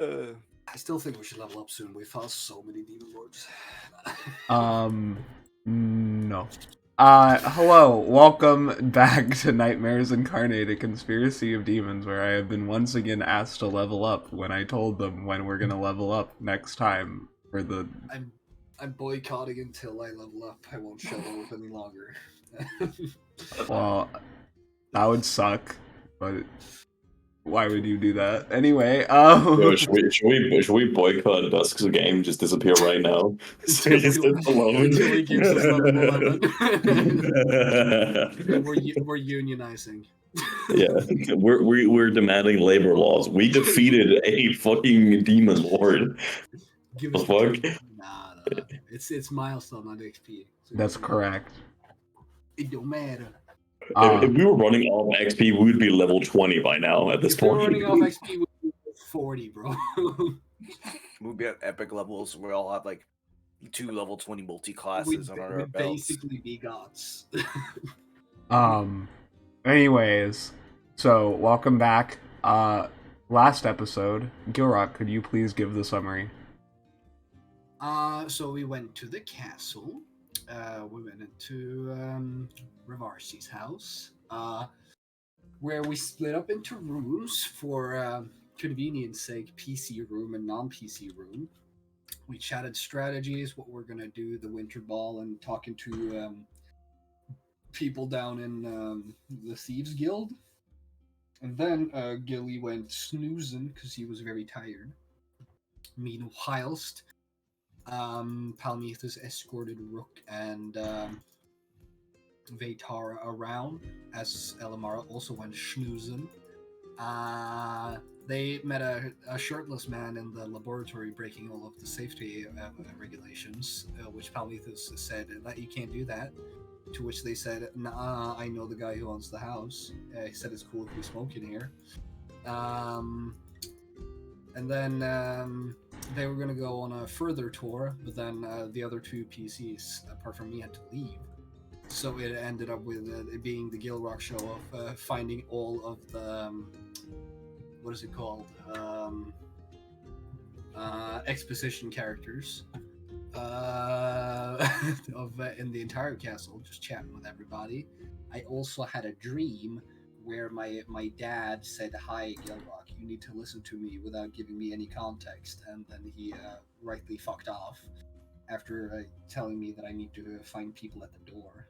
I still think we should level up soon. We fought so many demon lords. No. Hello, welcome back to Nightmares Incarnate, a conspiracy of demons, where I have been once again asked to level up when I told them when we're gonna level up next time for the... I'm boycotting until I level up. I won't show up any longer. Well, that would suck, but why would you do that? Anyway, Yo, should we boycott Dusk's game? Just disappear right now. So he sits alone. Until he gives us level 11. We're unionizing. Yeah, we're demanding labor laws. We defeated a fucking demon lord. Give The us fuck? Nah. It's milestone, not XP. So that's correct. It don't matter. If we were running off XP, we would be level 20 by now at this If we were point. running off XP, we'd be 40, bro. We'll be at epic levels. We all have like 2 level 20 multi-classes on our we'd belts. basically be gods. Anyways, so welcome back. Last episode, Gilrock, could you please give the summary? So we went to the castle. We went into Rivarsi's house, where we split up into rooms for convenience sake, PC room and non-PC room. We chatted strategies, what we're gonna do, the winter ball, and talking to people down in the Thieves Guild. And then Gilly went snoozing because he was very tired. Meanwhilest, Palmethus escorted Rook and Vaetara around, as Elamara also went schnoozing. They met a shirtless man in the laboratory breaking all of the safety regulations, which Palmethus said that you can't do that. To which they said, nah, I know the guy who owns the house. He said it's cool if we smoke in here. And then they were going to go on a further tour, but then the other 2 PCs, apart from me, had to leave. So it ended up with it being the Gilrock show of finding all of the, what is it called? Exposition characters in the entire castle, just chatting with everybody. I also had a dream where my dad said, "Hi, Gilrock, you need to listen to me," without giving me any context, and then he rightly fucked off after telling me that I need to find people at the door.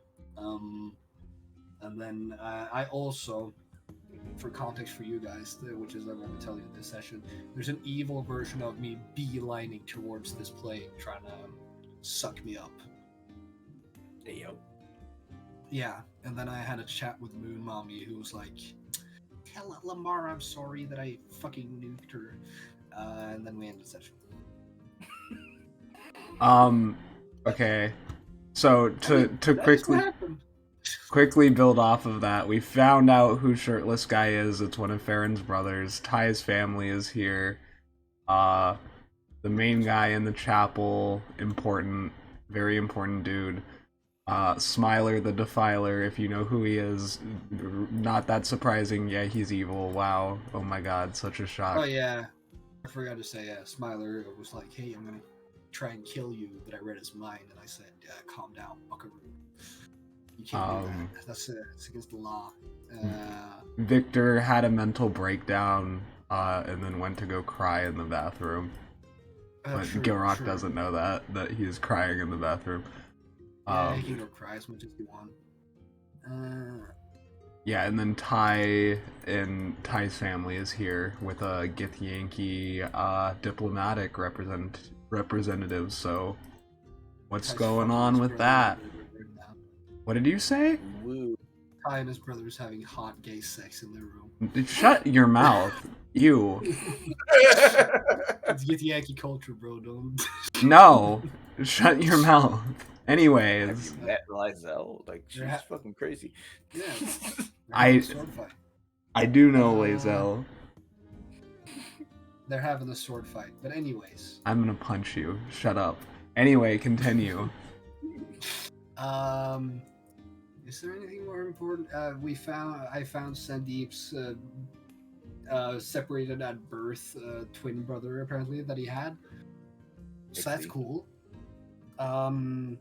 And then I also, for context for you guys, which is I'm going to tell you in this session, there's an evil version of me beelining towards this plane, trying to suck me up. Hey, yo. Yeah, and then I had a chat with Moon Mommy, who was like, "Tell Lamar I'm sorry that I fucking nuked her," and then we ended the session. Okay. So to quickly build off of that, we found out who Shirtless Guy is. It's one of Farron's brothers. Ty's family is here. The main guy in the chapel, important, very important dude. Smiler the Defiler, if you know who he is. Not that surprising. Yeah, he's evil. Wow. Oh my god, such a shock. Oh yeah. I forgot to say, Smiler was like, "Hey, I'm gonna try and kill you," but I read his mind, and I said, "Calm down, buckaroo. You can't do that. That's against the law." Victor had a mental breakdown, and then went to go cry in the bathroom. But Gilrock doesn't know that he is crying in the bathroom. Yeah, he can go cry as much as he wants. Yeah, and then Ty and Ty's family is here with a Githyanki diplomatic representative. So, what's going on with that? What did you say? Ty and his brother's having hot gay sex in their room. Shut your mouth, you. It's Githyanki culture, bro. Don't. No, shut your mouth. Anyways, That Lizelle, like she's fucking crazy. Yeah, I do know Lazelle. They're having a sword fight, but anyways. I'm gonna punch you. Shut up. Anyway, continue. Is there anything more important? I found Sandeep's separated at birth twin brother apparently that he had. So that's cool. And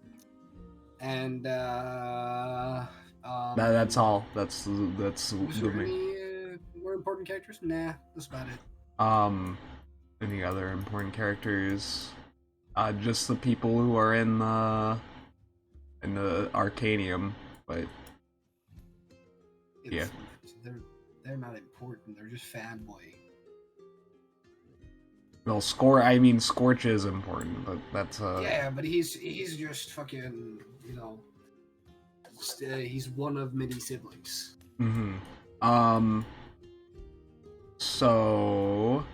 That's all. That's was the there main. any more important characters? Nah, that's about it. Any other important characters? Just the people who are in the Arcanium, but yeah. They're not important. They're just fanboy. Well, Scorch is important, but that's Yeah, but he's just fucking, you know, he's one of many siblings. Mm-hmm. So,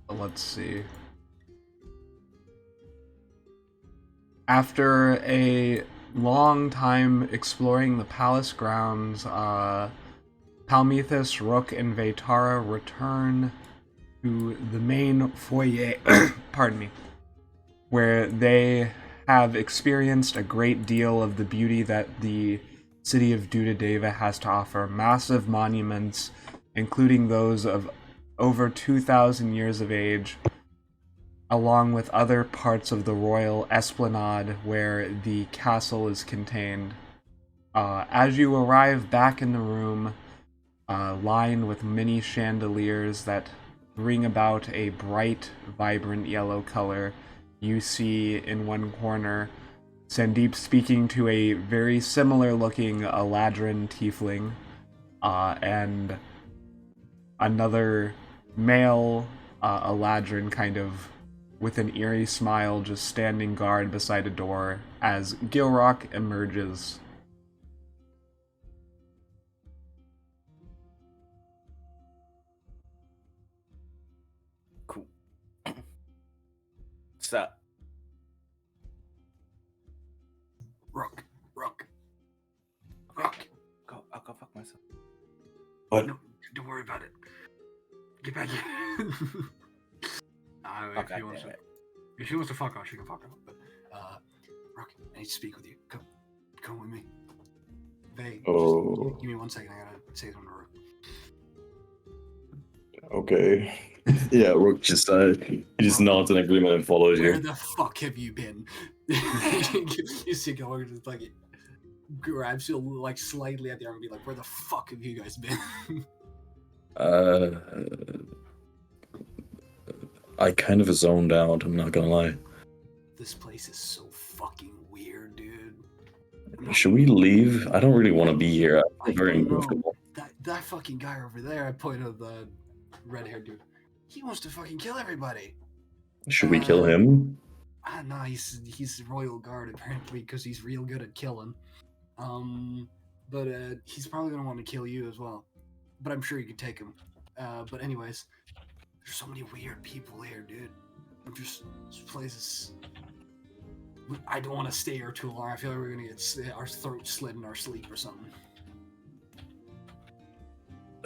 let's see. After a long time exploring the palace grounds, Palmethus, Rook, and Vaetara return to the main foyer, pardon me, where they have experienced a great deal of the beauty that the city of Dudadeva has to offer. Massive monuments, including those of over 2,000 years of age, along with other parts of the royal esplanade where the castle is contained. As you arrive back in the room, lined with many chandeliers that bring about a bright, vibrant yellow color, you see in one corner Sandeep speaking to a very similar-looking Eladrin tiefling, and another male Eladrin kind of with an eerie smile just standing guard beside a door as Gilrock emerges. Cool. Stop. Rook. I'll go fuck myself. What? No, don't worry about it. Get back here. If she wants to fuck off, she can fuck off. But Rook, I need to speak with you. Come with me. Vay, Oh. give me 1 second. I gotta say something to Rook. Okay. Yeah, Rook just nods in agreement and follows Where you. the fuck have you been? You see Gilrock just like grabs you like slightly at the arm and be like, "Where the fuck have you guys been?" I kind of zoned out, I'm not gonna lie. This place is so fucking weird, dude. Should we leave? I don't really want to be here. I I'm very don't know. uncomfortable. That fucking guy over there, I pointed at the red-haired dude. He wants to fucking kill everybody. Should we kill him? Nah, he's royal guard apparently because he's real good at killing. But he's probably gonna want to kill you as well. But I'm sure you could take him. But anyways, there's so many weird people here, dude. This place is. I don't want to stay here too long. I feel like we're gonna get our throats slit in our sleep or something.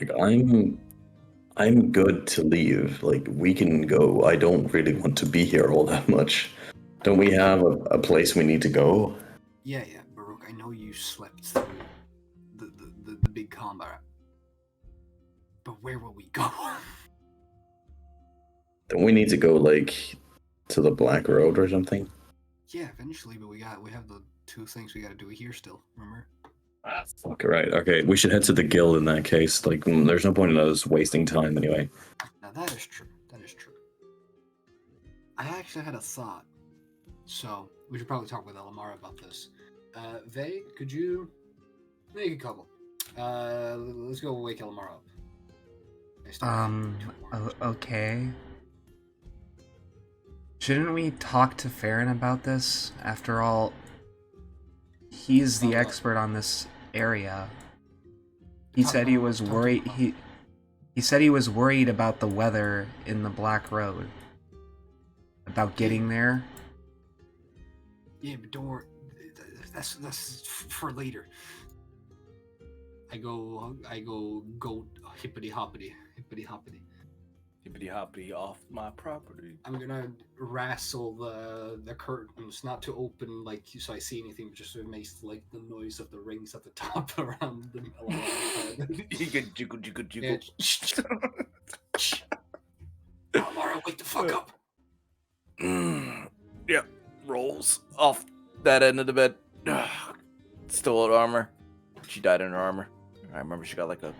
Like I'm good to leave. Like we can go. I don't really want to be here all that much. Don't we have a place we need to go? Yeah, Baruch. I know you slept through the big combat, but where will we go? Don't we need to go like to the Black Road or something? Yeah, eventually, but we have the 2 things we gotta do here still. Remember? Ah, fuck. Right. Okay. We should head to the guild in that case. Like, there's no point in us wasting time anyway. Now that is true. I actually had a thought. So we should probably talk with Elamara about this. Vay, could you make a couple? Let's go wake Elamara up. Okay. Shouldn't we talk to Farron about this? After all, he's the expert on this area. He said he was worried. He said he was worried about the weather in the Black Road. About getting there. Yeah, but don't worry. That's for later. I go hippity hoppity. Hippity hoppity off my property. I'm gonna wrestle the curtains, not to open like so I see anything, but just to make like the noise of the rings at the top around the middle. You could jiggle, jiggle, Yeah. jiggle. Almara, wake the fuck up! Yep, rolls off that end of the bed. Still at armor. She died in her armor. I remember she got like a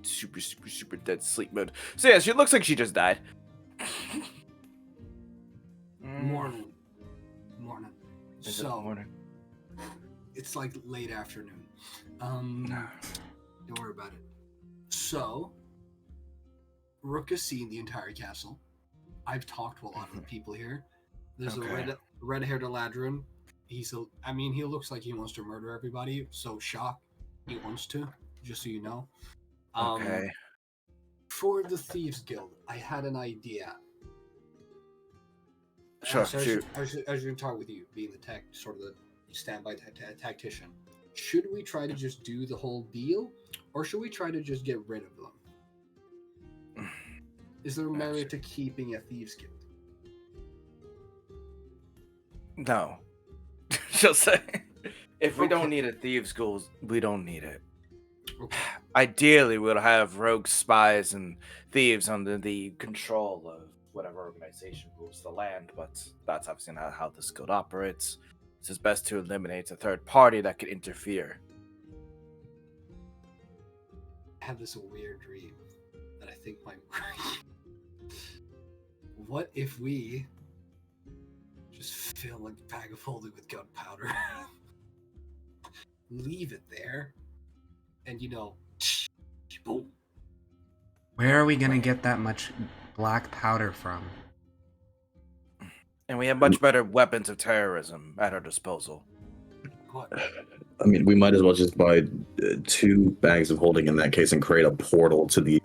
super dead sleep mode. So yeah, she looks like she just died. Morning. Is it So morning? it's like late afternoon. Don't worry about it. So Rook has seen the entire castle. I've talked to a lot of the people here. There's a red-haired Eladrin. He looks like he wants to murder everybody. So shock, he wants to. Just so you know. Okay. For the Thieves Guild, I had an idea. Sure, I was going to talk with you, being the tech, sort of the standby tactician. Should we try to just do the whole deal, or should we try to just get rid of them? Is there merit to keeping a Thieves Guild? No. She'll say, if we don't Okay. need a thieves' guild, we don't need it. Okay. Ideally, we'll have rogue spies and thieves under the control of whatever organization rules the land, but that's obviously not how this guild operates. It's just best to eliminate a third party that could interfere. I had this weird dream that I think might work. What if we just fill a bag of holding with gunpowder, leave it there, and boom. Where are we gonna get that much black powder from? And we have much better weapons of terrorism at our disposal. What? I mean, we might as well just buy 2 bags of holding in that case and create a portal to the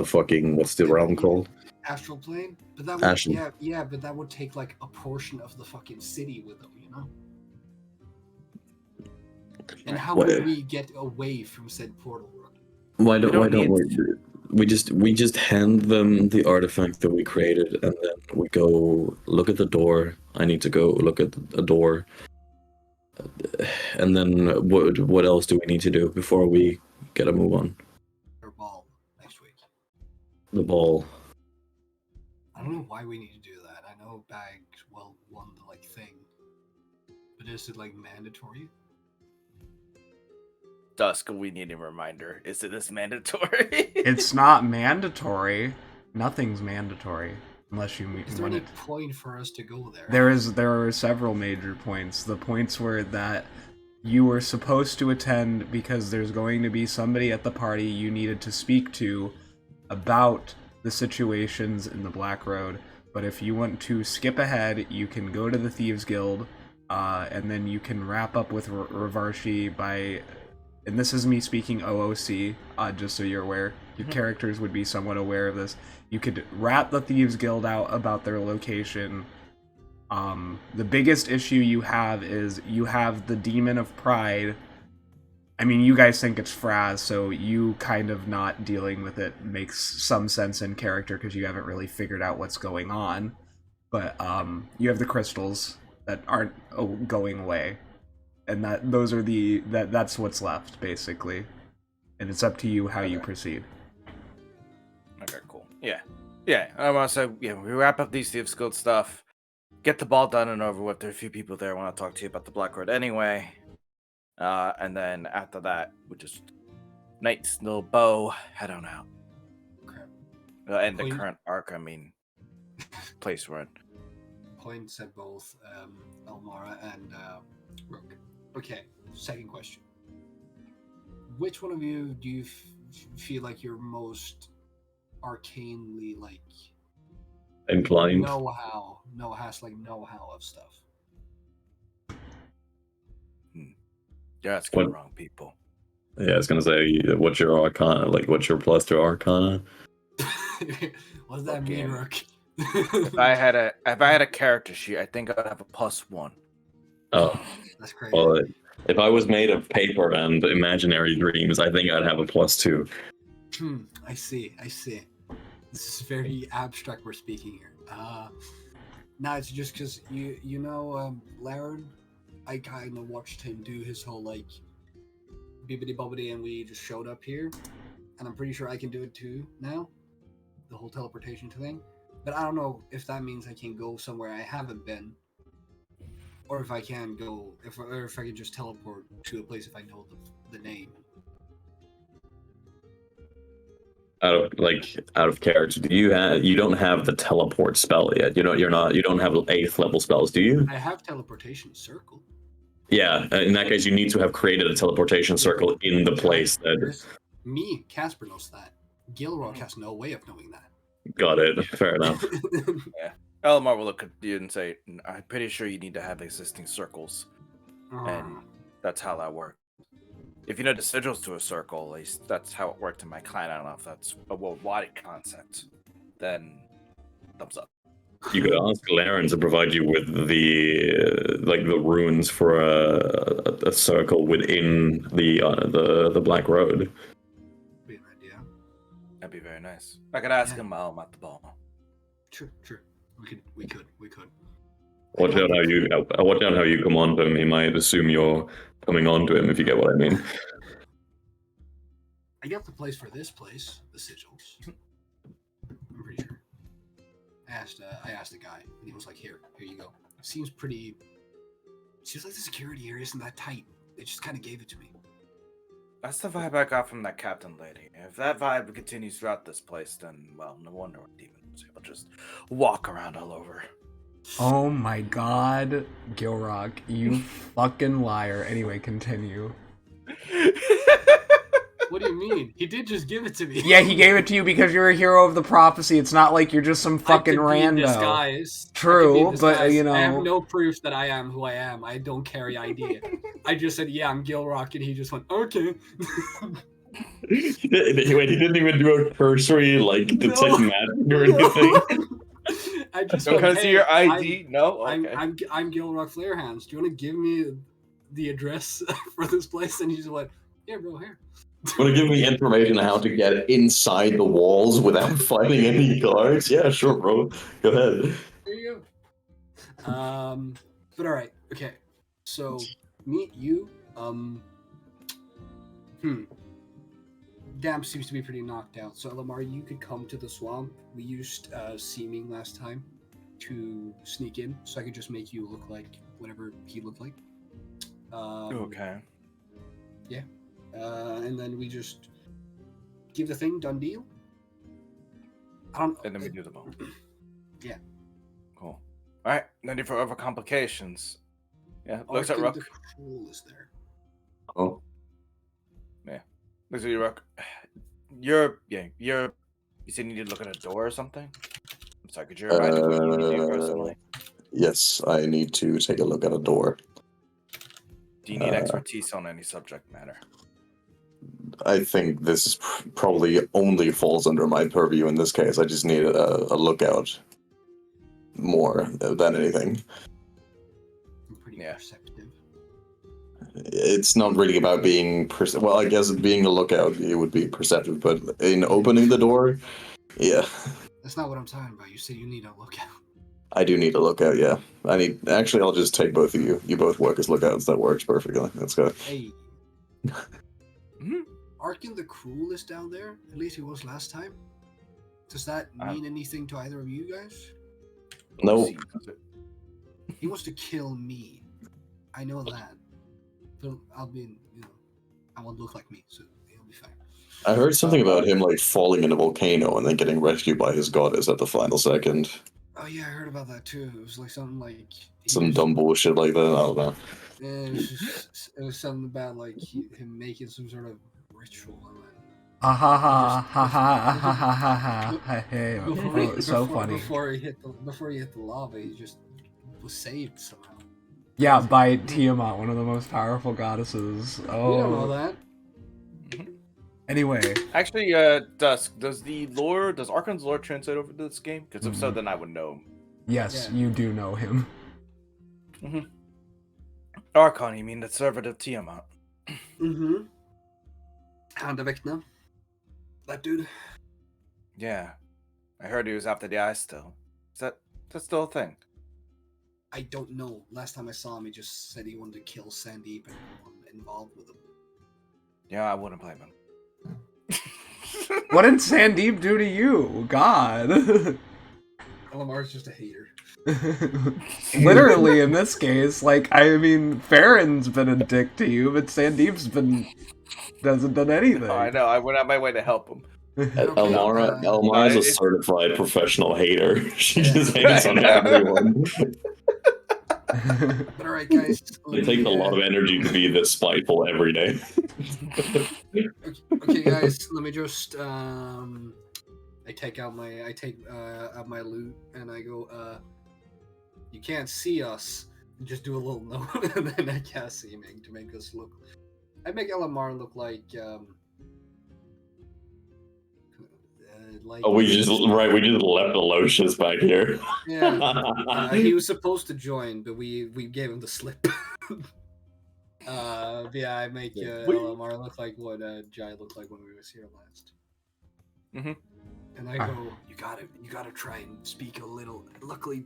fucking, what's the realm called? Astral plane? But that would, Astral. yeah, but that would take like a portion of the fucking city with them, you know? And how would we get away from said portal, Rook? Why don't we just hand them the artifact that we created, and then we go look at the door. I need to go look at a door. And then what else do we need to do before we get a move on? Or ball next week. The ball. I don't know why we need to do that. I know Bag won the like thing, but is it like mandatory? Dusk, we need a reminder. Is it this mandatory? It's not mandatory. Nothing's mandatory unless you meet. Is there any point for us to go there? There are several major points. The points were that you were supposed to attend because there's going to be somebody at the party you needed to speak to about the situations in the Black Road. But if you want to skip ahead, you can go to the Thieves Guild, and then you can wrap up with Ravarshi by. And this is me speaking OOC, just so you're aware. Your characters would be somewhat aware of this. You could rat the Thieves Guild out about their location. The biggest issue you have is you have the Demon of Pride. I mean, you guys think it's Fraz, so you kind of not dealing with it makes some sense in character because you haven't really figured out what's going on. But you have the crystals that aren't going away. And that's what's left, basically. And it's up to you how you proceed. Okay, cool. Yeah. I want to say, we wrap up these Thieves Guild stuff, get the ball done and over with. There are a few people there I want to talk to you about the Black Road anyway. And then after that, we just Knight's little bow, head on out. Okay. And the current arc, I mean, place we're in. Point said both Elmara and Rook. Okay, second question. Which one of you do you feel like you're most arcanely like Inclined. know-how of stuff? You're asking the What? wrong people. Yeah, I was gonna say, what's your arcana? Like, what's your plus to arcana? What does that mean, Okay. Rook? If I had a character sheet, I think I'd have a +1. Oh, That's crazy. well, if I was made of paper and imaginary dreams, I think I'd have a +2. I see. This is very abstract. We're speaking here. No, it's just because you know Laren. I kind of watched him do his whole like bibbity bobbity, and we just showed up here, and I'm pretty sure I can do it too now. The whole teleportation thing, but I don't know if that means I can go somewhere I haven't been, or if I can go or if I can just teleport to a place if I know the name. Out of character, you don't have the teleport spell yet. You don't have 8th level spells, do you? I have teleportation circle. Yeah, in that case, you need to have created a teleportation circle in the place that. Me, Casper knows that. Gilrock has no way of knowing that. Got it. Fair enough. Yeah. Elamar will look at you and say, I'm pretty sure you need to have existing circles. And that's how that works. If you know the sigils to a circle, at least that's how it worked in my clan. I don't know if that's a worldwide concept. Then, thumbs up. You could ask Laren to provide you with the runes for a circle within the Black Road. Be an idea. That'd be very nice. I could ask him while I'm at the ball. True. We could. Watch out how you come on to him. He might assume you're coming on to him, if you get what I mean. I got the place for this place, the sigils. I'm pretty sure. I asked the guy, and he was like, "Here you go." Seems like the security here isn't that tight. They just kind of gave it to me. That's the vibe I got from that captain lady. If that vibe continues throughout this place, then, well, no wonder demons will just walk around all over. Oh my god, Gilrock, you fucking liar. Anyway, continue. What do you mean? He did just give it to me. Yeah, he gave it to you because you're a hero of the prophecy. It's not like you're just some fucking rando. Disguise. True, but you know. I have no proof that I am who I am. I don't carry ID. I just said, yeah, I'm Gilrock, and he just went, okay. Wait, he didn't even do a cursory, detect magic or anything? I just Can I see your ID? No? Okay. I'm Gilrock Flarehands. Do you want to give me the address for this place? And he just went, yeah, bro, here. Want to give me information on how to get inside the walls without fighting any guards? Yeah, sure, bro. Go ahead. There you go. But all right, okay. So meet you. Damp seems to be pretty knocked out. So Lamar, you could come to the swamp. We used seeming last time to sneak in, so I could just make you look like whatever he looked like. Okay. Yeah. And then we just give the thing, done deal. And then we do the ball. Yeah. Cool. All right. Ready for over complications. Yeah. Looks at Rook. The Cruel is there. Oh. Yeah. Looks at you, Rook. You said you need to look at a door or something? I'm sorry, could you remind me what you need to do personally? Yes, I need to take a look at a door. Do you need expertise on any subject matter? I think this is probably only falls under my purview in this case. I just need a lookout more than anything. I'm pretty perceptive. It's not really about being well, I guess being a lookout, it would be perceptive, but in opening the door, yeah. That's not what I'm talking about. You said you need a lookout. I do need a lookout, yeah. Actually, I'll just take both of you. You both work as lookouts. That works perfectly. Let's go. Hey. Arkin the Cruel is down there. At least he was last time. Does that mean anything to either of you guys? No. He wants to kill me. I know that. But I won't look like me, so he'll be fine. I heard something about him falling in a volcano and then getting rescued by his goddess at the final second. Oh yeah, I heard about that too. It was something like some dumb bullshit like that. I don't know. Yeah, it was something about him making some sort of ritual. Ha ha ha ha ha ha ha ha. Hey, so funny. Before he hit the lava, he just was saved somehow. Yeah, by Tiamat, one of the most powerful goddesses. Oh. We don't know that. Anyway. Actually, Dusk, does Archon's lore translate over to this game? Because if so, then I would know him. Yes, you do know him. Mm-hmm. Archon, you mean the servant of Tiamat? Mm-hmm. Hand of Vecna. That dude. Yeah. I heard he was after the eye still. Is that still a thing? I don't know. Last time I saw him, he just said he wanted to kill Sandeep and everyone involved with him. Yeah, I wouldn't blame him. What did Sandeep do to you? God. Lamar's just a hater. Literally, in this case, like, I mean, Farron's been a dick to you, but Sandeep's hasn't done anything. Oh, I know. I went out my way to help him. Elmara's a it's- certified professional hater. She just hates on everyone. But alright, guys. It takes a lot of energy to be this spiteful every day. Okay, guys. Let me just I take out my loot and I go. You can't see us. Just do a little note, and then I cast seeming to make us look. I make Elamar look like. Oh, we just left Aloysius back here. Yeah, he was supposed to join, but we gave him the slip. Yeah, I make Elamar look like what Jai looked like when we was here last. Mm-hmm. And I go, you gotta try and speak a little. Luckily,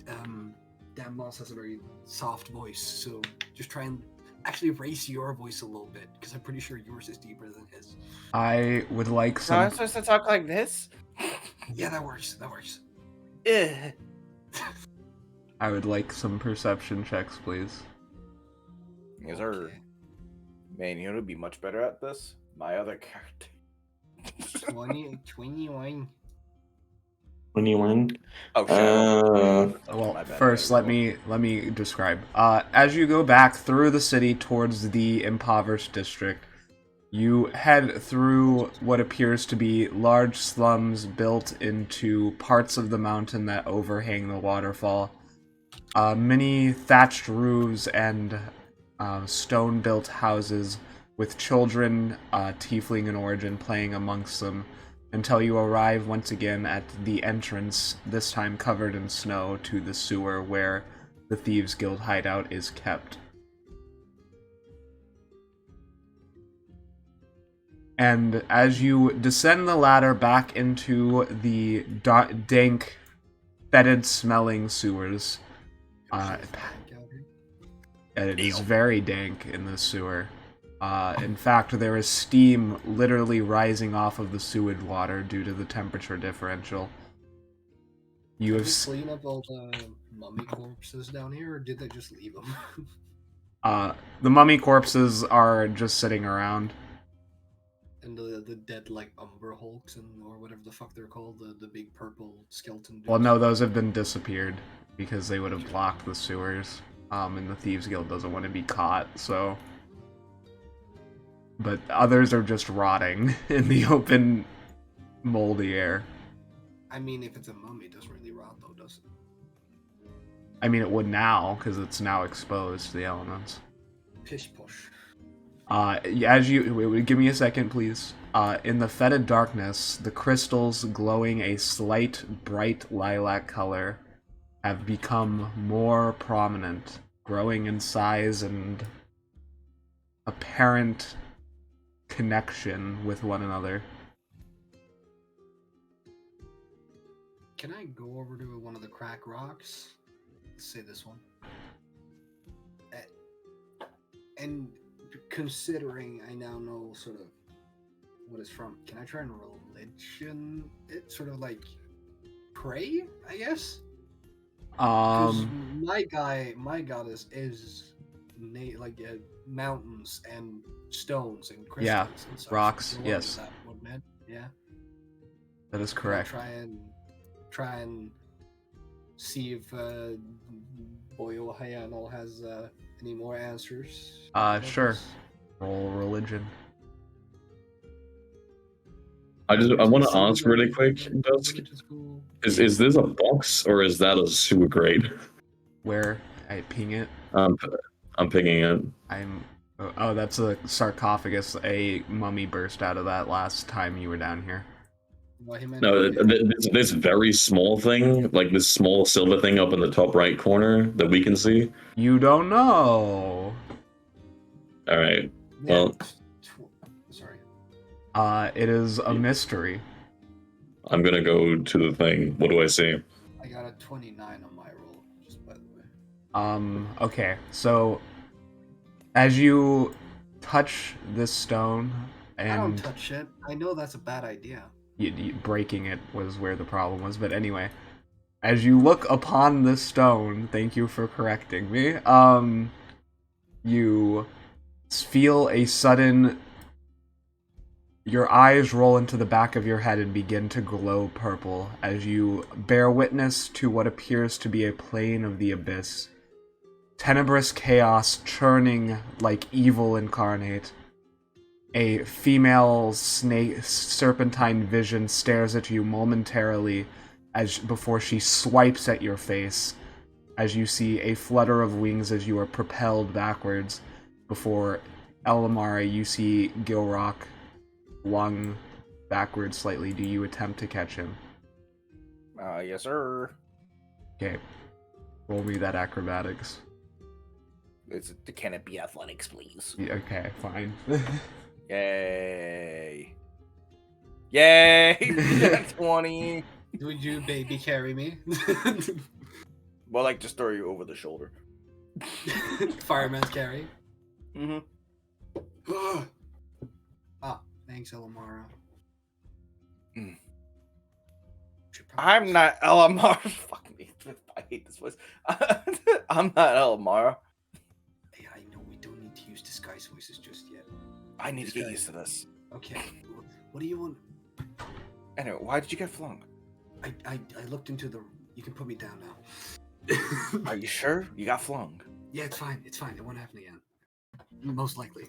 Dan Moss has a very soft voice, so just try and actually raise your voice a little bit, because I'm pretty sure yours is deeper than his. I would like So I'm some. supposed to talk like this? Yeah, that works. That works. Eh. I would like some perception checks, please. Yes, sir. Okay. Man, you know who'd be much better at this? My other character. 21. 21. Oh, Shadow. Well, My bad, first let me describe. As you go back through the city towards the impoverished district, you head through what appears to be large slums built into parts of the mountain that overhang the waterfall. Many thatched roofs and stone-built houses with children, tiefling in origin, playing amongst them, until you arrive once again at the entrance, this time covered in snow, to the sewer where the Thieves Guild hideout is kept. And as you descend the ladder back into the dank, fetid-smelling sewers, and it is very dank in the sewer. In fact, there is steam literally rising off of the sewage water due to the temperature differential. You Did have they clean up all the mummy corpses down here, or did they just leave them? the mummy corpses are just sitting around. And the dead, like, Umber Hulks or whatever the fuck they're called, the big purple skeleton dudes. Well, no, those have been disappeared because they would have blocked the sewers. And the Thieves Guild doesn't want to be caught, so. But others are just rotting in the open, moldy air. I mean, if it's a mummy, it doesn't really rot, though, does it? I mean, it would now, because it's now exposed to the elements. Pish push. Give me a second, please. In the fetid darkness, the crystals glowing a slight, bright lilac color have become more prominent, growing in size and apparent connection with one another. Can I go over to one of the crack rocks? Let's say this one. And considering I now know sort of what it's from, can I try and religion it? Sort of like pray, I guess? 'Cause my goddess is mountains and stones and crystals. Yeah, and such. rocks, So yes. that would mean, yeah. That is Can I correct. try and see if Boyo Hayano has any more answers. Sure. Roll religion. I want to ask really quick, Dusk. Is this a box or is that a sewer grate? Where I ping it. I'm picking it. Oh, that's a sarcophagus. A mummy burst out of that last time you were down here. No, this very small thing, like this small silver thing up in the top right corner that we can see. You don't know. All right. Well, sorry. It is a mystery. I'm gonna go to the thing. What do I see? I got a 29 on my roll, just by the way. Okay, so as you touch this stone I don't and touch it. I know that's a bad idea. breaking it was where the problem was, but anyway, as you look upon this stone, thank you for correcting me, you feel a sudden... Your eyes roll into the back of your head and begin to glow purple as you bear witness to what appears to be a plane of the abyss. Tenebrous chaos churning like evil incarnate. A female snake serpentine vision stares at you momentarily before she swipes at your face, as you see a flutter of wings as you are propelled backwards. Before Elamara, you see Gilrock flung backwards slightly. Do you attempt to catch him? Yes, sir. Okay. Roll me that acrobatics. Can it be athletics, please? Yeah, okay, fine. Yay! Yay! 20. Would you baby carry me? Well, like just throw you over the shoulder. Fireman's carry. Mm-hmm. Thanks, Elamara. Mm. I'm not Elamara. Fuck me. I hate this voice. I'm not Elamara. Hey, I know we don't need to use disguise voices just yet. I need to get used to this. Okay. What do you want? Anyway, why did you get flung? I looked into the... You can put me down now. Are you sure? You got flung. Yeah, it's fine. It's fine. It won't happen again. Most likely.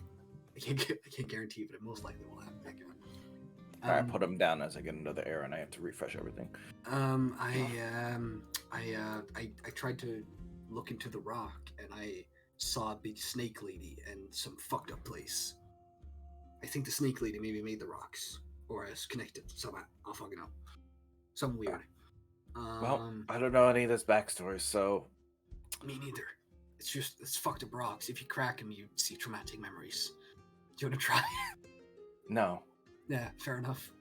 I can't guarantee, but it most likely will happen again. I put him down as I get into the air, and I have to refresh everything. I tried to look into the rock, and I saw a big snake lady and some fucked up place. I think the snake lady maybe made the rocks, or is connected somehow. I'll fucking know. Something weird. Well, I don't know any of this backstory, so... Me neither. It's fucked up rocks. If you crack them, you see traumatic memories. Do you want to try? No. Yeah, fair enough.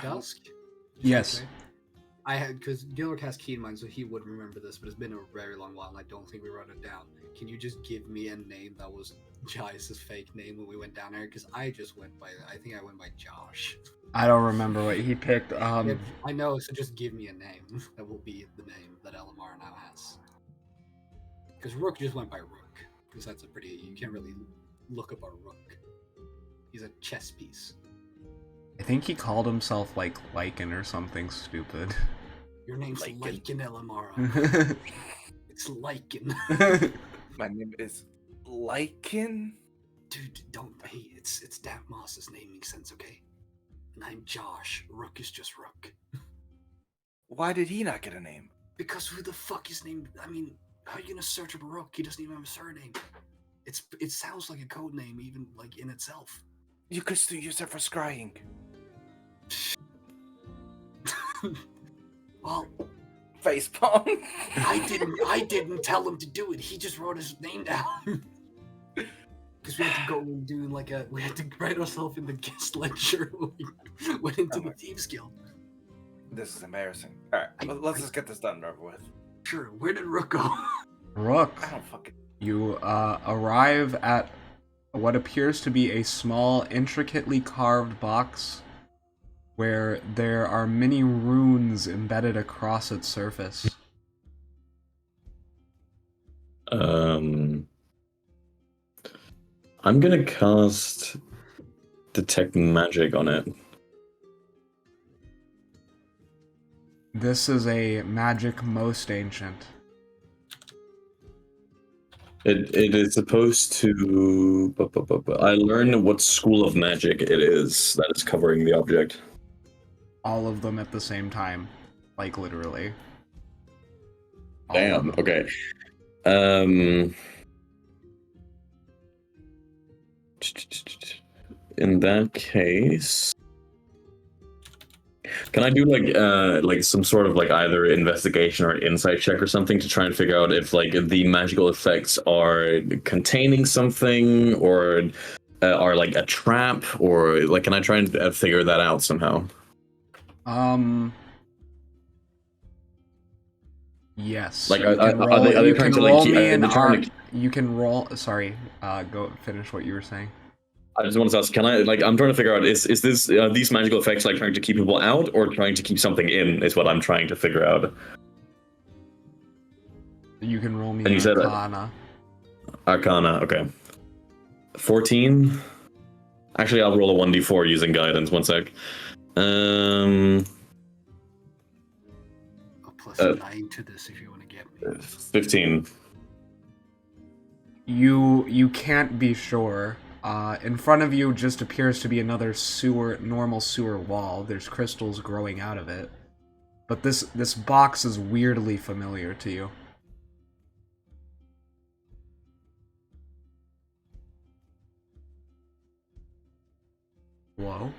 Dusk? Yes. I had, because Gilrock has keen mind, so he would remember this, but it's been a very long while, and I don't think we wrote it down. Can you just give me a name that was Jai's fake name when we went down there? Because I just went by, I think I went by Josh. I don't remember what he picked. I know, so just give me a name that will be the name that Elamar now has. Because Rook just went by Rook, because that's a pretty, you can't really look up a Rook. He's a chess piece. I think he called himself like Lycan or something stupid. Your name's Lycan Elamara. It's Lycan. My name is Lycan? Dude, don't, hey, it's Dan Moss's naming sense, okay? And I'm Josh. Rook is just Rook. Why did he not get a name? Because who the fuck is named, I mean, how are you gonna search up a Rook? He doesn't even have a surname. It sounds like a code name, even like in itself. You could still use it for scrying. Well, facepalm. I didn't tell him to do it. He just wrote his name down. Because we had to go and do we had to write ourselves in the guest lecture when we went into the Thieves Guild. This is embarrassing. Alright, let's just get this done and over with. Sure, where did Rook go? Rook, I don't fucking... you arrive at what appears to be a small, intricately carved box where there are many runes embedded across its surface. I'm gonna cast Detect Magic on it. This is a magic most ancient. It is supposed to... I learned what school of magic it is that is covering the object. All of them at the same time. Like, literally. All Damn, of them. okay. In that case... Can I do like some sort of either investigation or insight check or something to try and figure out if the magical effects are containing something or are like a trap, or like, can I try and figure that out somehow? Yes. Like, You can are roll, they you trying can to like roll keep? me an They're trying art. to. You can roll. Sorry. Go finish what you were saying. I just want to ask, can I like? I'm trying to figure out is this these magical effects like trying to keep people out or trying to keep something in? Is what I'm trying to figure out. You can roll me And you said Arcana. Arcana, okay. 14. Actually, I'll roll a 1d4 using guidance. One sec. A plus 9 to this if you want to get me. 15. You can't be sure. In front of you just appears to be another normal sewer wall. There's crystals growing out of it. But this box is weirdly familiar to you. Whoa.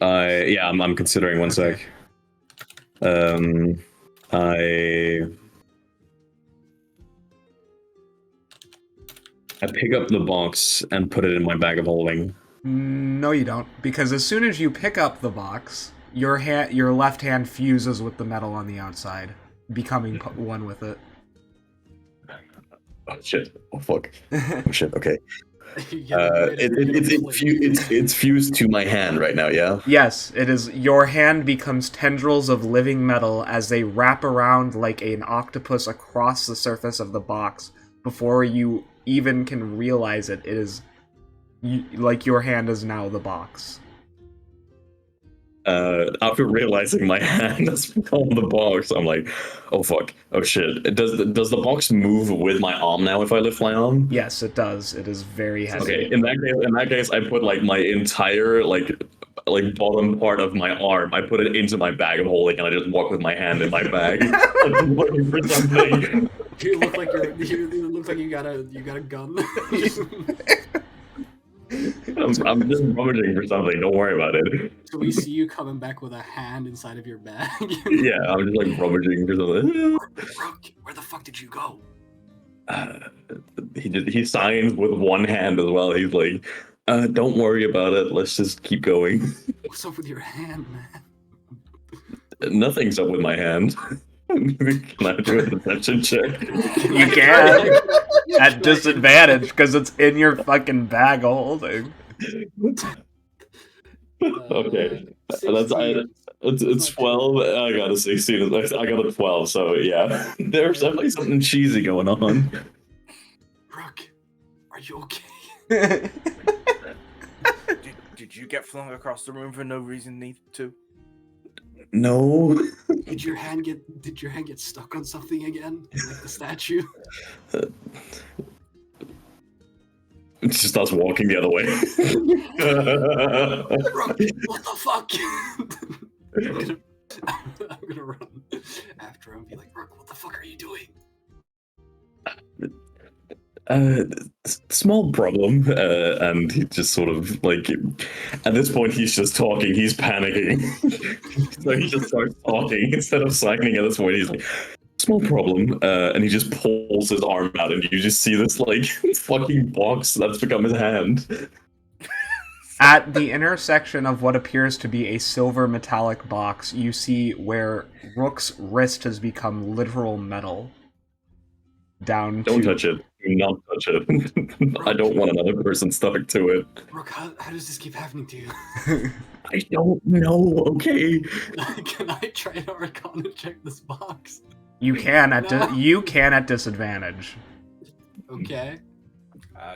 Yeah, I'm considering. One Okay. sec. I pick up the box and put it in my bag of holding. No, you don't, because as soon as you pick up the box, your left hand fuses with the metal on the outside, becoming one with it. Oh shit! Oh fuck! Oh shit! Okay. It's It's fused to my hand right now. Yeah. Yes, it is. Your hand becomes tendrils of living metal as they wrap around like an octopus across the surface of the box. Before you even can realize it, it is like your hand is now the box. After realizing my hand has become the box, I'm like, oh fuck, oh shit. Does the box move with my arm now if I lift my arm? Yes, it does. It is very heavy. Okay, in that case, I put like my entire like bottom part of my arm. I put it into my bag of holding, and I just walk with my hand in my bag, looking for something. You look like you look like you got a gun. I'm just rummaging for something. Don't worry about it. So we see you coming back with a hand inside of your bag. Yeah, I'm just like rummaging for something. Rook, where the fuck did you go? He signs with one hand as well. He's like, don't worry about it. Let's just keep going. What's up with your hand, man? Nothing's up with my hand. Can I do a deception check? You can at disadvantage because it's in your fucking bag of holding. Okay, it's 12. I got a 16. I got a 12. So yeah, there's definitely something cheesy going on. Rook, are you okay? Did you get flung across the room for no reason need to? No. Did your hand get stuck on something again, like the statue? It just starts walking the other way. Rook, what the fuck? I'm gonna run after him and be like, Rook, what the fuck are you doing? Small problem, and he just sort of like, at this point he's just talking, he's panicking. So he just starts talking instead of signing. At this point he's like, small problem, and he just pulls his arm out, and you just see this like fucking box that's become his hand. At the intersection of what appears to be a silver metallic box, you see where Rook's wrist has become literal metal. Don't touch it. Do not touch it. I don't want another person stuck to it. Rook, how does this keep happening to you? I don't know. Okay. Can I try to Arcana check this box? You can at disadvantage. Okay.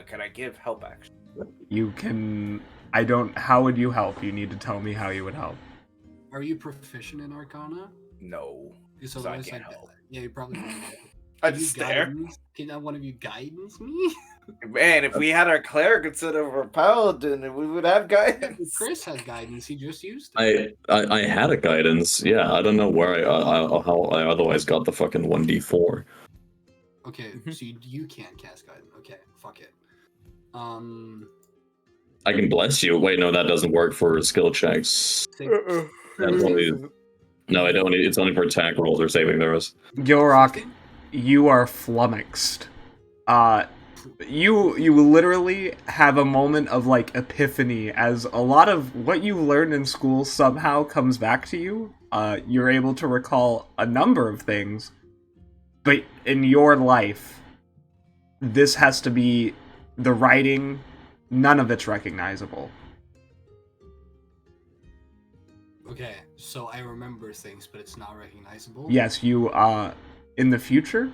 Can I give help action? You can. How would you help? You need to tell me how you would help. Are you proficient in Arcana? No. So I can't help. Yeah, you probably. I just stare. Can one of you guidance me? Man, if we had our cleric instead of our paladin, we would have guidance. Chris has guidance. He just used it. I had a guidance. Yeah, I don't know where how I otherwise got the fucking 1d4. Okay, so you can't cast guidance. Okay, fuck it. I can bless you. Wait, no, that doesn't work for skill checks. That's only, no, I don't. It's only for attack rolls or saving throws. Gilrock, you are flummoxed. You literally have a moment of like epiphany as a lot of what you learned in school somehow comes back to you. You're able to recall a number of things, but in your life, this has to be the writing. None of it's recognizable. Okay, so I remember things, but it's not recognizable. Yes, you in the future,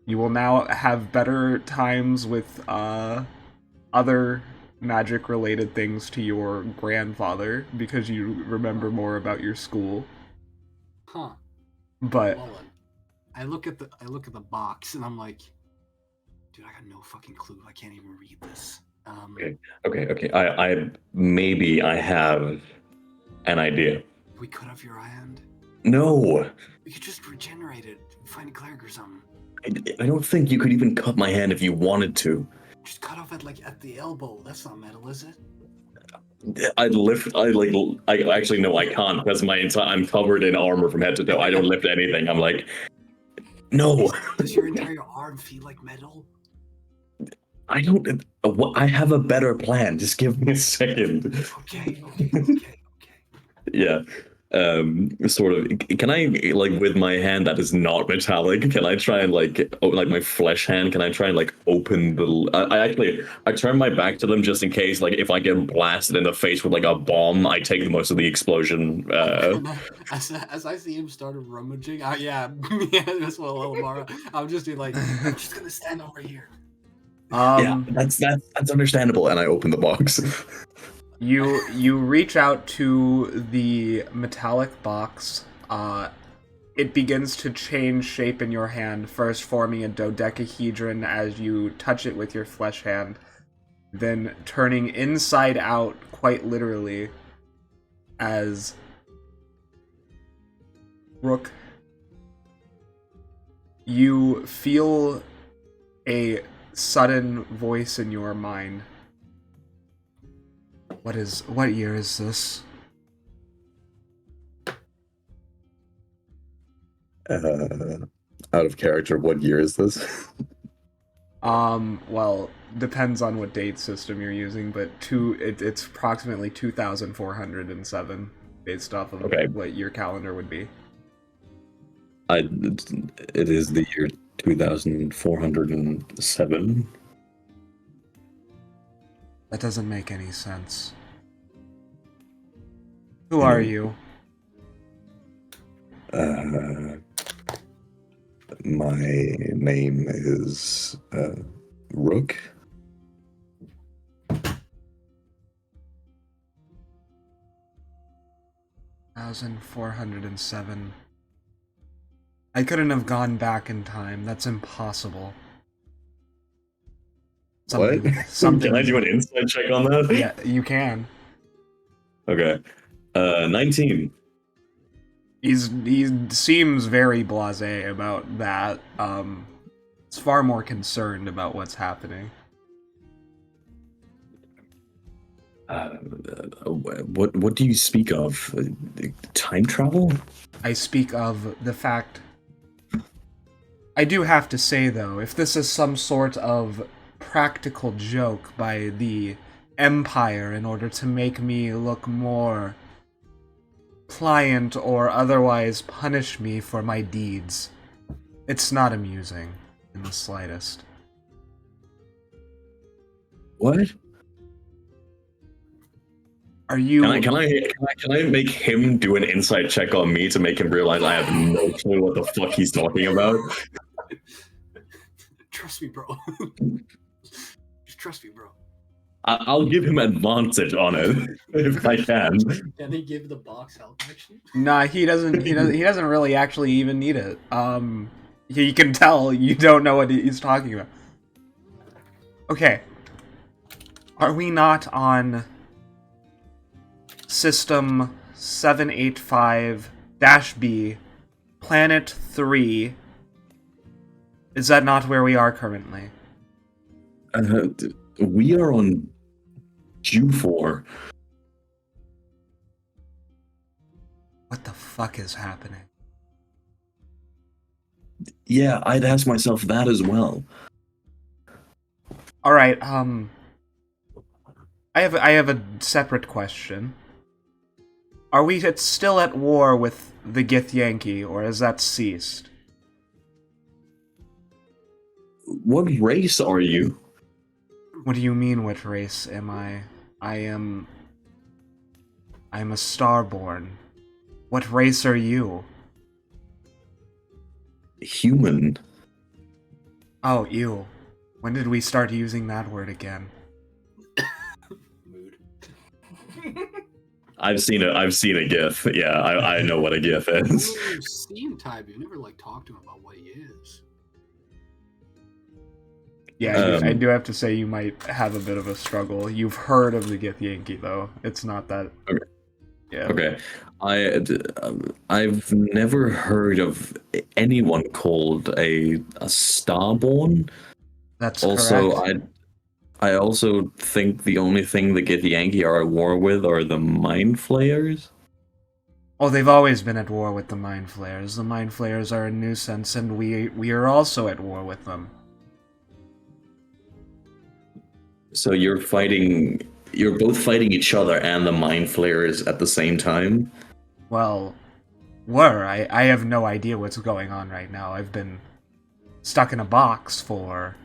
you will now have better times with other magic related things to your grandfather because you remember more about your school. Huh. But Well, I look at the box and I'm like, dude, I got no fucking clue. I can't even read this. Okay. I maybe I have an idea. We cut off your hand. No, We could just regenerate it. Find a cleric or something. I don't think you could even cut my hand if you wanted to. Just cut off at the elbow. That's not metal, is it? I actually no, I can't because I'm covered in armor from head to toe. I don't lift anything. I'm like, no. Does your entire arm feel like metal? I don't. I have a better plan. Just give me a second. Okay. Yeah. Sort of. Can I with my hand that is not metallic? Can I try and my flesh hand? Can I try and open the? I turn my back to them just in case if I get blasted in the face with a bomb, I take the most of the explosion. As I see him start rummaging, yeah, that's what Elmara. I'm just I'm just gonna stand over here. Yeah, that's understandable, and I open the box. You reach out to the metallic box. It begins to change shape in your hand, first forming a dodecahedron as you touch it with your flesh hand, then turning inside out, quite literally, as Rook. You feel a sudden voice in your mind. What year is this? Out of character, what year is this? Well, depends on what date system you're using, but it's approximately 2407 based off of what your calendar would be. It is the year 2407. That doesn't make any sense. Who are you? My name is Rook. $1,407. I couldn't have gone back in time. That's impossible. What? Can I do an insight check on that? Yeah, you can. Okay. 19. He seems very blasé about that. He's far more concerned about what's happening. What do you speak of? Time travel? I speak of the fact. I do have to say though, if this is some sort of practical joke by the Empire in order to make me look more pliant or otherwise punish me for my deeds, it's not amusing in the slightest. What? Are you? Can I make him do an insight check on me to make him realize I have no clue what the fuck he's talking about? Trust me, bro. Just trust me, bro. I'll give him advantage on it if I can. Can they give the box health action? Nah, he doesn't. He doesn't really actually even need it. You can tell you don't know what he's talking about. Okay. Are we not on System 785-B, Planet 3? Is that not where we are currently? We are on Q4. What the fuck is happening? Yeah, I'd ask myself that as well. All right. I have a separate question. Are we still at war with the Githyanki, or has that ceased? What race are you? What do you mean, what race am I? I'm a starborn. What race are you? Human. Oh, ew. When did we start using that word again? Mood. I've seen a GIF. Yeah, I know what a GIF is. Well, you've seen Ty, but you've never like talked to him about what he is. Yeah, I do have to say you might have a bit of a struggle. You've heard of the Githyanki, though. It's not that... Okay. Yeah. Okay. I've never heard of anyone called a starborn. That's Also, correct. I also think the only thing the Githyanki are at war with are the Mind Flayers. Oh, they've always been at war with the Mind Flayers. The Mind Flayers are a nuisance, and we are also at war with them. So you're both fighting each other and the Mind Flayers at the same time? Well, I have no idea what's going on right now. I've been stuck in a box for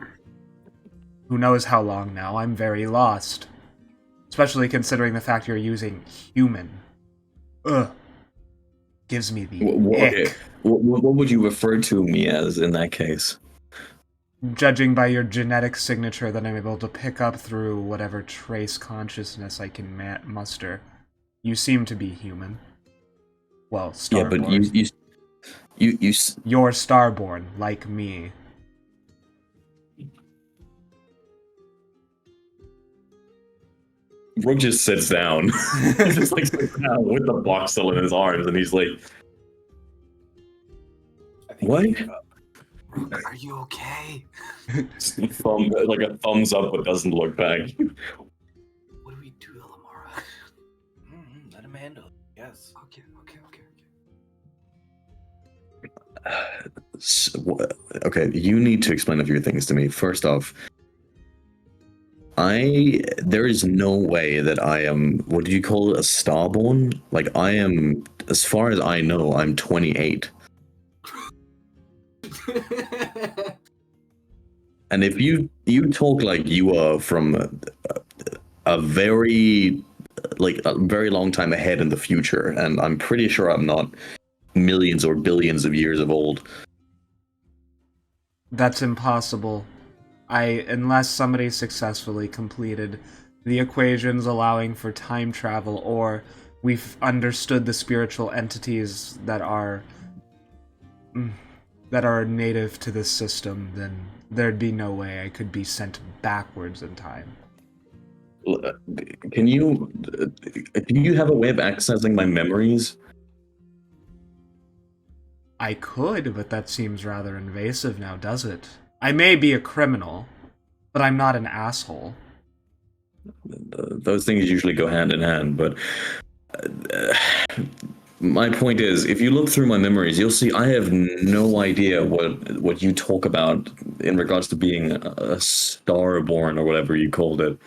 who knows how long now. I'm very lost. Especially considering the fact you're using human. Ugh. Gives me the Okay. ick. What would you refer to me as in that case? Judging by your genetic signature that I'm able to pick up through whatever trace consciousness I can muster, you seem to be human. Well, starborn. Yeah, but You're starborn, like me. Rook just sits down. He just like sits down with the box still in his arms, and he's like, "What?" Rook, are you okay? Like a thumbs up, but doesn't look back. What do we do, Lamara? Let him handle it. Yes. Okay. Okay, you need to explain a few things to me. First off, there is no way that I am, what do you call it, a starborn? Like, I am, as far as I know, I'm 28. And if you talk like you are from a very long time ahead in the future, and I'm pretty sure I'm not millions or billions of years of old. That's impossible. Unless somebody successfully completed the equations allowing for time travel, or we've understood the spiritual entities that are native to this system, then there'd be no way I could be sent backwards in time. Do you have a way of accessing my memories? I could, but that seems rather invasive now, does it? I may be a criminal, but I'm not an asshole. Those things usually go hand in hand, but my point is, if you look through my memories, you'll see I have no idea what you talk about in regards to being a starborn or whatever you called it.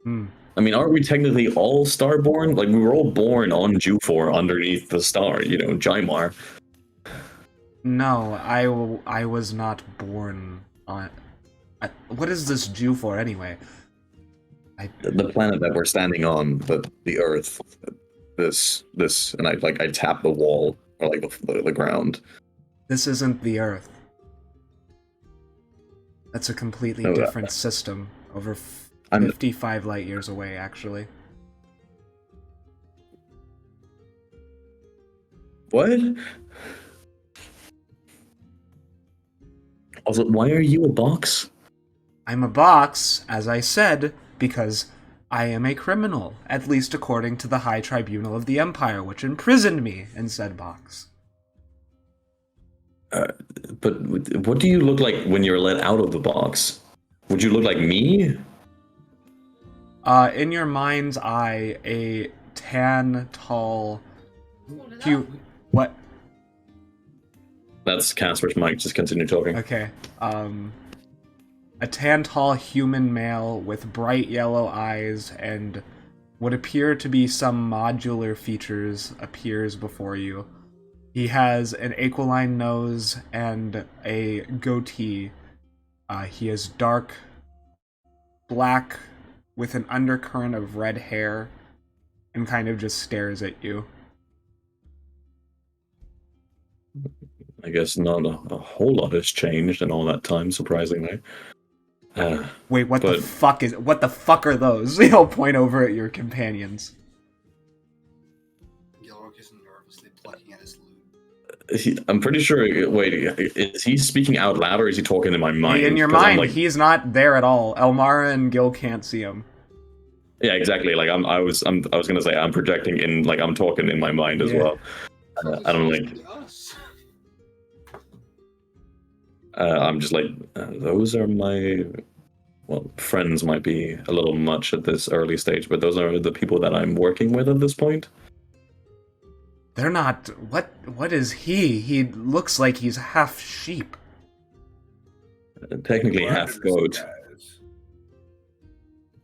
I mean, aren't we technically all starborn? Like, we were all born on Jufor underneath the star, Jymar. No, I was not born on... what is this Jufor anyway? The planet that we're standing on, the Earth. This, and I tap the wall, or like the ground. This isn't the Earth. That's a completely different system, over 55 light years away, actually. What? Also, why are you a box? I'm a box, as I said, because I am a criminal, at least according to the High Tribunal of the Empire, which imprisoned me in said box. But what do you look like when you're let out of the box? Would you look like me? In your mind's eye, a tan, tall, cute... What? That's Casper's mic, just continue talking. Okay, A tan-tall human male with bright yellow eyes and what appear to be some modular features appears before you. He has an aquiline nose and a goatee. He is dark black with an undercurrent of red hair and kind of just stares at you. I guess not a whole lot has changed in all that time, surprisingly. Wait, what the fuck are those? He'll point over at your companions. Gilrock is nervously plucking at his loot. I'm pretty sure. Wait, is he speaking out loud or is he talking in my mind? In your 'Cause mind, like, he's not there at all. Elmara and Gil can't see him. yeah, exactly. Like I was gonna say I'm projecting in, like I'm talking in my mind as well. I don't like. I'm just like, those are my. Well, friends might be a little much at this early stage, but those are the people that I'm working with at this point. They're not. What is he? He looks like he's half sheep. Technically half goat.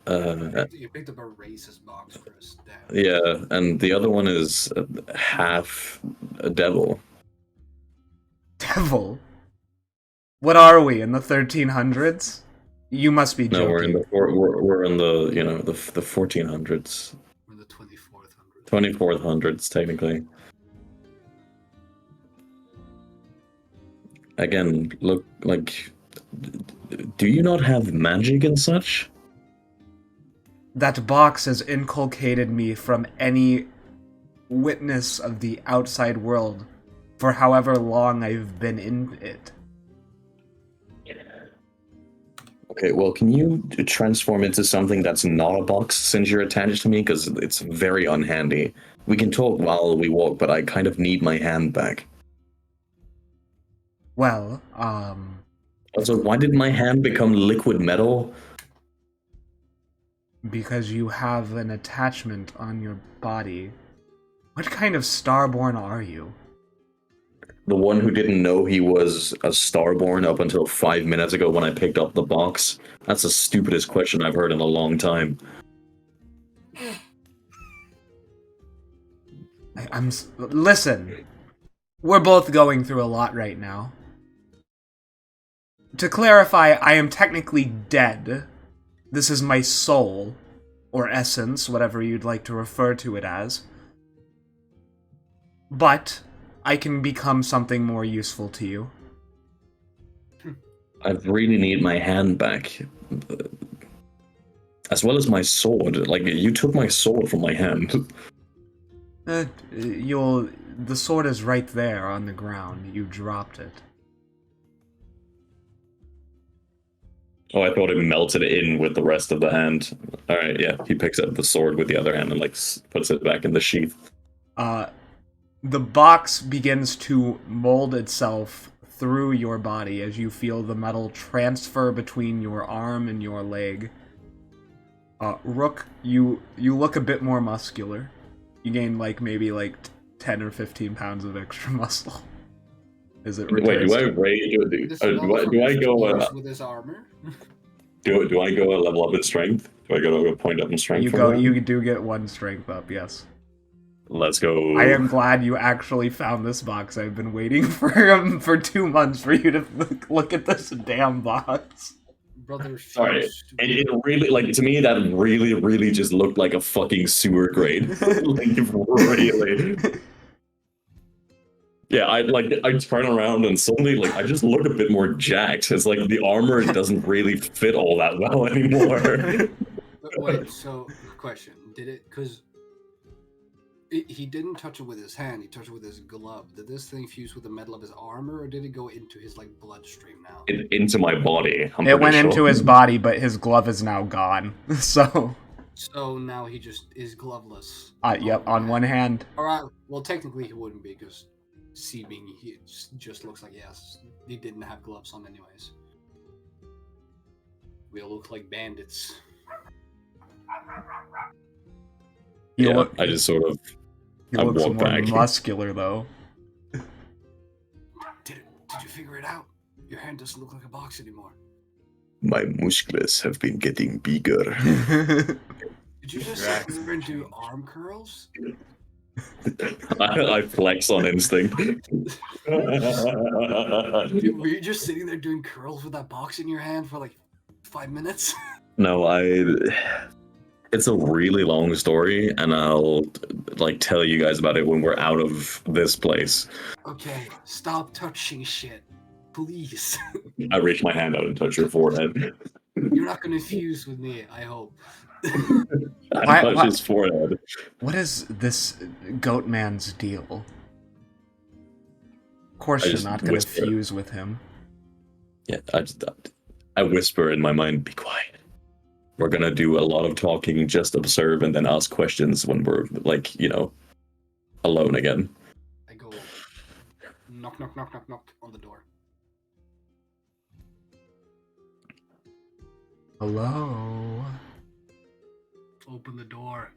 You picked up a racist box, Chris. Damn. Yeah, and the other one is half a devil. Devil? What are we, in the 1300s? You must be joking. No, we're in the the 1400s. We're in the 2400s. 2400s, technically. Again, look, like, do you not have magic and such? That box has inculcated me from any witness of the outside world for however long I've been in it. Okay, well, can you transform into something that's not a box since you're attached to me? Because it's very unhandy. We can talk while we walk, but I kind of need my hand back. Well, Also, why did my hand become liquid metal? because you have an attachment on your body. What kind of starborn are you? The one who didn't know he was a starborn up until 5 minutes ago when I picked up the box? That's the stupidest question I've heard in a long time. Listen, we're both going through a lot right now. To clarify, I am technically dead. This is my soul, or essence, whatever you'd like to refer to it as. But I can become something more useful to you. I really need my hand back. As well as my sword. Like, you took my sword from my hand. The sword is right there on the ground. You dropped it. Oh, I thought it melted in with the rest of the hand. Alright, yeah. He picks up the sword with the other hand and, like, puts it back in the sheath. The box begins to mold itself through your body as you feel the metal transfer between your arm and your leg. Rook, you look a bit more muscular. You gain maybe 10 or 15 pounds of extra muscle. Is it? Wait, do I go with his armor? do I go a level up in strength? Do I go a point up in strength? You do get one strength up, yes. Let's go. I am glad you actually found this box. I've been waiting for 2 months for you to look at this damn box. Brother, sorry. It really, to me, that really just looked like a fucking sewer grate. Really. Yeah, I turn around and suddenly, I just look a bit more jacked. It's like the armor doesn't really fit all that well anymore. Wait, so, question. Did it, because he didn't touch it with his hand, he touched it with his glove. Did this thing fuse with the metal of his armor, or did it go into his, bloodstream now? Into my body. It went into his body, but his glove is now gone, so... So now he just is gloveless. Yep, on one hand. Alright, well, technically he wouldn't be, because seeming, he just looks like, yes, he didn't have gloves on anyways. We all look like bandits. I just sort of... He looks more muscular, though. Did you figure it out? Your hand doesn't look like a box anymore. My muscles have been getting bigger. Did you just sit there and do arm curls? I flex on instinct. Dude, were you just sitting there doing curls with that box in your hand for like 5 minutes? No, it's a really long story, and I'll like tell you guys about it when we're out of this place. Okay, stop touching shit. Please. I reach my hand out and touch your forehead. You're not gonna fuse with me, I hope. I touch his forehead. What is this goat man's deal? Of course you're not going to fuse with him. Yeah, I whisper in my mind, be quiet. We're going to do a lot of talking, just observe, and then ask questions when we're, like, alone again. I go knock, knock, knock, knock, knock on the door. Hello? Open the door.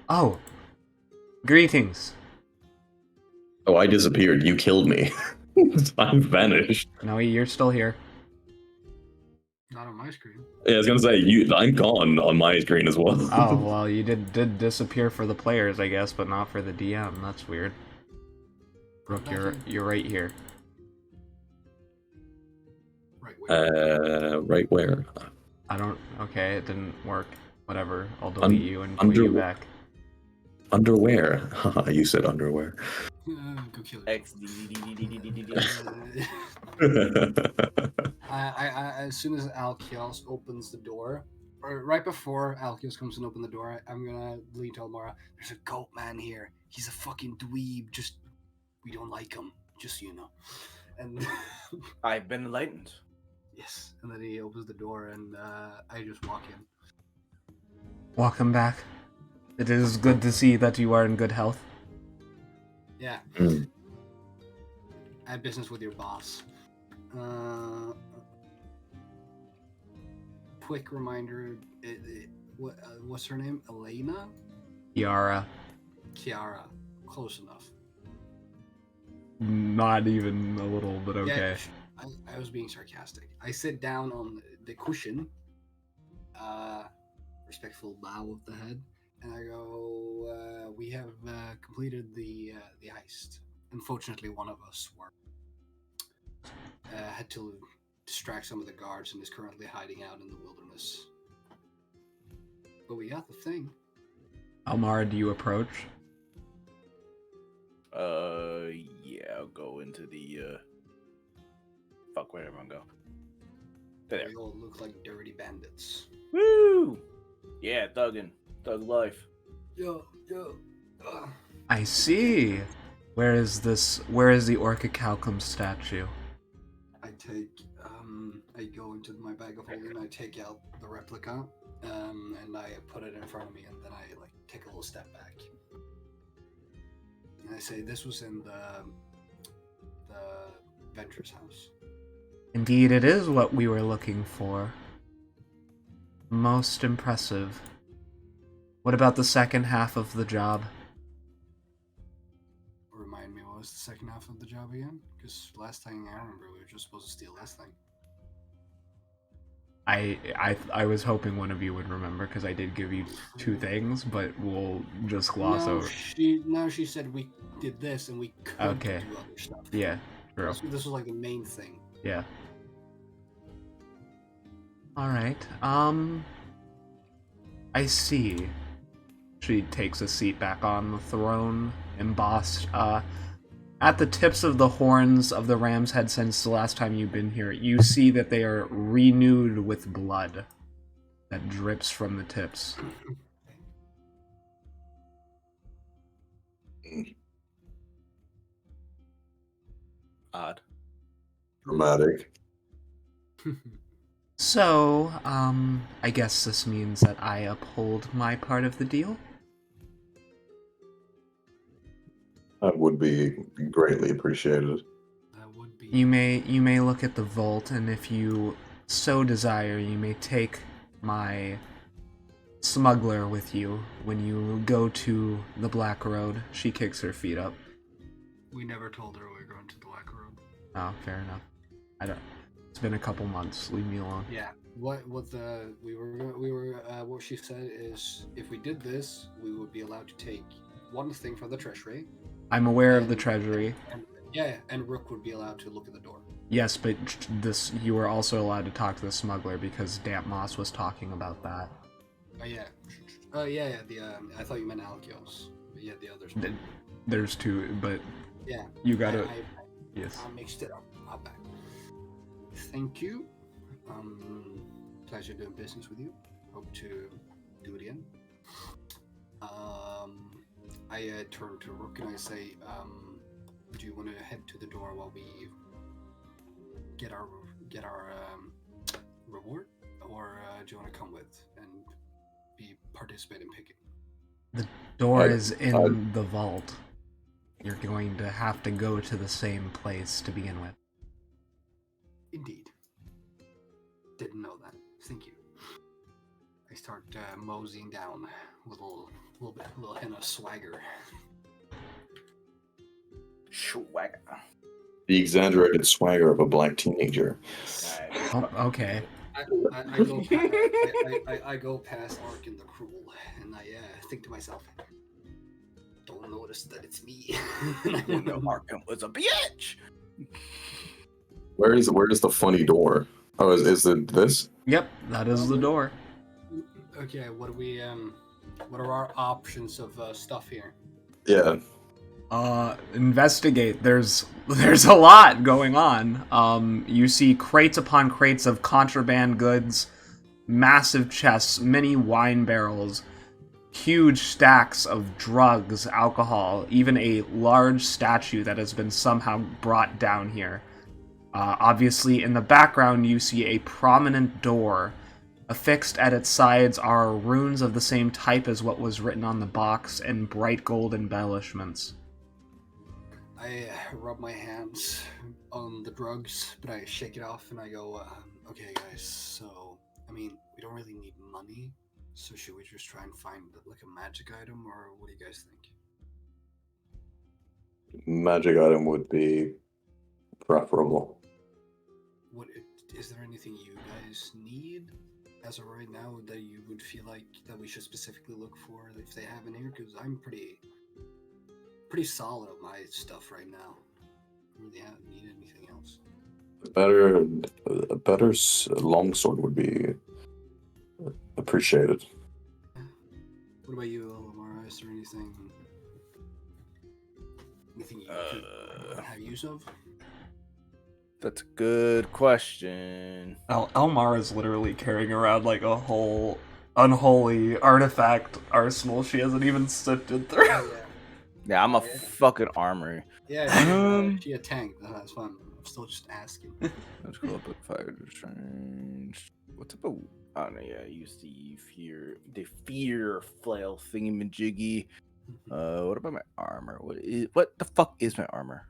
Oh. Greetings. Oh, I disappeared. You killed me. I'm vanished. No, you're still here. Not on my screen. Yeah, I was gonna say, I'm gone on my screen as well. Oh, well, you did disappear for the players, I guess, but not for the DM. That's weird. Rook, you're right here. Right where? Right where? I don't... Okay, it didn't work. Whatever. I'll delete you and put you back. Underwear. Haha, you said underwear. Go kill yourself. As soon as Alkios opens the door, or right before Alkios comes and opens the door, I'm gonna lean to Elmora. There's a goat man here. He's a fucking dweeb. We don't like him. Just so you know. And I've been enlightened. yes, and then he opens the door, and I just walk in. Welcome back. It is good to see that you are in good health. Yeah. I had business with your boss. Quick reminder, what's her name? Elena? Kiara. Kiara. Close enough. Not even a little, but okay. Yeah, I was being sarcastic. I sit down on the cushion, respectful bow of the head, and I go, we have completed the heist. Unfortunately, one of us had to distract some of the guards and is currently hiding out in the wilderness. But we got the thing. Almara, do you approach? Yeah, I'll go into the, fuck, where everyone go? There. We all look like dirty bandits. Woo! Yeah, Thug life. Yo. I see. Where is the Orca Calcum statue? I go into my bag of holding, I take out the replica, and I put it in front of me, and then I take a little step back. And I say, this was in the Ventress house. Indeed, it is what we were looking for. Most impressive. What about the second half of the job? Remind me, what was the second half of the job again? Because last thing I remember, we were just supposed to steal this thing. I was hoping one of you would remember, because I did give you 2 things, but we'll just gloss over. She said we did this and we could do other stuff. Yeah, true. This was the main thing. Yeah. Alright, I see. She takes a seat back on the throne, embossed, at the tips of the horns of the ram's head since the last time you've been here. You see that they are renewed with blood that drips from the tips. Odd. Dramatic. So, I guess this means that I uphold my part of the deal? That would be greatly appreciated. That would be. You may look at the vault, and if you so desire, you may take my smuggler with you when you go to the Black Road. She kicks her feet up. We never told her we were going to the Black Road. Oh, fair enough. I don't. It's been a couple months. Leave me alone. Yeah. What what she said is, if we did this, we would be allowed to take one thing from the treasury. I'm aware of the And- treasury. And Rook would be allowed to look at the door. Yes, but you were also allowed to talk to the smuggler because Damp Moss was talking about that. Oh yeah. I thought you meant Alkios. But yeah, the others. There's two, but Yeah. you gotta. Yes. I mixed it up. I'll back. Thank you. Pleasure doing business with you. Hope to do it again. I turn to Rook and I say, do you want to head to the door while we get our reward, or do you want to come with and participate in picking? The door is in the vault. You're going to have to go to the same place to begin with. Indeed. Didn't know that. Thank you. I start moseying down with a little hint of swagger. Swagger. The exaggerated swagger of a black teenager. Oh, okay. I go past Ark and the Cruel, and I think to myself, don't notice that it's me. I didn't know Arkham was a bitch. Where is the funny door? Oh, is it this? Yep, that is the door. Okay, what are our options of stuff here? Yeah. Investigate. There's a lot going on. You see crates upon crates of contraband goods, massive chests, many wine barrels, huge stacks of drugs, alcohol, even a large statue that has been somehow brought down here. Obviously, in the background, you see a prominent door. Affixed at its sides are runes of the same type as what was written on the box and bright gold embellishments. I rub my hands on the drugs, but I shake it off and I go, okay guys, so, I mean, we don't really need money, so should we just try and find like a magic item, or what do you guys think? Magic item would be preferable. Is there anything you guys need as of right now that you would feel like that we should specifically look for if they have in here? Because I'm pretty solid on my stuff right now. I don't really need anything else. A better longsword would be appreciated. What about you, Lamar? Is there anything you could have use of? That's a good question. Elmar is literally carrying around like a whole unholy artifact arsenal she hasn't even sifted through. Yeah, I'm a fucking armory. Yeah, she a tank. That's fun. I'm still just asking. Let's go up with fire change. What's up? Oh no, yeah, use the fear flail thingamajiggy. What about my armor? What the fuck is my armor?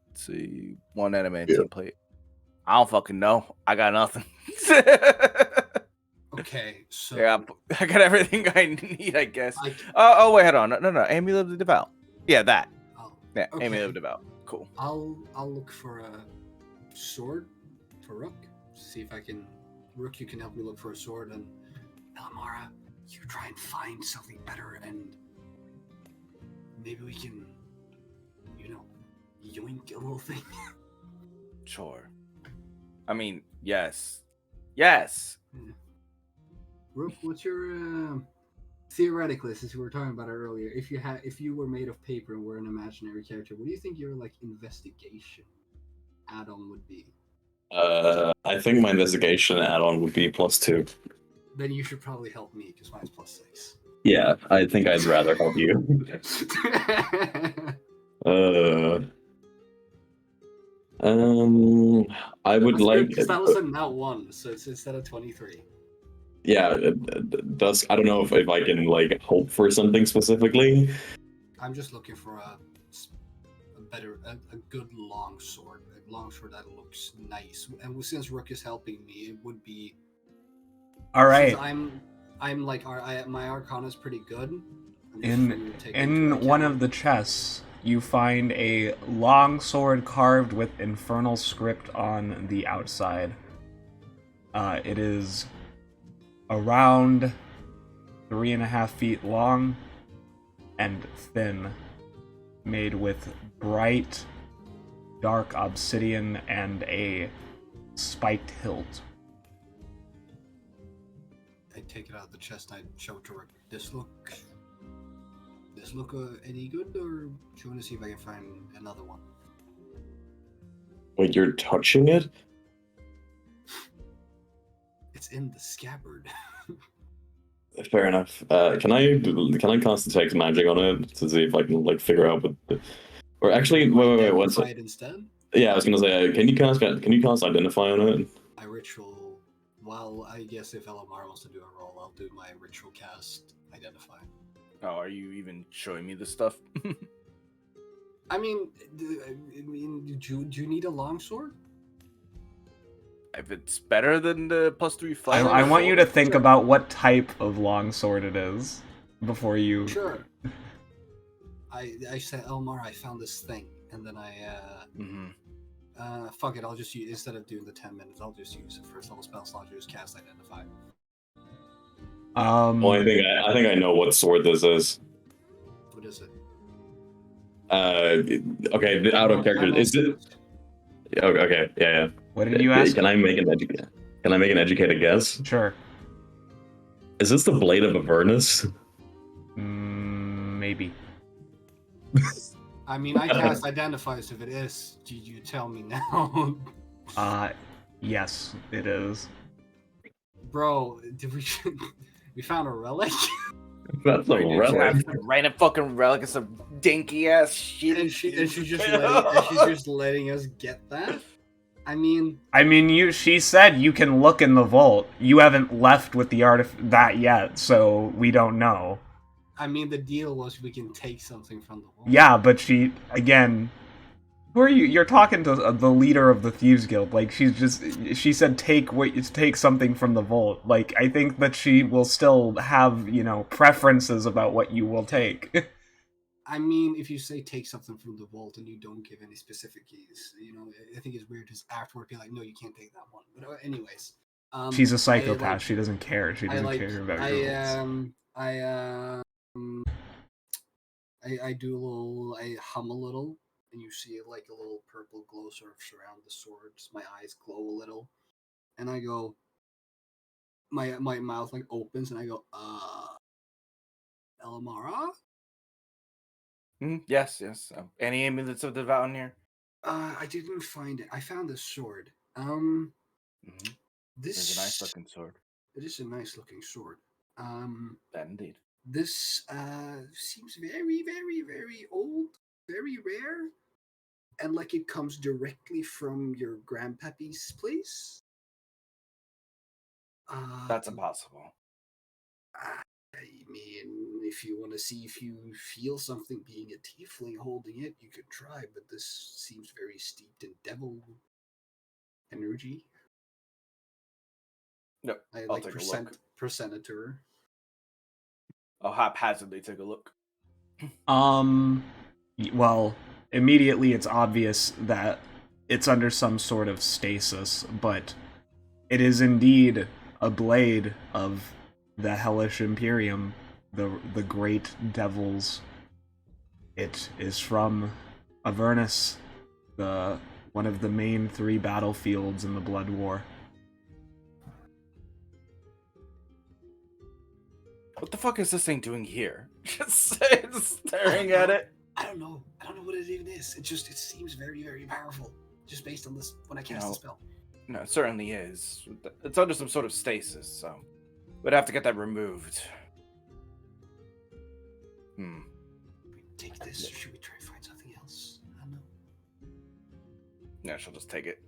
Let's see, one adamantine plate. I don't fucking know. I got nothing. Okay, so yeah, I got everything I need, I guess. Oh wait, hold on. No, Amulet of the Devout. Yeah, that. Yeah, okay. Amulet of the Devout. Cool. I'll look for a sword for Rook. See if I can. Rook, you can help me look for a sword, and Elamara, you try and find something better, and maybe we can, yoink a little thing. Sure. I mean, yes. Rook, what's your theoretically, since we were talking about it earlier, if you were made of paper and were an imaginary character, what do you think your investigation add-on would be? I think my investigation add-on would be +2. Then you should probably help me because mine's +6. Yeah, I think I'd rather help you. I would like because that was a nat 1, so it's instead of 23. Yeah, I don't know if I can hope for something specifically. I'm just looking for a good long sword, a long sword that looks nice. And since Rook is helping me, it would be. All right. I'm like my Arcana is pretty good. In one of the chests, you find a long sword carved with infernal script on the outside. It is around 3.5 feet long and thin, made with bright, dark obsidian and a spiked hilt. I take it out of the chest and I show it to Rook. This look any good, or do you want to see if I can find another one? Wait, you're touching it? It's in the scabbard. Fair enough. Can I cast detect magic on it to see if I can like figure out what? Or actually, wait. What's it instead? Yeah, I was gonna say, can you cast identify on it? My ritual. Well, I guess if Elamar wants to do a roll, I'll do my ritual cast identify. Oh, are you even showing me this stuff? I mean, do you need a longsword? If it's better than the +3 fire, I want you to think about what type of longsword it is before you. Sure. I said, Elmar, I found this thing, and then fuck it, I'll just use, instead of doing the 10 minutes, I'll just use a first level spell slot, just cast identify. Well, I think I know what sword this is. What is it? Okay, out of character. Is it? Okay, yeah. What did you ask? Can I make an educated guess? Sure. Is this the Blade of Avernus? Maybe. I mean, I cast identify, so if it is, you tell me now. Yes, it is. Bro, did we found a relic? That's a relic. Random fucking relic is some dinky ass shit. And she's just letting us get that? I mean, she said you can look in the vault. You haven't left with the that yet, so we don't know. I mean, the deal was we can take something from the vault. Yeah, but she, again, who are you? You're talking to the leader of the Thieves Guild. Like, she said take something from the vault. Like, I think that she will still have, preferences about what you will take. I mean, if you say take something from the vault and you don't give any specific keys, I think it's weird to afterward be like, no, you can't take that one. But anyways. She's a psychopath. She doesn't care. She doesn't care about your I do a little, I hum a little, and you see like a little purple glow sort of surround the swords. My eyes glow a little, and I go, my mouth like opens, and I go, Elamara? Yes. Any amulets of the vow in here? I didn't find it. I found this sword. This is a nice looking sword. It is a nice looking sword. That indeed. This seems very, very, very old, very rare, and like it comes directly from your grandpappy's place. That's impossible. I mean, if you want to see if you feel something being a tiefling holding it, you could try, but this seems very steeped in devil energy. No, I I'll take a look. Present it to her. I'll haphazardly take a look. Well, immediately it's obvious that it's under some sort of stasis, but it is indeed a blade of the Hellish Imperium, the great devils. It is from Avernus, one of the main 3 battlefields in the Blood War. What the fuck is this thing doing here? Just staring at it. I don't know what it even is. It seems very, very powerful, just based on this when I cast the spell. No, it certainly is. It's under some sort of stasis, so we'd have to get that removed. Take this, or should we try to find something else? I don't know. Yeah, she'll just take it.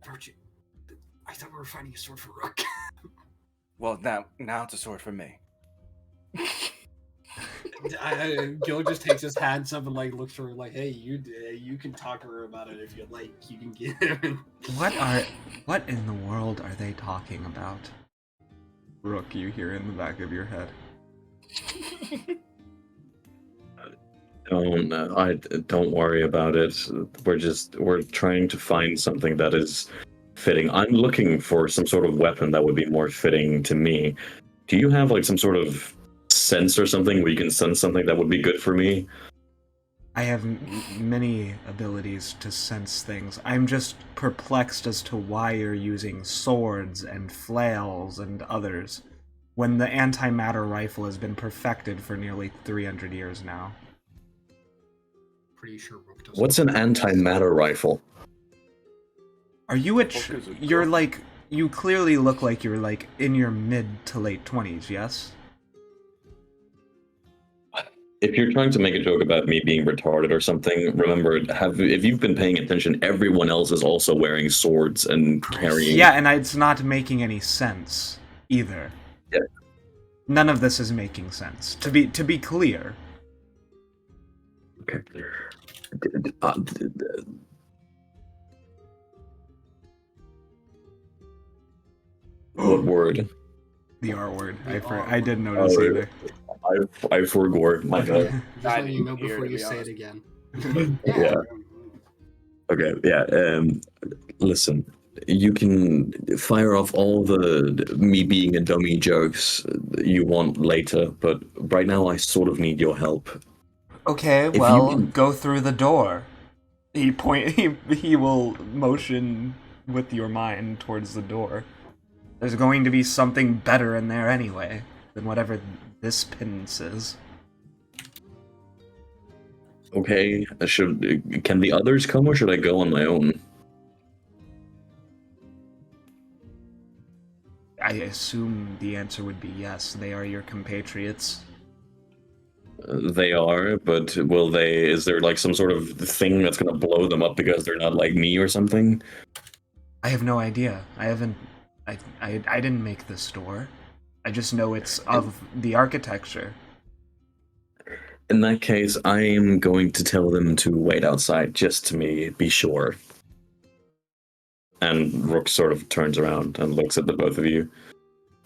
Virgin, I thought we were finding a sword for Rook. Well, now it's a sword for me. Gil just takes his hands up and like looks for her like, hey, you can talk to her about it if you like. You can get her. What in the world are they talking about? Rook, you hear in the back of your head. Don't worry about it. We're trying to find something that is fitting. I'm looking for some sort of weapon that would be more fitting to me. Do you have like some sort of sense or something where you can sense something that would be good for me? I have many abilities to sense things. I'm just perplexed as to why you're using swords and flails and others when the antimatter rifle has been perfected for nearly 300 years now. Pretty sure Rook doesn't. What's an antimatter rifle? Are you you're like, you clearly look like you're like in your mid to late 20s, yes? If you're trying to make a joke about me being retarded or something, remember, if you've been paying attention, everyone else is also wearing swords and carrying. Yeah, and it's not making any sense either. Yeah. None of this is making sense. To be clear. Okay. What word? The R word. I didn't notice either. I forgot. My bad. Just letting you know before you say it again. Yeah. Okay. Yeah. Listen, you can fire off all the me being a dummy jokes you want later, but right now I sort of need your help. Okay, well, go through the door. He will motion with your mind towards the door. There's going to be something better in there anyway than whatever this pince is. Okay, can the others come or should I go on my own? I assume the answer would be yes. They are your compatriots. They are, but will they? Is there like some sort of thing that's gonna blow them up because they're not like me or something? I have no idea. I didn't make this door. I just know it's of the architecture. In that case, I am going to tell them to wait outside just to be sure. And Rook sort of turns around and looks at the both of you.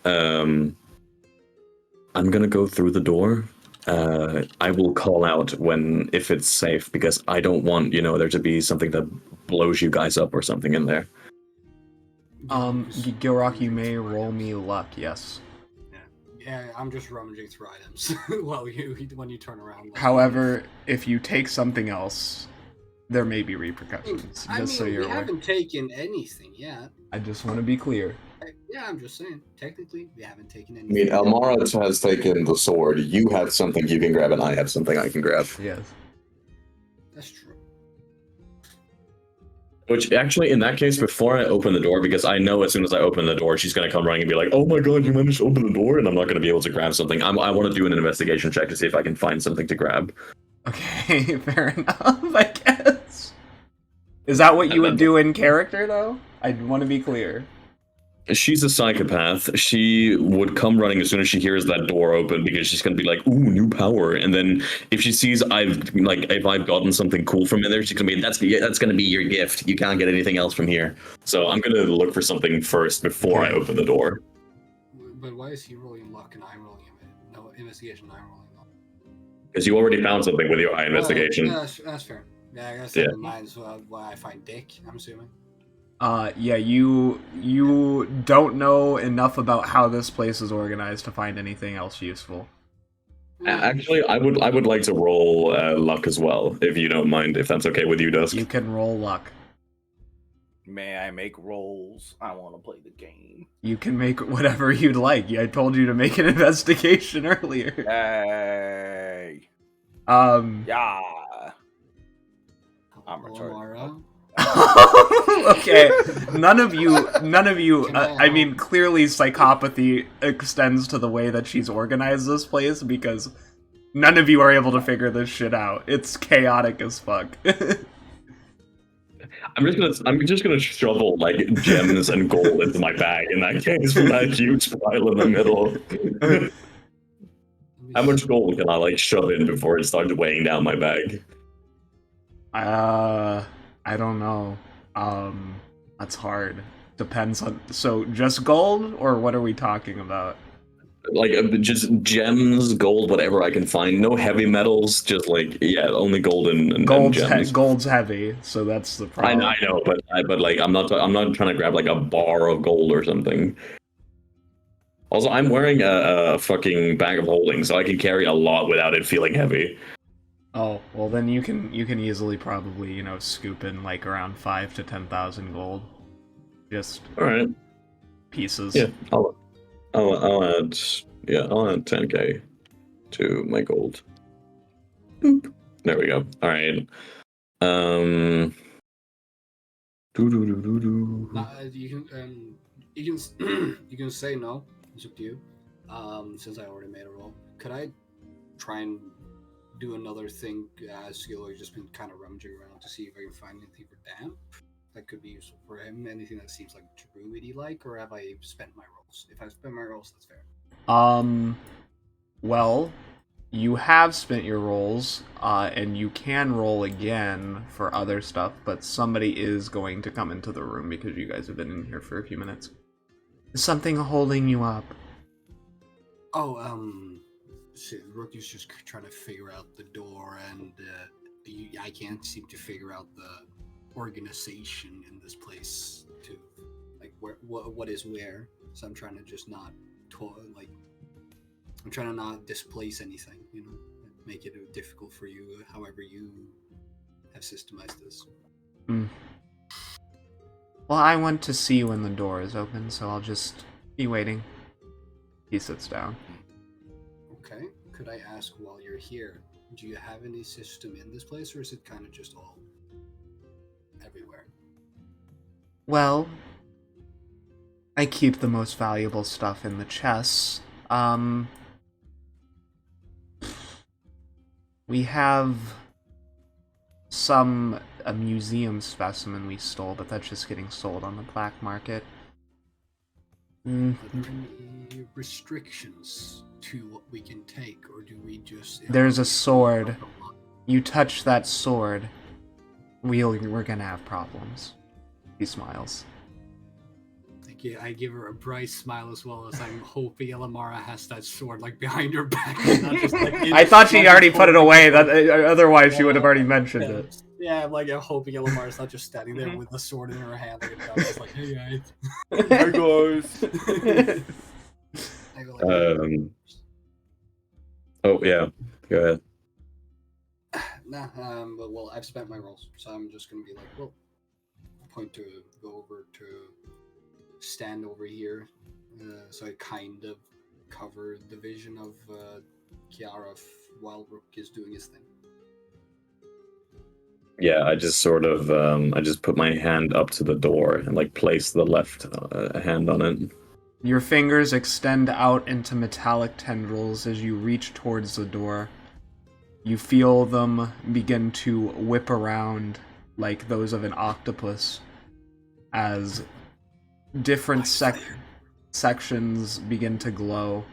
I'm gonna go through the door. I will call out if it's safe because I don't want, there to be something that blows you guys up or something in there. Gilrock, you may roll me luck, yes. Yeah, I'm just rummaging through items when you turn around. However, if you take something else, there may be repercussions. So you're aware. We haven't taken anything yet. I just want to be clear. Yeah, I'm just saying. Technically, we haven't taken anything. I mean, Elmara has taken the sword. You have something you can grab, and I have something I can grab. Yes. That's true. Which, actually, in that case, before I open the door, because I know as soon as I open the door, she's going to come running and be like, oh my god, you managed to open the door, and I'm not going to be able to grab something. I want to do an investigation check to see if I can find something to grab. Okay, fair enough, I guess. Is that what you would do in character, though? I want to be clear. She's a psychopath. She would come running as soon as she hears that door open because she's gonna be like, "Ooh, new power!" And then if she sees if I've gotten something cool from in there, she's gonna be, "That's gonna be your gift. You can't get anything else from here." So I'm gonna look for something first before I open the door. But why is he rolling luck and I'm rolling no investigation? I'm rolling luck because you already found something with your eye investigation. Yeah, that's fair. Yeah, I guess mine's why I find Dick. I'm assuming. Yeah, you don't know enough about how this place is organized to find anything else useful. Actually, I would like to roll luck as well, if you don't mind, if that's okay with you, Dusk. You can roll luck. May I make rolls? I want to play the game. You can make whatever you'd like. I told you to make an investigation earlier. Hey. Yeah. I'm retarded. Okay, none of you I mean, clearly psychopathy extends to the way that she's organized this place because none of you are able to figure this shit out. It's chaotic as fuck. I'm just gonna shovel like gems and gold into my bag in that case from that huge pile in the middle. How much gold can I like shove in before it starts weighing down my bag? I don't know. That's hard. Depends on. So just gold, or what are we talking about? Like just gems, gold, whatever I can find. No heavy metals, just like yeah, only gold and gems. Gold's heavy, so that's the I problem. know, but like I'm not trying to grab like a bar of gold or something. Also, I'm wearing a fucking bag of holding, so I can carry a lot without it feeling heavy. Oh, well then you can easily probably, scoop in like around 5 to 10,000 gold. Just All right, pieces. yeah, I'll add 10k to my gold. Boop. There we go. All right. Um. You can you can say no. It's up to you. Since I already made a roll, could I try and do another thing as Skiller's just been kind of rummaging around to see if I can find anything for damp that could be useful for him? Anything that seems like druidy like, or have I spent my rolls? If I've spent my rolls, that's fair. Well, you have spent your rolls, and you can roll again for other stuff, but somebody is going to come into the room because you guys have been in here for a few minutes. Is something holding you up? Oh, Rook is just trying to figure out the door, and I can't seem to figure out the organization in this place to like what is where. So I'm trying to just not I'm trying to not displace anything, make it difficult for you, however you have systemized this. Well, I want to see when the door is open, so I'll just be waiting. He sits down. Okay. Could I ask, while you're here, do you have any system in this place, or is it kind of just all everywhere? Well, I keep the most valuable stuff in the chests. We have a museum specimen we stole, but that's just getting sold on the black market. Are there any restrictions to what we can take, or do we just... There's a sword. You touch that sword, we're gonna have problems. He smiles. I give her a bright smile as well, as I'm hoping Elamara has that sword like behind her back. Not just, like, I thought she already put it away. That otherwise she would have already mentioned it. Yeah, I'm hoping Elamara's not just standing there with the sword in her hand, like a gun. It's like, hey guys. Hey guys. I go like, Oh yeah, go ahead. Nah, but well, I've spent my rolls, so I'm just gonna be like, well, point to go over to stand over here, so I kind of cover the vision of Kiara while Rook is doing his thing. Yeah, I just sort of I just put my hand up to the door and like place the left hand on it. Your fingers extend out into metallic tendrils as you reach towards the door. You feel them begin to whip around like those of an octopus as different sections begin to glow.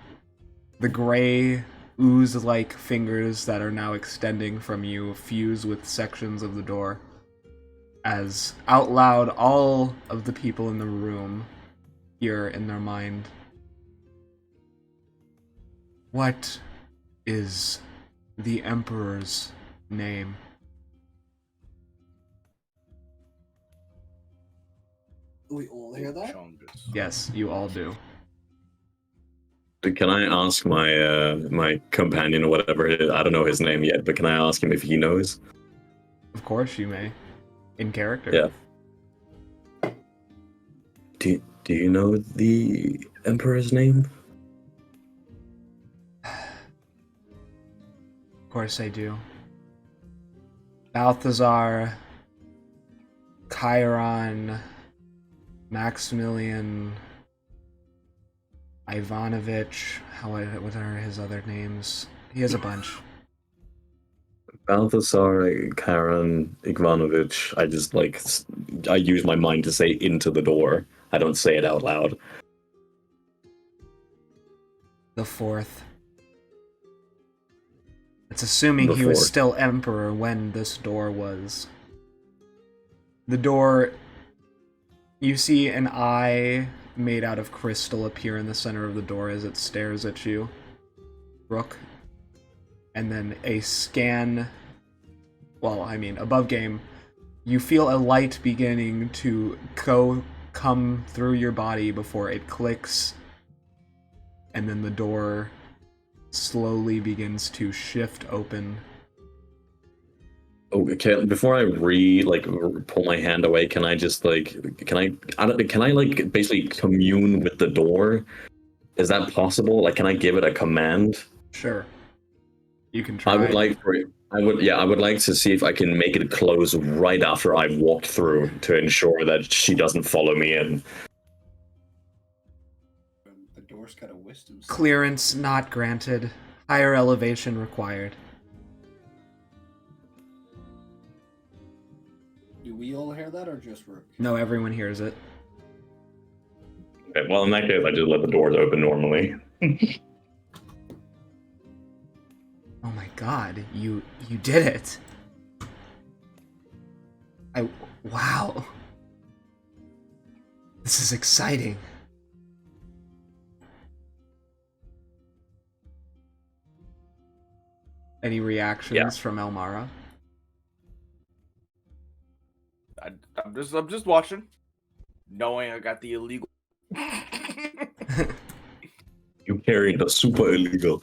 The gray ooze-like fingers that are now extending from you fuse with sections of the door, as out loud all of the people in the room hear in their mind, "What is the Emperor's name?" We all hear that? Yes, you all do. Can I ask my my companion or whatever it is? I don't know his name yet, but can I ask him if he knows? Of course you may. In character. Yeah. Do you know the Emperor's name? Of course I do. Balthazar, Chiron, Maximilian, Ivanovich, what are his other names? He has a bunch. Balthasar, Chiron, Ivanovich. I use my mind to say into the door. I don't say it out loud. The fourth. It's assuming he was still emperor when this door was. The door, you see an eye made out of crystal appear in the center of the door as it stares at you, Rook. And then a scan, well, I mean, above game, you feel a light beginning to come through your body before it clicks, and then the door slowly begins to shift open. Oh, okay. Before I pull my hand away, can I just can I basically commune with the door? Is that possible? Like, can I give it a command? Sure. You can try. I would like to see if I can make it close right after I've walked through to ensure that she doesn't follow me in. The door's got a wisdom. Clearance not granted. Higher elevation required. Do we all hear that, or just Rook? No, everyone hears it. Okay, well, in that case, I just let the doors open normally. Oh my god, you did it. Wow. This is exciting. Any reactions from Elmara? I'm just watching, knowing I got the illegal. You carried the super illegal.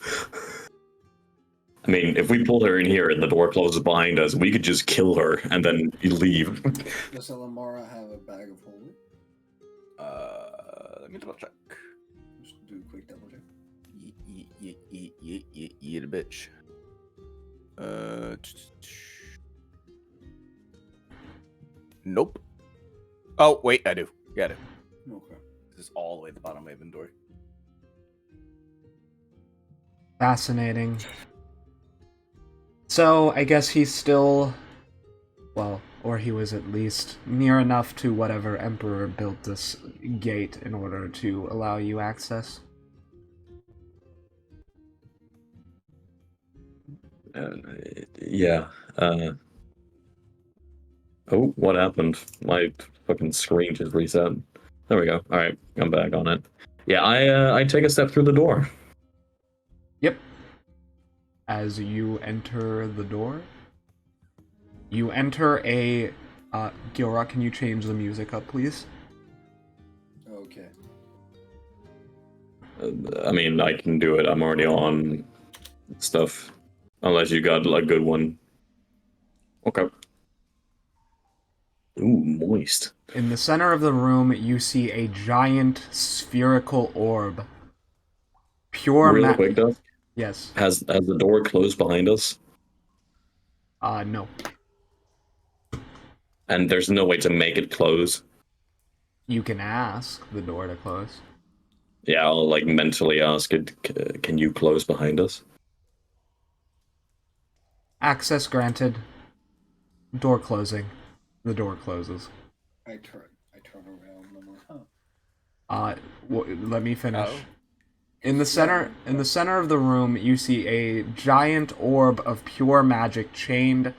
I mean, if we pull her in here and the door closes behind us, we could just kill her and then leave. Does Elamara have a bag of holding? Let me double check. Just do a quick double check. Eat a bitch. Nope. Oh wait, I do. Yeah, I do. Okay. This is all the way at the bottom of my inventory. Fascinating. So, I guess he's still, well, or he was at least near enough to whatever Emperor built this gate in order to allow you access. Yeah. Oh, what happened? My fucking screen just reset. There we go. All right, I'm back on it. Yeah, I take a step through the door. Yep. As you enter the door, you enter a... Gilrock, can you change the music up, please? Okay. I mean, I can do it. I'm already on stuff. Unless you got a good one. Okay. Ooh, moist. In the center of the room, you see a giant spherical orb. Pure Real quick, though. Yes. Has the door closed behind us? No. And there's no way to make it close? You can ask the door to close. Yeah, I'll mentally ask it, can you close behind us? Access granted. Door closing. The door closes. I turn around and I'm like, let me finish. In the center of the room, you see a giant orb of pure magic chained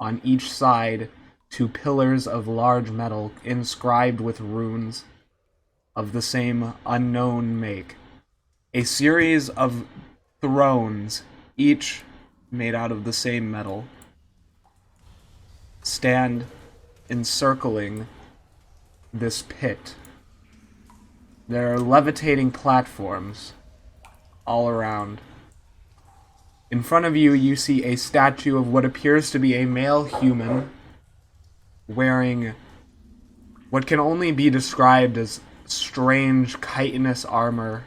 on each side to pillars of large metal inscribed with runes of the same unknown make. A series of thrones, each made out of the same metal, stand encircling this pit. There are levitating platforms all around. In front of you, you see a statue of what appears to be a male human wearing what can only be described as strange chitinous armor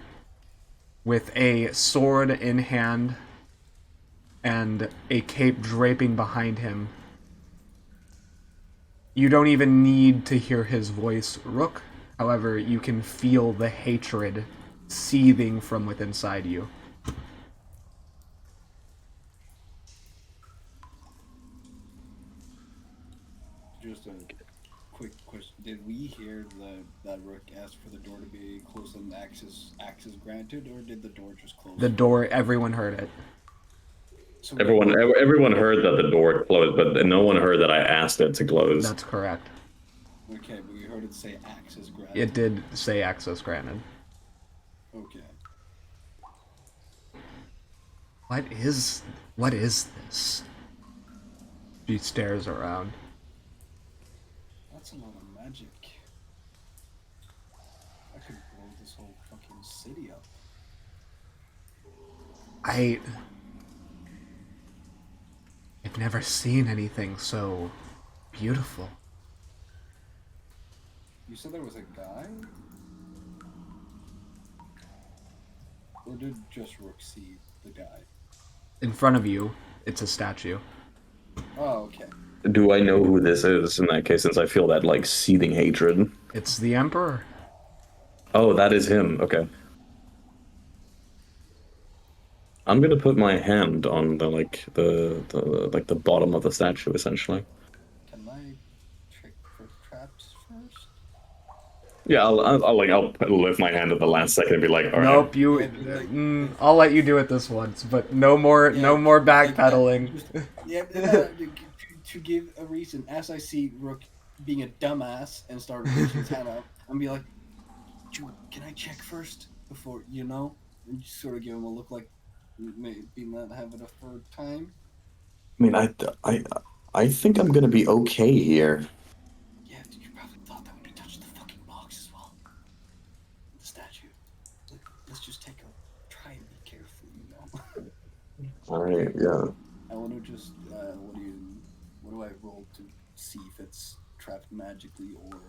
with a sword in hand and a cape draping behind him. You don't even need to hear his voice, Rook. However, you can feel the hatred seething from within inside you. just a quick question. Did we hear that Rook asked for the door to be closed and access granted, or did the door just close? The door, everyone heard it. So Everyone heard that the door closed, but no one heard that I asked it to close. That's correct. Okay, but we heard it say access granted. It did say access granted. Okay. What is this? She stares around. That's a lot of magic. I could blow this whole fucking city up. I've never seen anything so beautiful. You said there was a guy? Or did just Rook see the guy? In front of you, it's a statue. Oh, okay. Do I know who this is in that case, since I feel that, like, seething hatred? It's the Emperor. Oh, that is him. Okay. I'm gonna put my hand on the bottom of the statue, essentially. Can I check for traps first? Yeah, I'll lift my hand at the last second and be like, all right. Nope, you. Yeah, but, I'll let you do it this once, but no more backpedaling. To give a reason, as I see Rook being a dumbass and start reaching his hand out, I'm be like, can I check first before and just sort of give him a look like maybe not have it a third time. I mean, I think I'm gonna be okay here. Yeah, you probably thought that when you touched the fucking box as well. The statue. Let's just try and be careful, All right, yeah. I want to just, what do I roll to see if it's trapped magically or,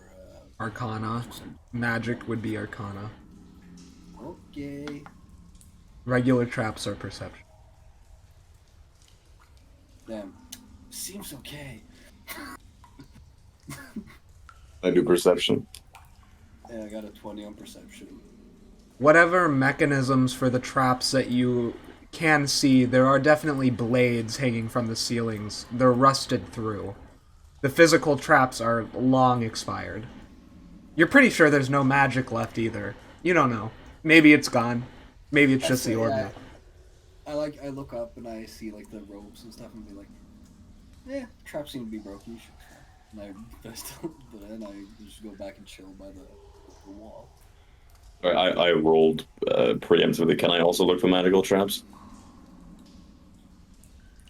Arcana. Magic would be Arcana. Okay. Regular traps are perception. Damn. Seems okay. I do perception. Yeah, I got a 20 on perception. Whatever mechanisms for the traps that you can see, there are definitely blades hanging from the ceilings. They're rusted through. The physical traps are long expired. You're pretty sure there's no magic left either. You don't know. Maybe it's gone. Maybe it's just the orb now. I look up and I see like the ropes and stuff and be like, traps seem to be broken. You should try. And I just go back and chill by the wall. I rolled preemptively. Can I also look for magical traps?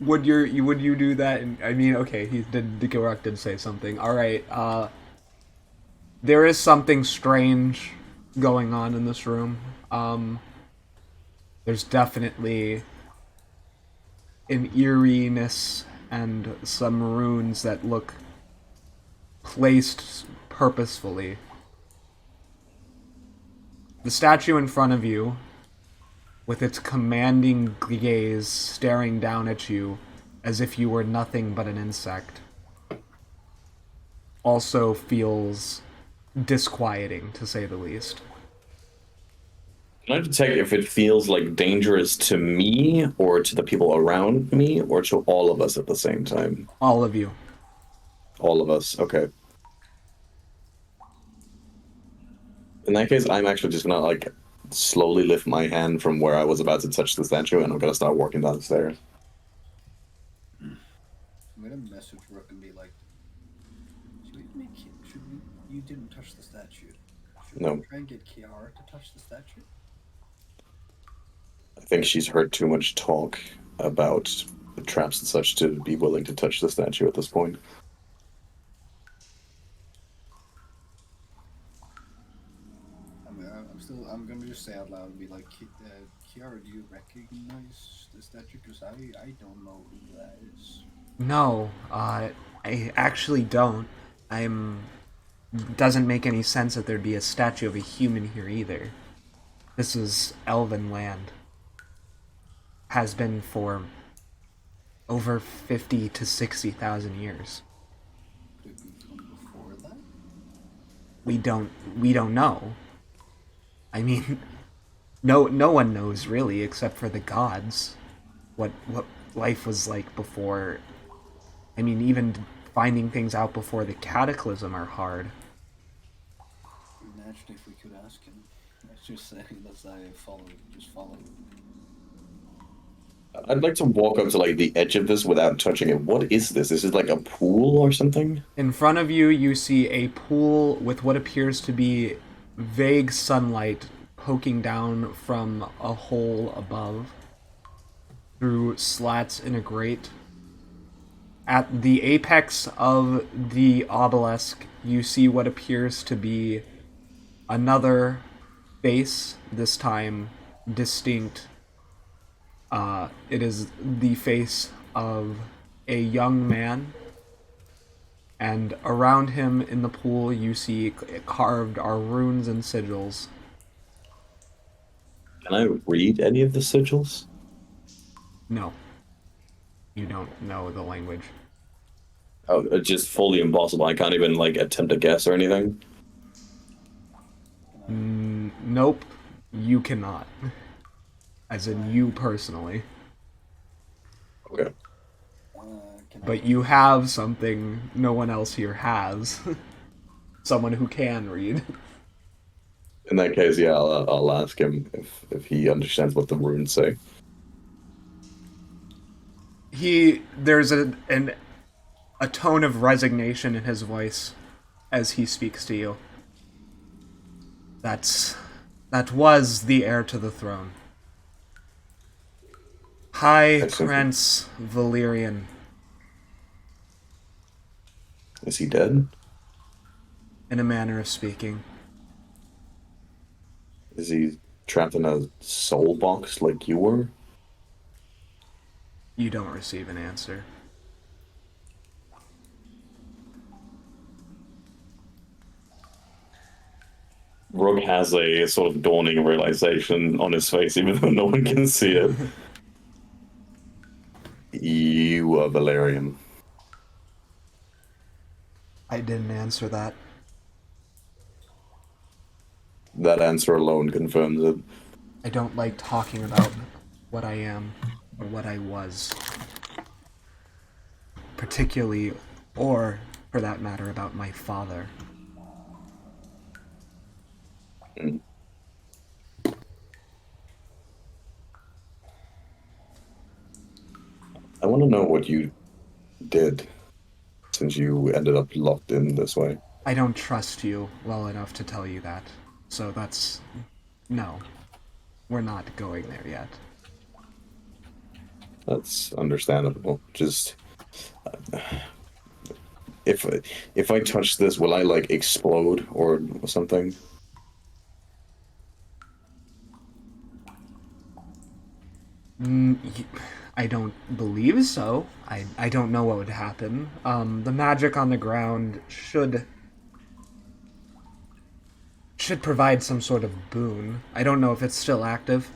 Would you do that? I mean, okay, Rook did say something. All right. There is something strange going on in this room. There's definitely an eeriness and some runes that look placed purposefully. The statue in front of you, with its commanding gaze staring down at you as if you were nothing but an insect, also feels disquieting, to say the least. Can I detect if it feels like dangerous to me, or to the people around me, or to all of us at the same time? All of you. All of us, okay. In that case, I'm actually just gonna, like, slowly lift my hand from where I was about to touch the statue, and I'm gonna start walking down the stairs. I'm gonna message Rook and be like, you didn't touch the statue. Should No. we try and get Kiara to touch the statue? I think she's heard too much talk about the traps and such to be willing to touch the statue at this point. I'm gonna just say out loud and be like, Kiara, do you recognize the statue? Because I don't know who that is. No, I actually don't. Doesn't make any sense that there'd be a statue of a human here either. This is elven land. Has been for over 50 to 60,000 years. Did we come before that? We don't know. I mean, no one knows really, except for the gods, what life was like before. I mean, even finding things out before the cataclysm are hard. Imagine if we could ask him. Let's just say, follow. I'd like to walk up to like the edge of this without touching it. What is this? Is it like a pool or something? In front of you, you see a pool with what appears to be vague sunlight poking down from a hole above through slats in a grate. At the apex of the obelisk, you see what appears to be another face, this time distinct. It is the face of a young man, and around him in the pool you see carved are runes and sigils. Can I read any of the sigils? No, you don't know the language. Oh, it's just fully impossible. I can't even like attempt a guess or anything. Nope, you cannot. As in you personally. Okay. But you have something no one else here has. Someone who can read. In that case, yeah, I'll ask him if he understands what the runes say. There's a tone of resignation in his voice as he speaks to you. That was the heir to the throne. High Prince Valerian. Is he dead? In a manner of speaking. Is he trapped in a soul box like you were? You don't receive an answer. Rook has a sort of dawning realization on his face, even though no one can see it. You are Valerian. I didn't answer that. That answer alone confirms it. I don't like talking about what I am or what I was. Particularly, or for that matter, about my father. Mm. I want to know what you did since you ended up locked in this way. I don't trust you well enough to tell you that. So that's... No. We're not going there yet. That's understandable. Just... if I touch this, will I, like, explode or something? I don't believe so. I don't know what would happen. The magic on the ground should provide some sort of boon. I don't know if it's still active.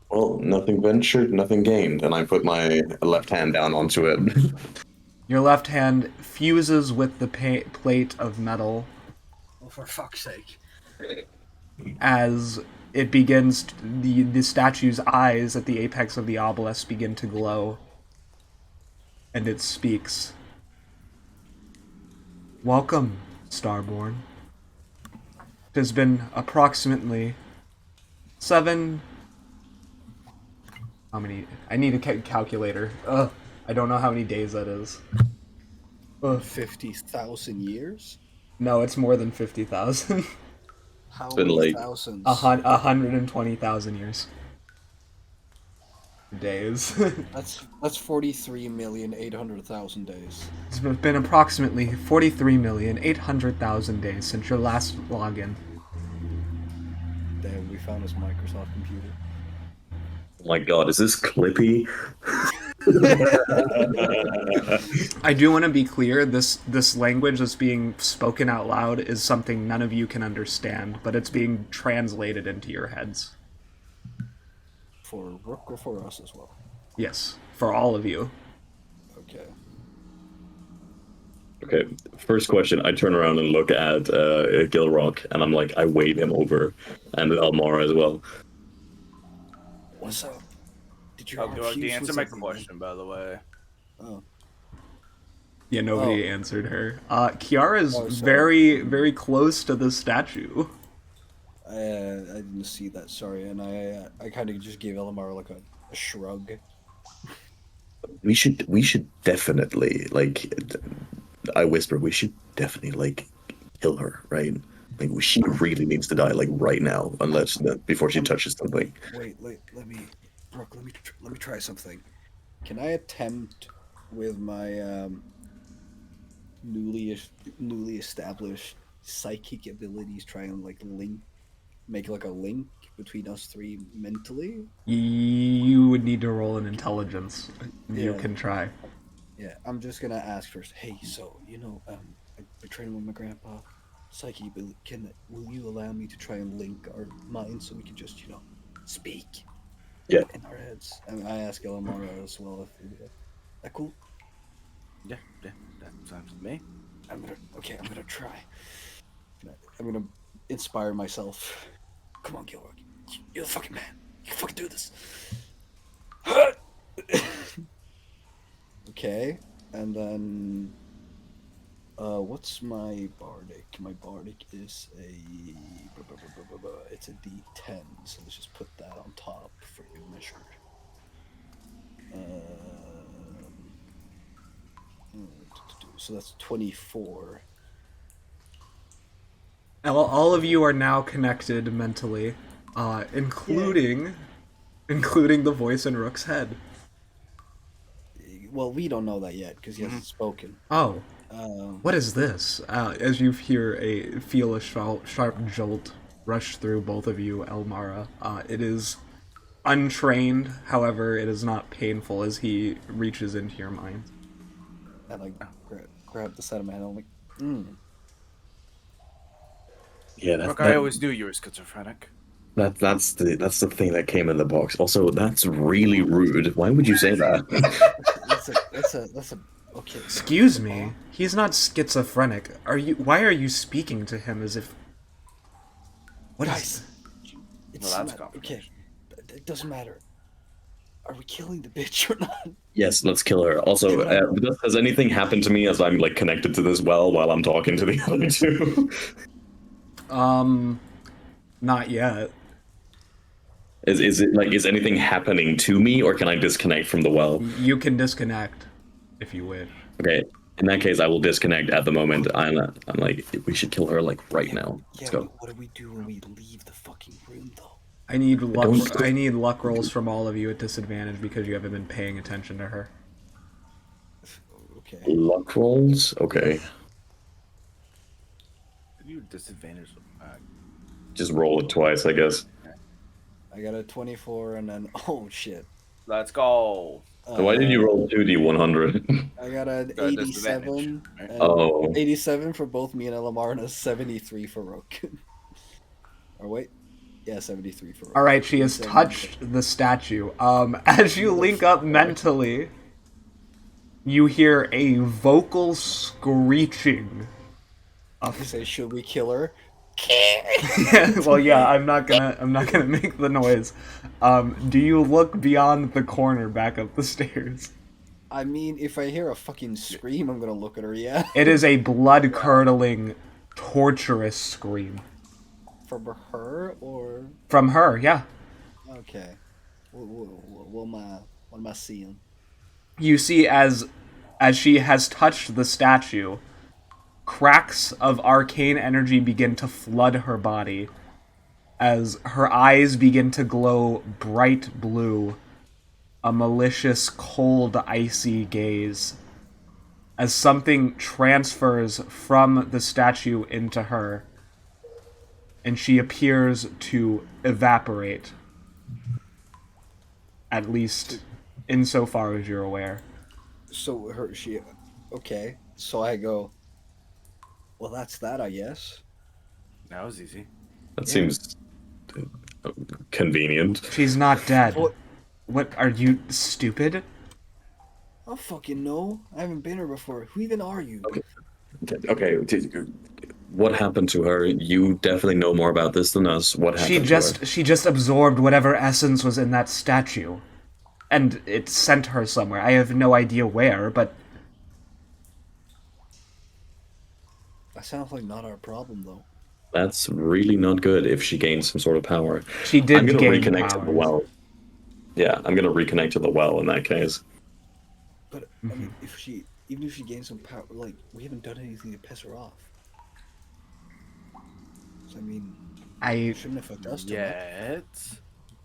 Well, nothing ventured, nothing gained, and I put my left hand down onto it. Your left hand fuses with the plate of metal Oh, for fuck's sake. as it begins the statue's eyes at the apex of the obelisk begin to glow, and it speaks. Welcome, Starborn. It has been approximately 7... How many? I need a calculator. Ugh, I don't know how many days that is. 50,000 years? No, it's more than 50,000. How been many like- thousands? 120,000 years. Days. That's 43,800,000 days. It's been approximately 43,800,000 days since your last login. Damn, we found his Microsoft computer. Oh my god, is this Clippy? I do want to be clear, this language that's being spoken out loud is something none of you can understand, but it's being translated into your heads. For Rook or for us as well? Yes, for all of you. Okay. Okay, first question, I turn around and look at Gilrock, and I'm like, I wave him over, and Almara as well. What's up? Did you Oh, the answer my question, by the way. Oh. Yeah, nobody answered her. Kiara's Oh, sorry. very, very close to the statue. I didn't see that. Sorry, and I kind of just gave Elamar like a shrug. We should definitely like. I whisper, we should definitely like kill her, right? Like she really needs to die like right now, unless before she touches something. Wait, let me, Brooke. Let me try something. Can I attempt with my newly established psychic abilities try and like make like a link between us three mentally? You would need to roll an intelligence. You Yeah. can try. Yeah, I'm just gonna ask first. Hey, so I've been training with my grandpa. Psyche, will you allow me to try and link our minds so we can just speak Yeah. in our heads? And I ask Elamara as well if that cool. Yeah, that sounds to me. I'm gonna try. I'm gonna inspire myself. Come on, Gilroy, you're the fucking man. You can fucking do this. Okay, and then what's my bardic? My bardic is it's a D10, so let's just put that on top for good measure. So that's 24. All of you are now connected mentally, including the voice in Rook's head. Well, we don't know that yet because he hasn't spoken. Oh, Um, what is this? As you feel a sharp jolt rush through both of you, Elmara. It is untrained, however, it is not painful as he reaches into your mind. I like grab the side of my head. I'm like, mm. Yeah, Look, I always knew you were schizophrenic. that's the thing that came in the box. Also, that's really rude. Why would you say that? That's a okay. Excuse me, he's not schizophrenic. Why are you speaking to him as if... What Guys, is... it's Well, that's not, okay. It doesn't matter. Are we killing the bitch or not? Yes, let's kill her. Also, has anything happened to me as I'm like connected to this well while I'm talking to the other two? Not yet. Is anything happening to me, or can I disconnect from the well? You can disconnect, if you wish. Okay, in that case, I will disconnect at the moment. I'm like, we should kill her like right now. Let's go. What do we do when we leave the fucking room, though? I need luck rolls from all of you at disadvantage because you haven't been paying attention to her. Okay. Luck rolls? Okay. You disadvantage. Just roll it twice, I guess. I got a 24 and then oh shit. Let's go. So why did you roll 2d100? I got an Got a disadvantage, 87. right? And Oh. 87 for both me and Elamar and a 73 for Rook. Or wait. Yeah, 73 for Rook. All right, she has 77 touched the statue. As you link up mentally, you hear a vocal screeching. You say, should we kill her? Well, yeah, I'm not gonna make the noise. Do you look beyond the corner back up the stairs? I mean, if I hear a fucking scream, I'm gonna look at her, yeah? It is a blood-curdling, torturous scream. From her, or... From her, yeah. Okay. What am I seeing? You see as she has touched the statue, cracks of arcane energy begin to flood her body as her eyes begin to glow bright blue, a malicious, cold, icy gaze, as something transfers from the statue into her, and she appears to evaporate, at least insofar as you're aware. So okay. So I go, well, that's that, I guess. That was easy. That seems convenient. She's not dead. What? Are you stupid? I don't fucking know. I haven't been here before. Who even are you? Okay. What happened to her? You definitely know more about this than us. What happened to her? She just absorbed whatever essence was in that statue. And it sent her somewhere. I have no idea where, but... That sounds like not our problem, though. That's really not good if she gains some sort of power. She did I'm gonna gain reconnect to the powers. well. Yeah, I'm gonna reconnect to the well in that case. But I mean, even if she gains some power, like we haven't done anything to piss her off. So I mean, I it shouldn't affect us too much.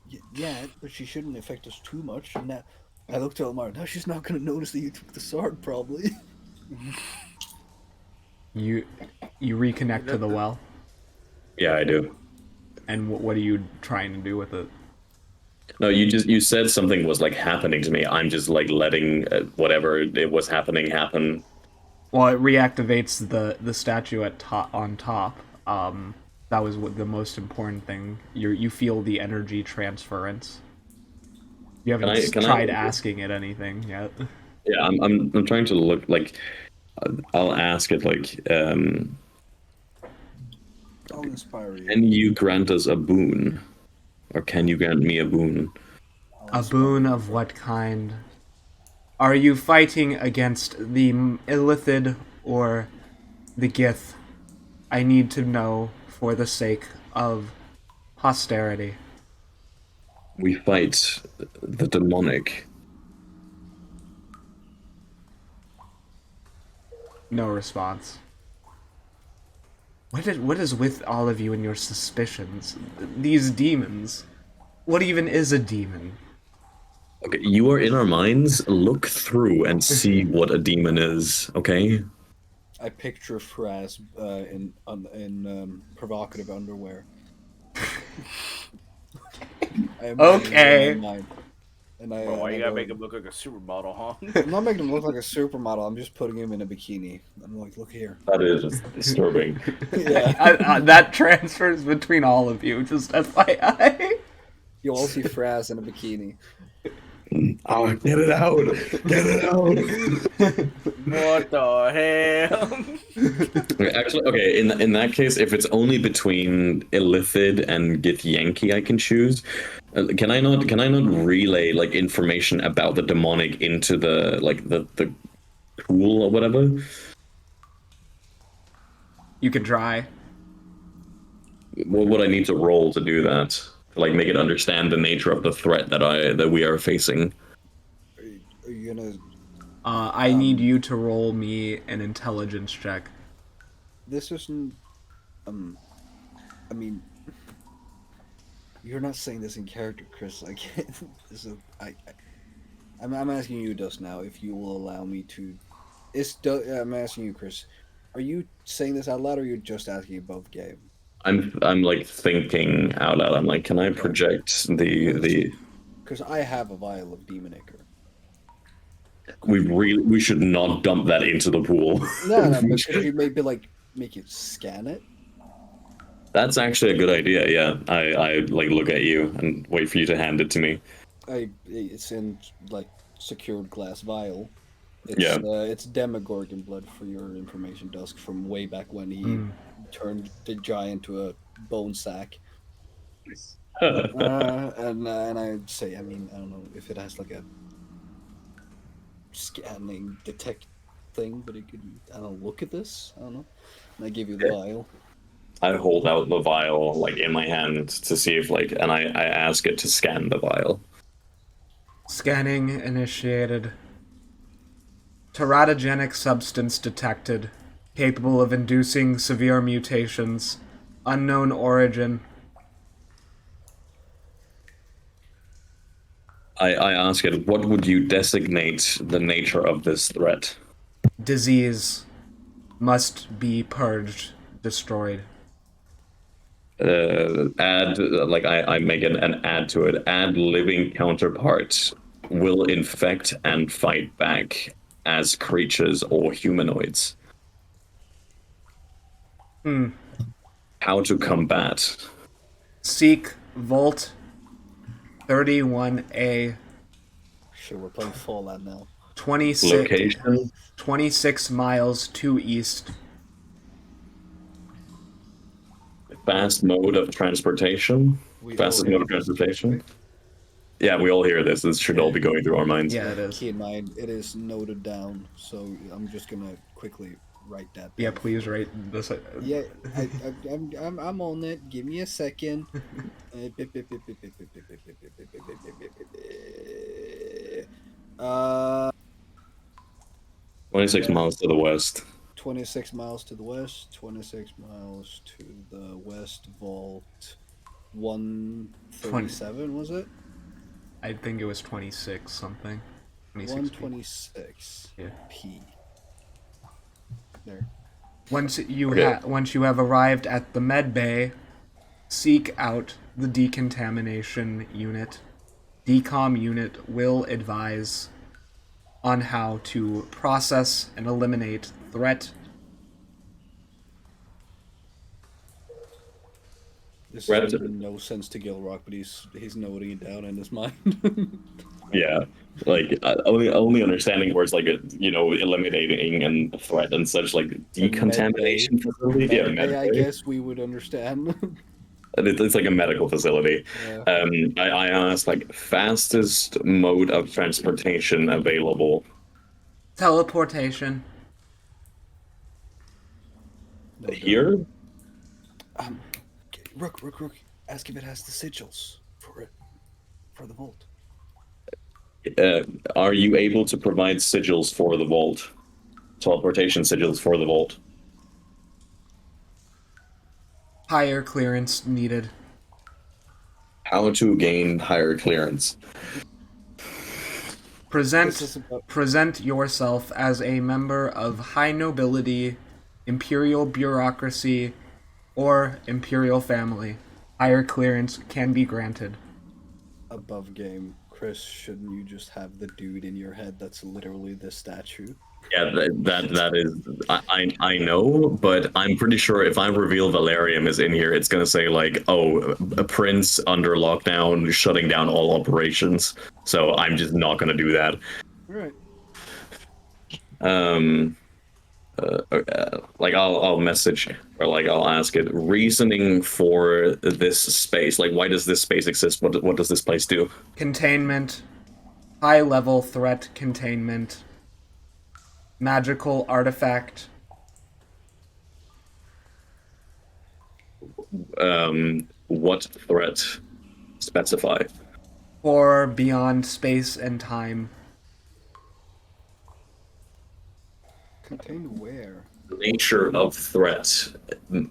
Yet. Yeah, but she shouldn't affect us too much. And now, I looked at Elmar. Now she's not going to notice that you took the sword, probably. you reconnect to the well, Yeah, I do. and what are you trying to do with it? No, you said something was like happening to me. I'm just like letting whatever it was happening happen. Well, it reactivates the statue at on top. That was the most important thing. You feel the energy transference. You haven't tried asking it anything yet. Yeah, I'm trying to look like I'll ask it like I'll inspire you. can you grant us a boon? Or can you grant me a boon? A boon of what kind? Are you fighting against the Illithid or the Gith? I need to know for the sake of posterity. We fight the demonic. No response. What is with all of you and your suspicions? These demons. What even is a demon? Okay, you are in our minds. Look through and see what a demon is. Okay. I picture Fraz in provocative underwear. Okay. And I, Bro, why and you I gotta go, make him look like a supermodel, huh? I'm not making him look like a supermodel. I'm just putting him in a bikini. I'm like, look here. That is disturbing. Yeah. That transfers between all of you, just FYI. You all see Fraz in a bikini. Oh, get it out! Get it out! What the hell? Actually, okay. In that case, if it's only between Illithid and Githyanki, I can choose. Can I not relay like information about the demonic into the the pool or whatever? You can try. What would I need to roll to do that? To, like, make it understand the nature of the threat that we are facing. Are you gonna? I need you to roll me an intelligence check. This isn't. I mean, you're not saying this in character, Chris. Like, this is I'm asking you, Dust, now if you will allow me to. I'm asking you, Chris. Are you saying this out loud, or are you just asking above game? I'm like thinking out loud. I'm like, can I project the? Because I have a vial of Demon Ichor. We should not dump that into the pool. No, but could you maybe like make it scan it? That's actually a good idea. Yeah, I like look at you and wait for you to hand it to me. It's in like secured glass vial. Yeah. It's Demogorgon blood for your information, Dusk, from way back when he turned the giant to a bone sack. And I'd say, I mean, I don't know if it has like a scanning detect thing, but it could, I don't know, look at this. I don't know. And I give you the vial. I hold out the vial like in my hand to see if like, and I ask it to scan the vial. Scanning initiated. Teratogenic substance detected. Capable of inducing severe mutations. Unknown origin. I ask it, what would you designate the nature of this threat? Disease. Must be purged. Destroyed. Add, like I make an add to it. Add living counterparts will infect and fight back as creatures or humanoids. How to combat? Seek Vault 31A. Shit, we're playing Fallout now. 26 miles to east. Fast mode of transportation. Fastest mode of transportation. Yeah, we all hear this. This should all be going through our minds. Yeah, it is. Keep in mind, it is noted down, so I'm just gonna quickly write that. Yeah, down. please write this. Yeah, I'm on it. Give me a second. 26 Yeah. miles to the west. 26 miles to the west. 26 miles to the west. Vault 137 was it? I think it was 26 something. 26 feet. 126. Yeah. P. There. Once you Okay. once you have arrived at the med bay, seek out the decontamination unit. Decom unit will advise on how to process and eliminate threat. This Right. is making no sense to Gilrock, but he's noting it down in his mind. Yeah, like only understanding words like eliminating and threat and such like decontamination facility. Yeah, Med bay, med I bay. guess we would understand. It's like a medical facility. Yeah. I asked like fastest mode of transportation available. Teleportation. No doubt. Here, Rook. Ask if it has the sigils for the vault. are you able to provide sigils for the vault? Teleportation sigils for the vault. Higher clearance needed. How to gain higher clearance? Present yourself as a member of high nobility, imperial bureaucracy, or imperial family. Higher clearance can be granted. Above game, Chris, shouldn't you just have the dude in your head that's literally the statue? Yeah, that is. I know, but I'm pretty sure if I reveal Valerium is in here, it's gonna say like, "Oh, a prince under lockdown, shutting down all operations." So I'm just not gonna do that. Right. Like I'll message or like I'll ask it reasoning for this space. Like, why does this space exist? What does this place do? Containment. High level threat containment. Magical artifact. What threat? Specify. Or beyond space and time. Contained where? Nature of threat.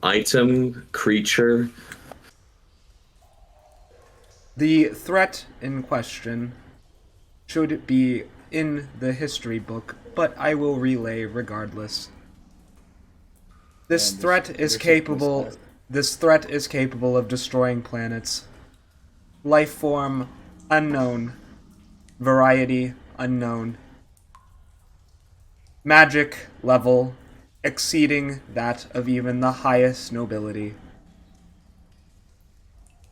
Item, creature. The threat in question should be in the history book, but I will relay regardless. This threat is capable of destroying planets. Life form unknown. Variety unknown. Magic level exceeding that of even the highest nobility.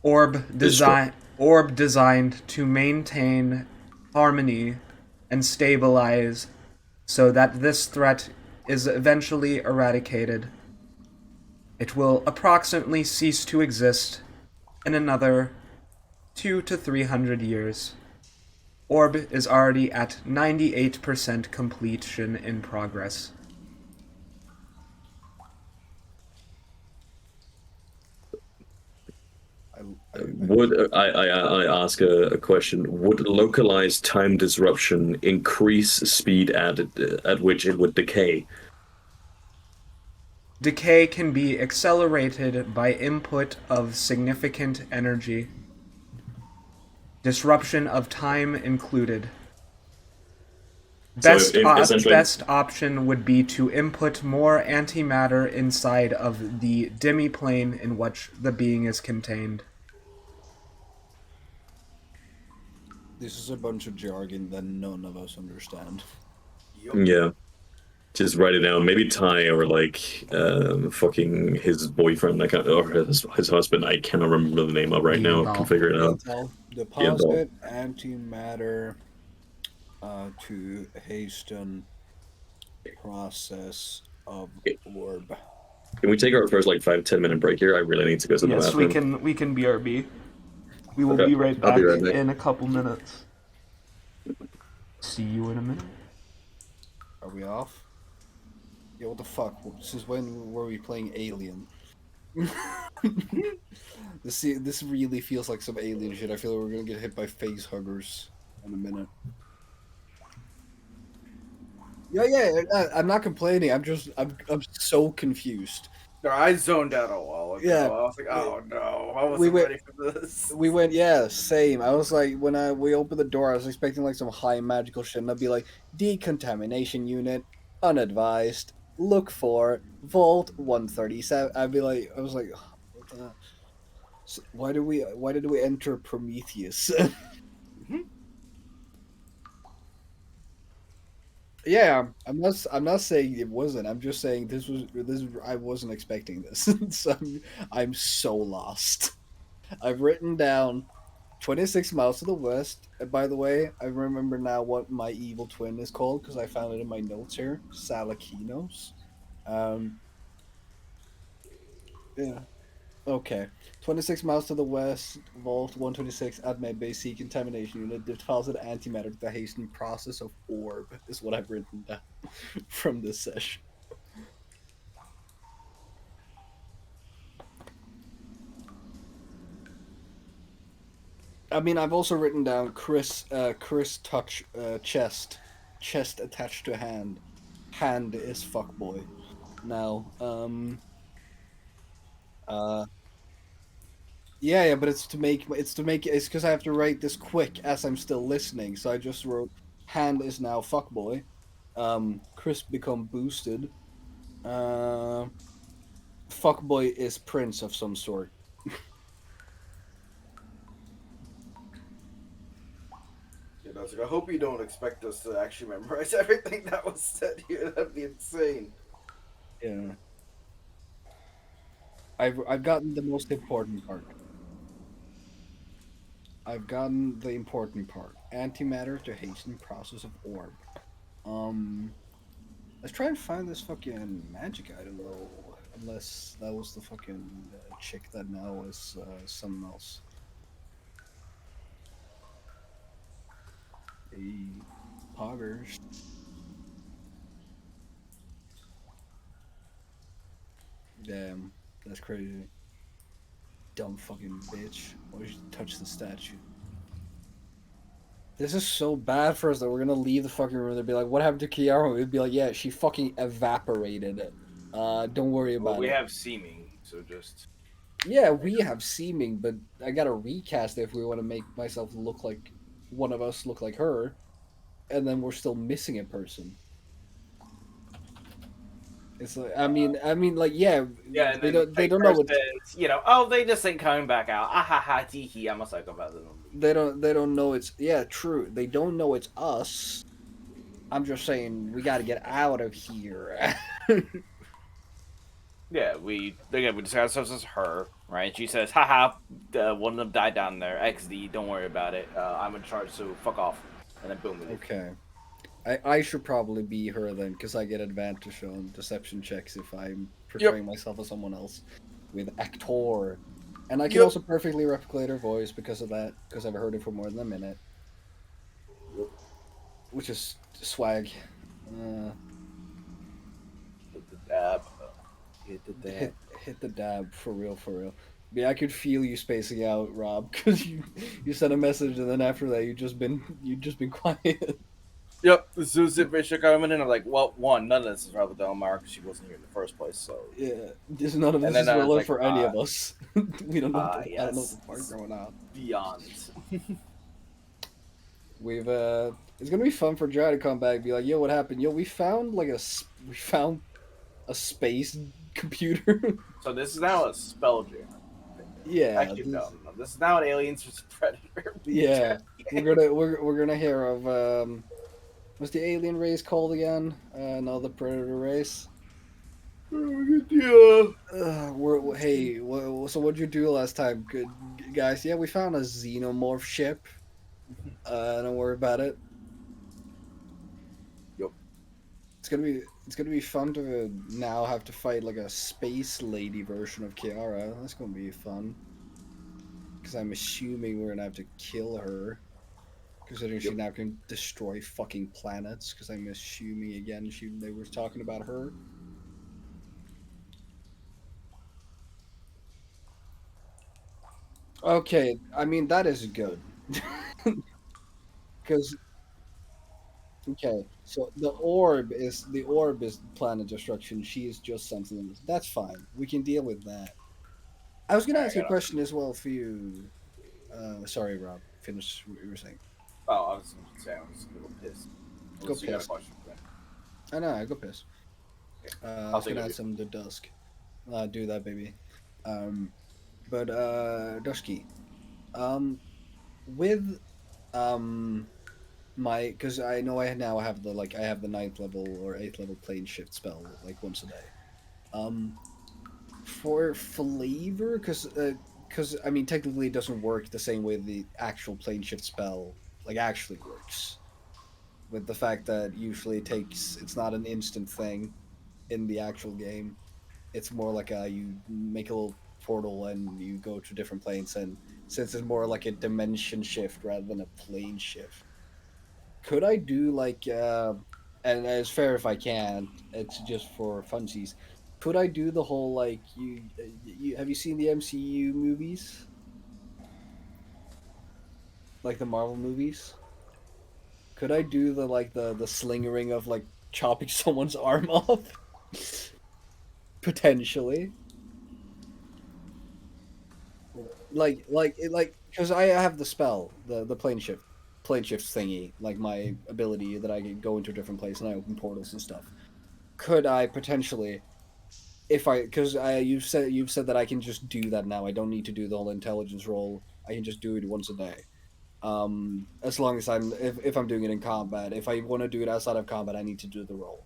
Orb designed to maintain harmony and stabilize so that this threat is eventually eradicated. It will approximately cease to exist in another 200 to 300 years. Orb is already at 98% completion in progress. Would I ask a question? Would localized time disruption increase speed at which it would decay? Decay can be accelerated by input of significant energy. Disruption of time included. Best option would be to input more antimatter inside of the demi-plane in which the being is contained. This is a bunch of jargon that none of us understand. Yeah. Just write it down. Maybe Ty or like fucking his boyfriend, or his husband. I cannot remember the name of right now. Can figure it out. Deposit antimatter to hasten process of orb. Can we take our first like 5-10 minute break here? I really need to go to the bathroom. Yes, we can BRB. We will be right back in a couple minutes. See you in a minute. Are we off? Yeah, what the fuck? Since when were we playing Alien? This really feels like some alien shit. I feel like we're gonna get hit by face huggers in a minute. Yeah. I'm not complaining. I'm so confused. No, I zoned out a while ago. Yeah, I was like, oh no, I we wasn't went. ready for this. We went, yeah, same. I was like, when we opened the door, I was expecting like some high magical shit, and I'd be like, decontamination unit, unadvised, look for Vault 137. I'd be like, I was like, what the? Why did we enter Prometheus? Mhm. Yeah, I'm not saying it wasn't. I'm just saying I wasn't expecting this. So I'm so lost. I've written down 26 miles to the west. And by the way, I remember now what my evil twin is called because I found it in my notes here. Salakinos. Um, yeah. Okay. 26 miles to the west, Vault 126 at my base sea contamination unit deposit antimatter to the hasten process of orb is what I've written down from this session. I mean, I've also written down Chris touch chest attached to hand is fuckboy. Now, uh, yeah, but it's because I have to write this quick as I'm still listening. So I just wrote hand is now fuckboy. Chris become boosted. Uh, Fuckboy is prince of some sort. You know, I was like, I hope you don't expect us to actually memorize everything that was said here. That'd be insane. Yeah, I've gotten the most important part. I've gotten the important part. Antimatter to hasten process of orb. Um, let's try and find this fucking magic item though. Unless that was the fucking chick that now is something else. Hey, poggers. Damn, that's crazy. Dumb fucking bitch. Why did you touch the statue? This is so bad for us that we're gonna leave the fucking room. They'd be like, "What happened to Kiara?" We'd be like, "Yeah, she fucking evaporated. Don't worry Well, about we it." have seeming, so just Yeah, we have seeming, but I gotta recast it if we want to make myself look like one of us look like her, and then we're still missing a person. It's like like yeah, yeah. And then the they fake don't know person what says, you know, oh, they just ain't coming back out. Ah ha ha tee hee. I'm a psychopath. they don't know it's yeah true. They don't know it's us. I'm just saying we got to get out of here. Yeah, we describe ourselves as her, right? She says, haha, one of them died down there. XD, don't worry about it. I'm in charge, so fuck off. And then boom, we leave. Okay. I should probably be her then, because I get advantage on deception checks if I'm portraying myself as someone else with actor. And I can also perfectly replicate her voice because of that, because I've heard it for more than a minute. Which is swag. Hit the dab. Hit the dab. Hit the dab for real, for real. Yeah, I could feel you spacing out, Rob, because you sent a message and then after that you just been quiet. Yep, as soon as the information coming in, I'm like, well, one, none of this is relevant to Omar because she wasn't here in the first place. So Yeah, just none of And this then is I was relevant like, for any of us. We don't know. I don't know what yes, the fuck's going on. beyond. We've it's gonna be fun for Jai to come back and be like, "Yo, what happened? Yo, we found we found a space computer." So this is now a spell jammer. Yeah, Actually, no. This is now an aliens versus predator. yeah. We're gonna hear of what's the alien race called again? No, the predator race. Yeah. Hey, so what'd you do last time, good guys? Yeah, we found a xenomorph ship. Don't worry about it. Yep. It's gonna be fun to now have to fight like a space lady version of Kiara. That's gonna be fun. Because I'm assuming we're gonna have to kill her, considering she now can destroy fucking planets. Because I'm assuming again they were talking about her. Okay, I mean that is good. Because okay, so the orb is planet destruction. She is just something else. That's fine. We can deal with that. I was gonna Alright, ask you a question as well for you. Sorry, Rob. Finish what you were saying. Oh, I was gonna say I was a little pissed. Go Unless you got a piss. question for me. I know. I go piss. Okay. I I'll was think gonna of add you. some to Dusk. Do that, baby. Um, but Dusky. With my because I know I now have I have the ninth level or eighth level plane shift spell like once a day. Um, for flavor, because I mean technically it doesn't work the same way the actual plane shift spell like actually works. With the fact that usually it's not an instant thing in the actual game. It's more like you make a little portal and you go to different planes, and since it's more like a dimension shift rather than a plane shift, could I do and it's fair if I can't, it's just for funsies. Could I do the whole you have you seen the MCU movies? Like the Marvel movies? Could I do the slingering of like chopping someone's arm off? Potentially. Because I have the spell, the plane shift thingy, like my ability that I can go into a different place and I open portals and stuff. Could I potentially, if I, because you've said that I can just do that now. I don't need to do the whole intelligence roll. I can just do it once a day. As long as if I'm doing it in combat. If I want to do it outside of combat, I need to do the roll.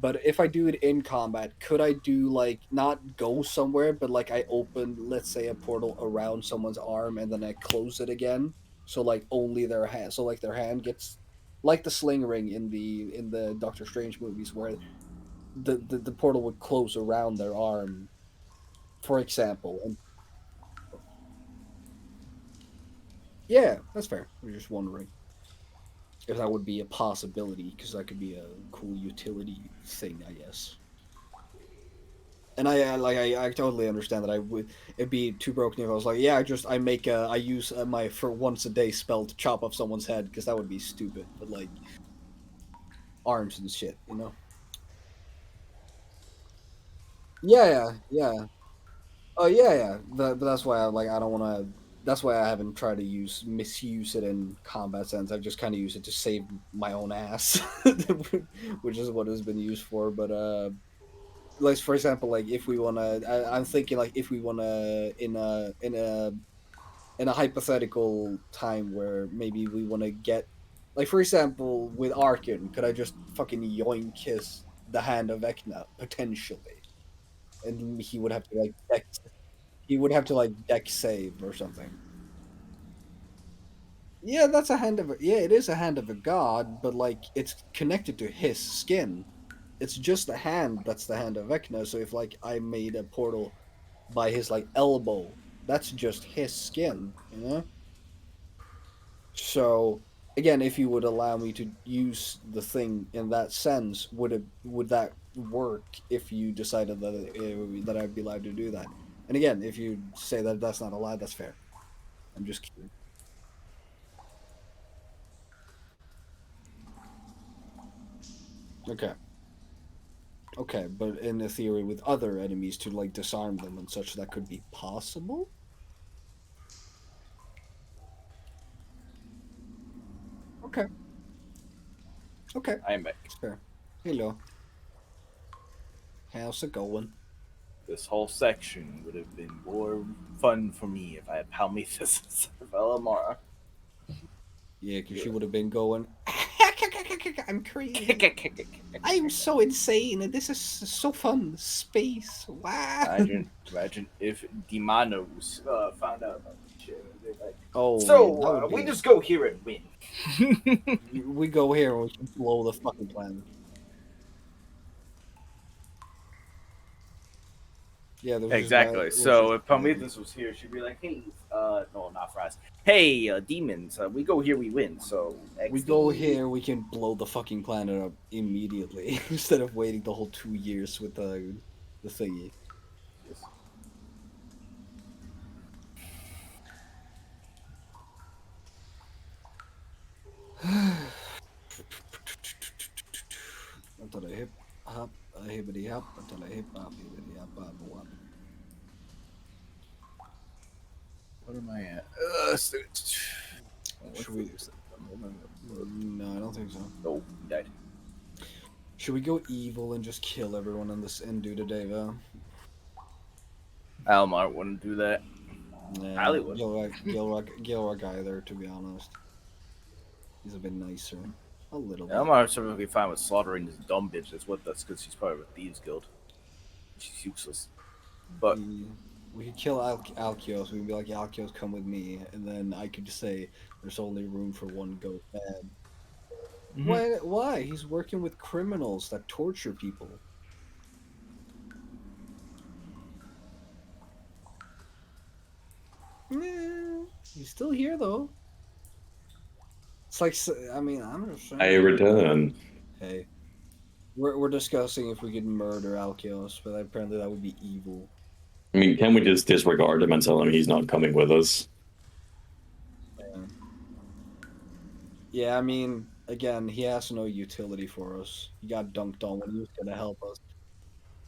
But if I do it in combat, could I do not go somewhere, but like I open, let's say, a portal around someone's arm and then I close it again, so like only their hand, so like their hand gets like the sling ring in the Doctor Strange movies, where the portal would close around their arm, for example. And yeah, that's fair. I'm just wondering if that would be a possibility, because that could be a cool utility thing, I guess. And I totally understand that I would it'd be too broken if I was like, yeah, I use my for once a day spell to chop off someone's head, because that would be stupid. But like arms and shit, you know? Yeah, yeah, yeah. Oh yeah, yeah. But that's why I don't want to. That's why I haven't tried to misuse it in combat sense. I've just kind of used it to save my own ass, which is what it's been used for. But like for example, like if we wanna, I'm thinking like if we wanna in a hypothetical time where maybe we want to get, like for example with Arkin, could I just fucking yoink the hand of Vecna potentially, and he would have to like deck save or something. Yeah, it is a hand of a god, but like it's connected to his skin. It's just the hand that's the hand of Vecna. So if like I made a portal by his like elbow, that's just his skin, you know? So again, if you would allow me to use the thing in that sense, would that work if you decided that I'd be allowed to do that? And again, if you say that that's not allowed, that's fair. I'm just kidding. Okay, okay, but in the theory with other enemies to like disarm them and such, that could be possible. Okay, okay, I am back. that's fair. Hello, how's it going? This whole section would have been more fun for me if I had Palmethus instead of Elamara. Yeah, because you would have been going. I'm crazy. I'm so insane, and this is so fun. Space. Wow. Imagine if Demonos found out about this shit. They're like, Oh, so that would be. we just go here and win. We go here and we can blow the fucking planet. Yeah, there's just Exactly. there's So just if Prometheus was here, she'd be like, "Hey, no, not Fries. Hey, demons, we go here, we win." So we go here, we can blow the fucking planet up immediately instead of waiting the whole 2 years with the thingy. until I hip hop, a hibbity hop, until I hip hop, hibbity hop, hop, wop. What am I at? Should we? No, I don't think so. No, he died. Should we go evil and just kill everyone in this and do the Deva? Almar wouldn't do that. Nah, Ali would. Gilrock either, to be honest. He's a bit nicer. A little bit. Almar's perfectly fine with slaughtering this dumb bitch that's with us because she's part of a thieves guild. She's useless. But we could kill Alkios. We could be like, Alkios, come with me. And then I could just say, there's only room for one goat bad. Why? He's working with criminals that torture people. He's still here, though. It's like, I mean, I'm just saying. I return. Hey. We're discussing if we could murder Alkios, but apparently that would be evil. I mean, can we just disregard him and tell him he's not coming with us? Yeah, I mean, again, he has no utility for us. He got dunked on when he was going to help us.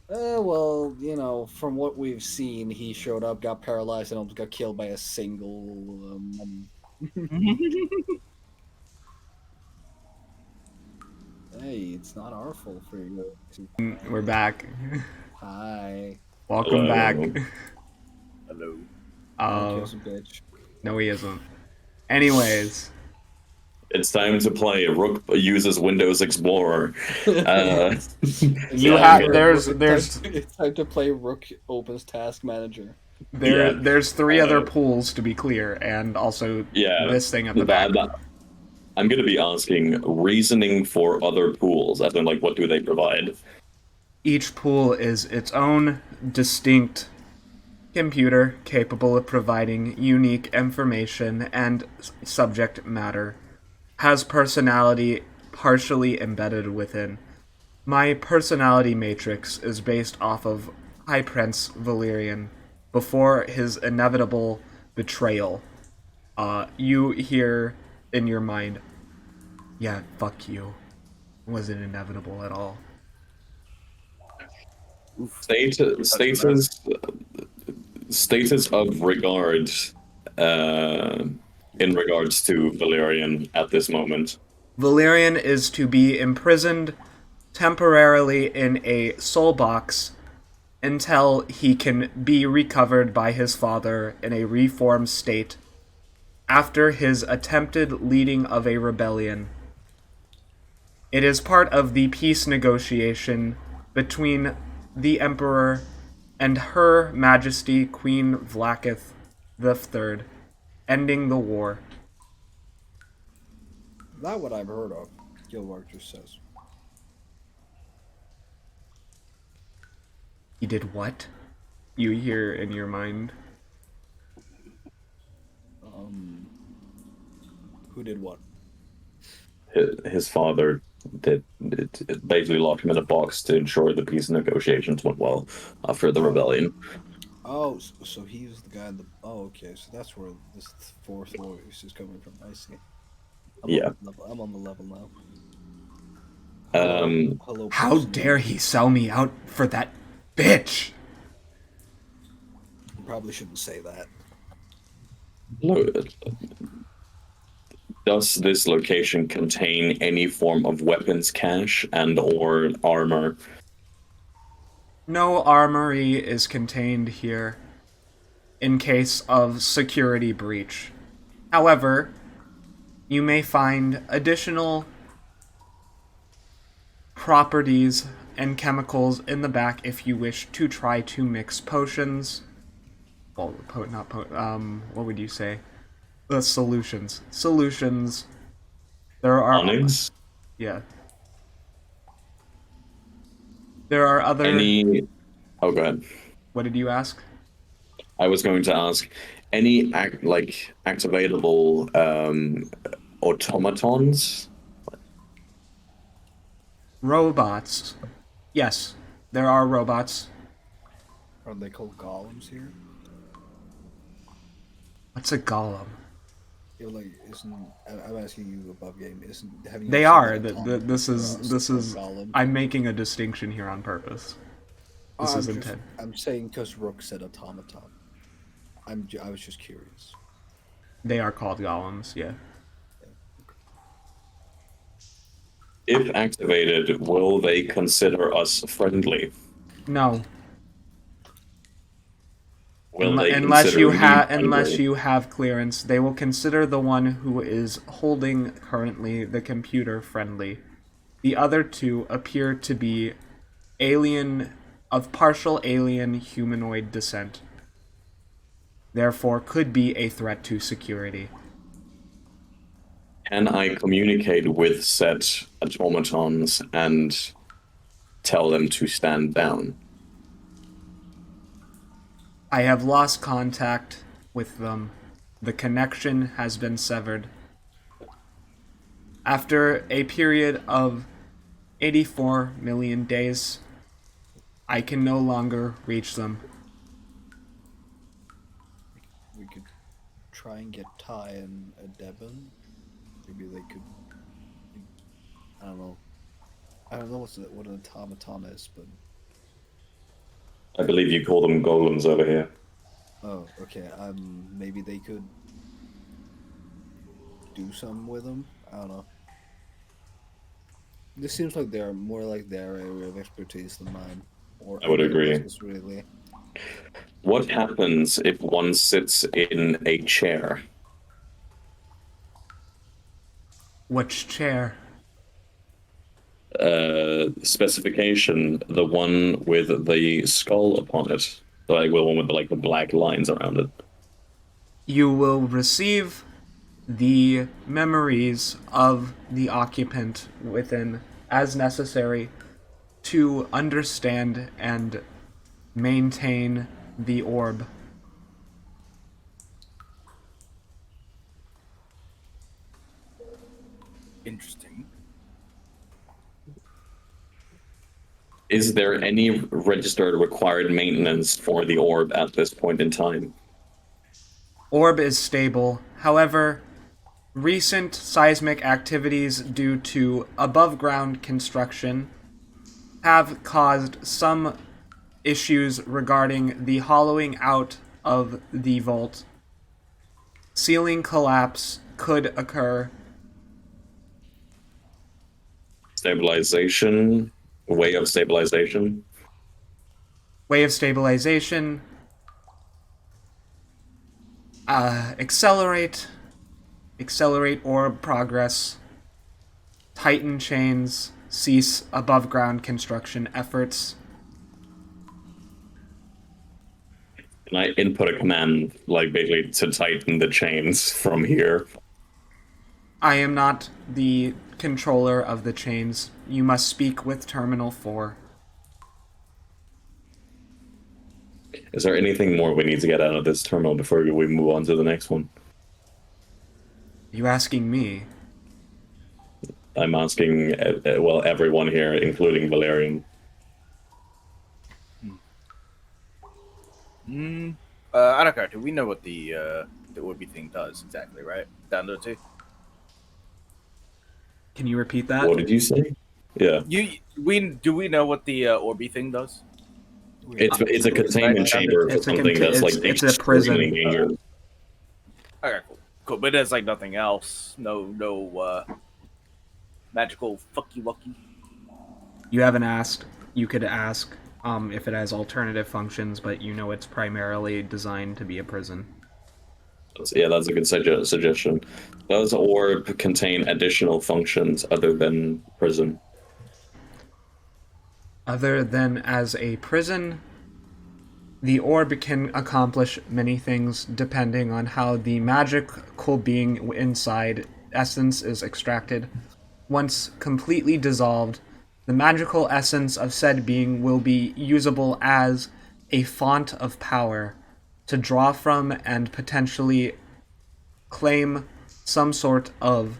Well, you know, from what we've seen, he showed up, got paralyzed, and almost got killed by a single Hey, it's not our fault for you. We're back. Hi. Welcome Hello. back. hello. Alkios a bitch. No, he isn't. Anyways, It's time to play. Rook uses Windows Explorer. you Yeah, have okay. there's It's time to play Rook opens Task Manager. there's three other pools to be clear, and also Yeah, this thing at the back. I'm going to be asking reasoning for other pools, as in, like, what do they provide? Each pool is its own distinct computer capable of providing unique information and subject matter. Has personality partially embedded within. My personality matrix is based off of High Prince Valerian before his inevitable betrayal. You hear in your mind, yeah, fuck you. Wasn't inevitable at all. Status of regard in regards to Valerian at this moment. Valerian is to be imprisoned temporarily in a soul box until he can be recovered by his father in a reformed state after his attempted leading of a rebellion. It is part of the peace negotiation between the Emperor and Her Majesty Queen Vlakith III, ending the war. Not what I've heard of, Gilrock just says. He did what? You hear in your mind. Who did what? His father did basically locked him in a box to ensure the peace negotiations went well after the rebellion. Oh, so he's the guy in the... Oh, okay, so that's where this fourth voice is coming from. I see. I'm on the level now. Hello, How person. dare he sell me out for that bitch? You probably shouldn't say that. Does this location contain any form of weapons cache and or armor? No armory is contained here in case of security breach. However, you may find additional properties and chemicals in the back if you wish to try to mix potions. Well, what would you say? Solutions. There are... Onyx? Yeah. There are other... Oh, go ahead. What did you ask? I was going to ask, any activatable automatons? Robots. Yes, there are robots. Are they called golems here? What's a golem? You're like, isn't I'm asking you above game? Isn't have you They said are. that This is. Golem? I'm making a distinction here on purpose. This is just intent. I'm saying because Rook said automaton. I was just curious. They are called golems. Yeah. If activated, will they consider us friendly? No. Will they Unless consider me unless friendly? you have clearance, they will consider the one who is holding currently the computer friendly. The other two appear to be alien of partial alien humanoid descent. Therefore, could be a threat to security. Can I communicate with said automatons and tell them to stand down? I have lost contact with them. The connection has been severed. After a period of 84 million days, I can no longer reach them. We could try and get Ty and Devon. Maybe they could. I don't know. I don't know what an automaton is, but I believe you call them golems over here. oh, okay. Maybe they could do something with them. I don't know. This seems like they're more like their area of expertise than mine, or I would any of agree. us, really. What happens if one sits in a chair? Which chair? Specification, the one with the skull upon it. Like the one with the black lines around it. You will receive the memories of the occupant within as necessary to understand and maintain the orb. Interesting. Is there any registered required maintenance for the orb at this point in time? Orb is stable. However, recent seismic activities due to above ground construction have caused some issues regarding the hollowing out of the vault. Ceiling collapse could occur. Stabilization? Way of stabilization? Way of stabilization. Accelerate orb progress. Tighten chains. Cease above ground construction efforts. Can I input a command, basically to tighten the chains from here? I am not the controller of the chains. You must speak with Terminal 4. Is there anything more we need to get out of this terminal before we move on to the next one? You asking me? I'm asking, everyone here, including Valerian. I don't care. Do we know what the Orby thing does exactly, right? Down to 2? Can you repeat that? What did you say? Yeah. Do we know what the Orby thing does? It's a containment chamber for something that's it's a prison. dangerous. Okay, cool. But there's nothing else. No magical fucky wucky. You haven't asked. You could ask if it has alternative functions, but you know it's primarily designed to be a prison. That's a good suggestion. Does orb contain additional functions other than prison? Other than as a prison, the orb can accomplish many things depending on how the magical being inside essence is extracted. Once completely dissolved, the magical essence of said being will be usable as a font of power to draw from and potentially claim some sort of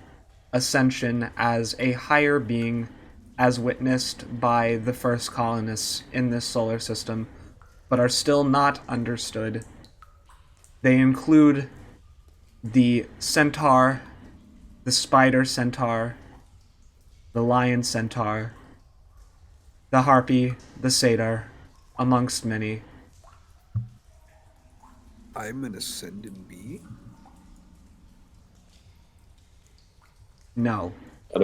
ascension as a higher being, as witnessed by the first colonists in this solar system, but are still not understood. They include the centaur, the spider centaur, the lion centaur, the harpy, the satyr, amongst many. I'm an ascendant bee. No. I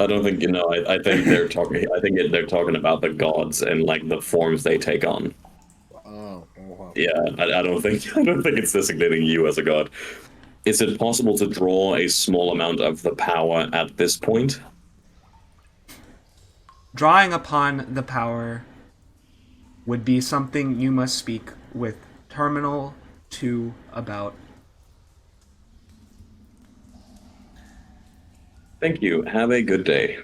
don't think you know. I think they're talking. I think they're talking about the gods and like the forms they take on. Oh, wow. Yeah, I don't think I don't think it's designating you as a god. Is it possible to draw a small amount of the power at this point? Drawing upon the power would be something you must speak with Terminal 2 about. Thank you. Have a good day.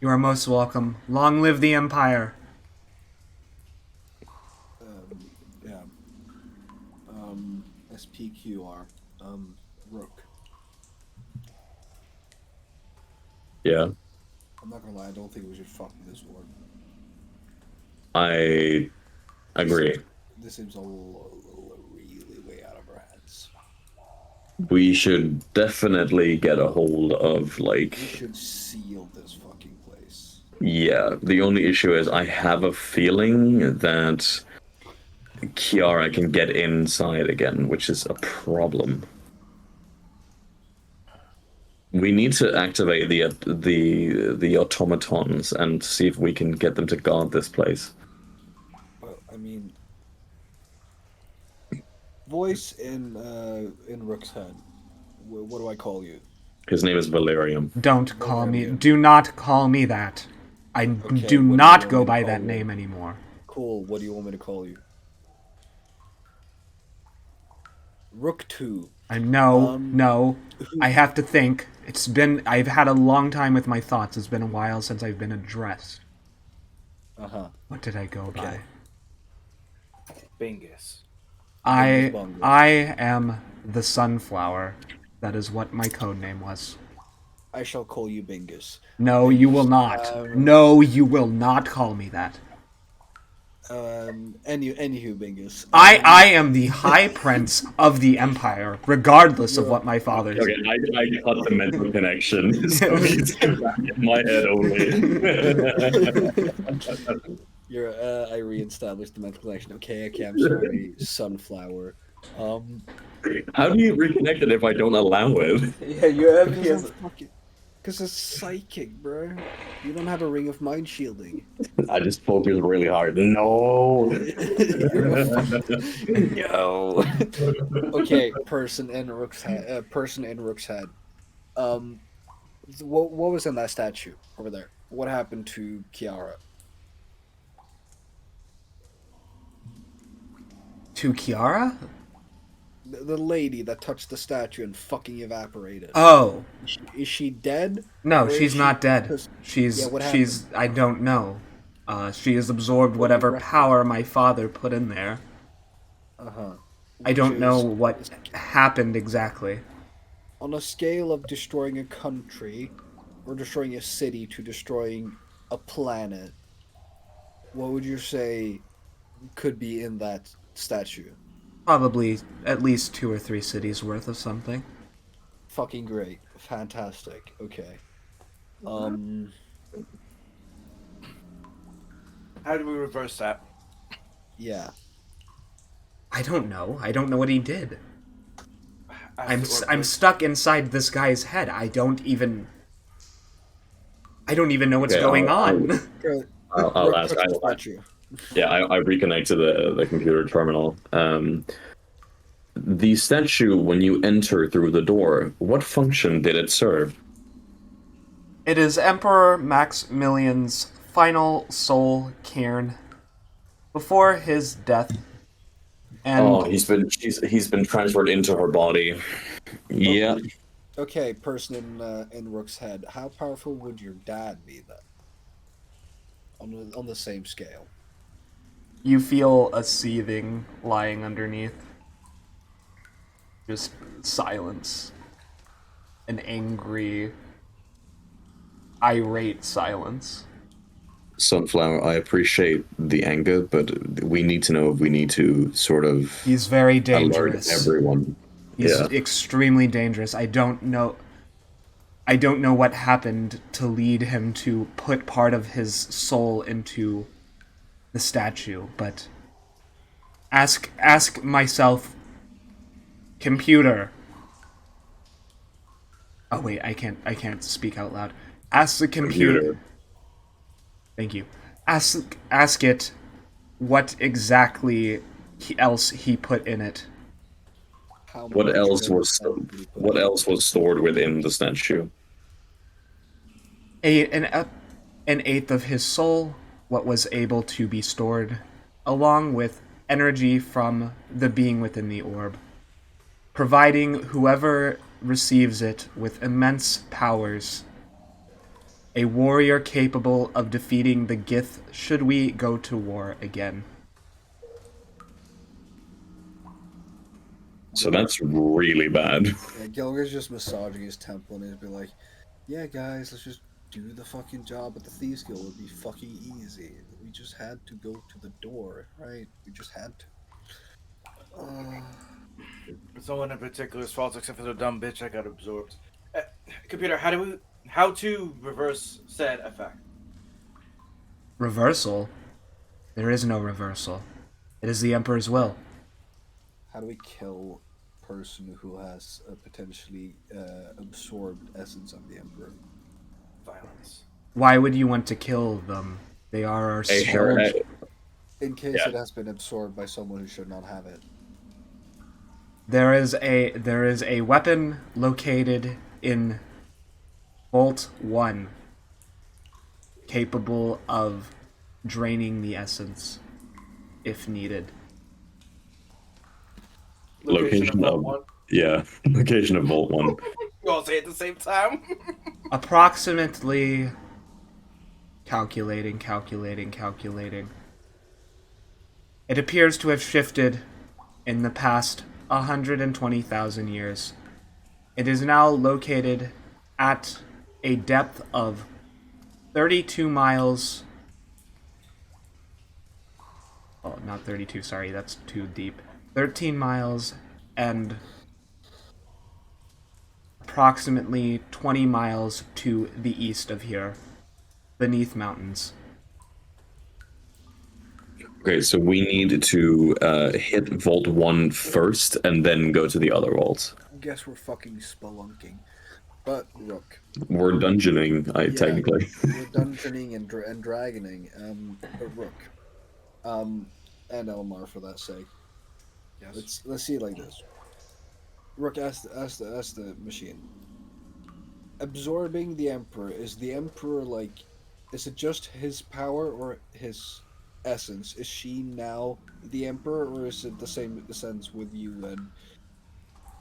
You are most welcome. Long live the Empire. Yeah. SPQR. Rook. Yeah, I'm not gonna lie, I don't think we should fuck with this war. I agree. This seems a really way out of our hands. We should definitely get a hold of We like. should seal this fucking place. Yeah, the only issue is I have a feeling that Kiara can get inside again, which is a problem. We need to activate the automatons and see if we can get them to guard this place. Well, I mean, voice in Rook's head. What do I call you? His name is Valerium. Don't call me. Valerian. Do not call me that. I Okay, do what do you not want go me to by call that you? name anymore. Cool. What do you want me to call you? Rook 2. No, no. who- I have to think. I've had a long time with my thoughts. It's been a while since I've been addressed. Uh-huh. What did I go by? Bingus. I am the Sunflower. That is what my code name was. I shall call you Bingus. No, Bingus, you will not. No, you will not call me that. Anywho, Bingus. I am the High Prince of the Empire, regardless of what my father Okay, I cut the mental connection, so he's back in my head only. I reestablished the mental connection. Okay, I'm sorry, Sunflower. How do you reconnect it if I don't allow it? Yeah, you have Because it's psychic, bro. You don't have a ring of mind shielding. I just focus really hard. No. No. Okay, person in Rook's head. What was in that statue over there? What happened to Kiara? To Kiara? The lady that touched the statue and fucking evaporated. Oh. Is she dead? No, Or is she's she not dead. just- She's what I don't know. She has absorbed What do you whatever reckon? power my father put in there. Uh-huh. I don't know Which what is- happened exactly. On a scale of destroying a country or destroying a city to destroying a planet, what would you say could be in that statue? Probably at least 2 or 3 cities worth of something. Fucking great. Fantastic. Okay. How do we reverse that? Yeah. I don't know. I don't know what he did. I'm After I'm stuck inside this guy's head. I don't even know what's Okay, going on. I'll ask. Touch the statue. Yeah, I reconnected the computer terminal. The statue, when you enter through the door, what function did it serve? It is Emperor Maximilian's final soul cairn before his death. And He's been transferred into her body. Yeah. Okay, person in Rook's head. How powerful would your dad be then? On the same scale. you feel a seething lying underneath. Just silence. An angry, irate silence. Sunflower, I appreciate the anger, but we need to know if we need to sort of He's very alert dangerous. everyone. He's Yeah. extremely dangerous. I don't know what happened to lead him to put part of his soul into the statue, but ask myself, computer. Oh wait, I can't speak out loud. Ask the computer. Thank you. Ask it what exactly else he put in it. How What much else more was time did he put what in? else was stored within the statue? An eighth of his soul, what was able to be stored, along with energy from the being within the orb, providing whoever receives it with immense powers, a warrior capable of defeating the Gith should we go to war again. So that's really bad. Yeah, Gilger's just massaging his temple and he's be like, "Yeah, guys, let's just do the fucking job at the Thieves Guild. Would be fucking easy. We just had to go to the door, right? We just had to." It's no one in particular's fault except for the dumb bitch I got absorbed. Computer, how to reverse said effect? Reversal? There is no reversal. It is the Emperor's will. How do we kill a person who has a potentially absorbed essence of the Emperor? Violence. Why would you want to kill them? They are our soldiers. In case Yeah. it has been absorbed by someone who should not have it. There is a weapon located in Vault 1 capable of draining the essence if needed. Location of one. Yeah. Location of Vault 1. You all say it at the same time. Approximately calculating. It appears to have shifted in the past 120,000 years. It is now located at a depth of 32 miles. Oh, not 32, sorry, that's too deep. 13 miles and approximately 20 miles to the east of here, beneath mountains. Okay, so we need to hit Vault 1 first and then go to the other vaults. Guess we're fucking spelunking. But, Rook. We're dungeoning, technically. We're dungeoning and dragoning. But Rook. And Elmar for that sake. Yes. Let's see it like this. Rook, ask the machine. Absorbing the Emperor, is the Emperor like, is it just his power or his essence? Is she now the Emperor, or is it the same sense with you and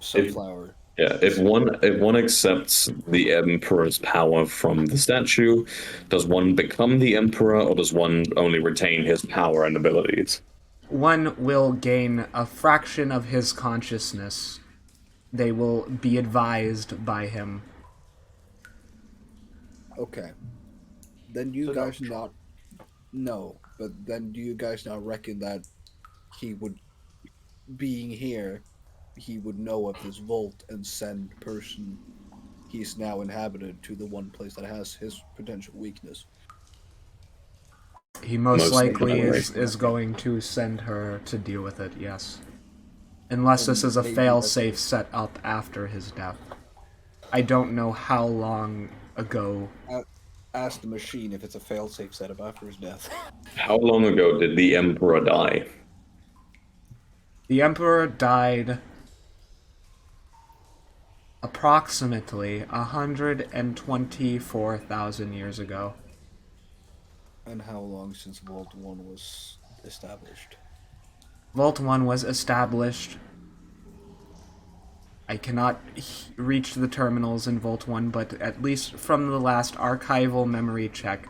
Sunflower? Yeah, if one accepts the Emperor's power from the statue, does one become the Emperor, or does one only retain his power and abilities? One will gain a fraction of his consciousness. They will be advised by him. Okay. Then do you guys not... No, but then do you guys not reckon that he would, being here, he would know of this vault and send person he's now inhabited to the one place that has his potential weakness? He most likely definitely. is going to send her to deal with it, yes. Unless this And is a maybe fail-safe set up after his death. I don't know how long ago. Ask the machine if it's a failsafe setup after his death. How long ago did the Emperor die? The Emperor died approximately 124,000 years ago. And how long since Vault 1 was established? Vault 1 was established. I cannot reach the terminals in Vault 1, but at least from the last archival memory check,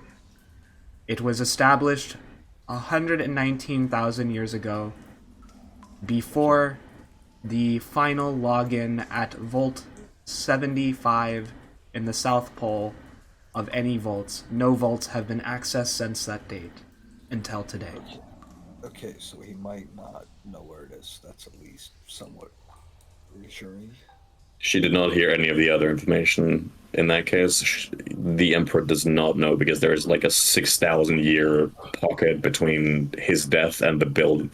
it was established 119,000 years ago, before the final login at Vault 75 in the South Pole of any vaults. No vaults have been accessed since that date until today. Okay, so he might not know where it is. That's at least somewhat reassuring. She did not hear any of the other information. In that case, the Emperor does not know because there is like a 6,000-year pocket between his death and the building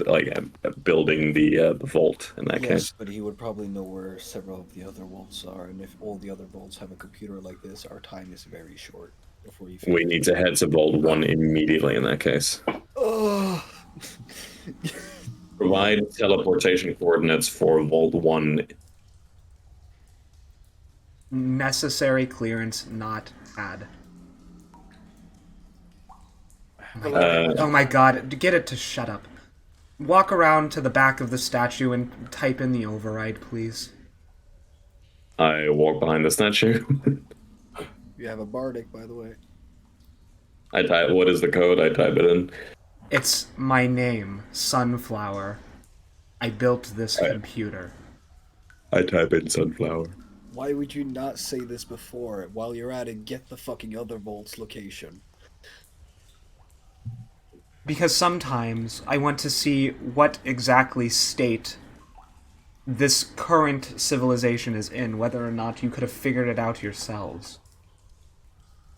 the vault. In that Yes, case, but he would probably know where several of the other vaults are, and if all the other vaults have a computer like this, our time is very short before you. we need to head to Vault 1 immediately. In that case, Oh. provide teleportation coordinates for Vault 1. Necessary clearance not had. Oh my god, get it to shut up. Walk around to the back of the statue and type in the override, please. I walk behind the statue. You have a bardic, by the way. I type, what is the code? I type it in. It's my name, Sunflower. I built this computer. I type in Sunflower. Why would you not say this before? While you're at it, get the fucking other vault's location. Because sometimes I want to see what exactly state this current civilization is in, whether or not you could have figured it out yourselves.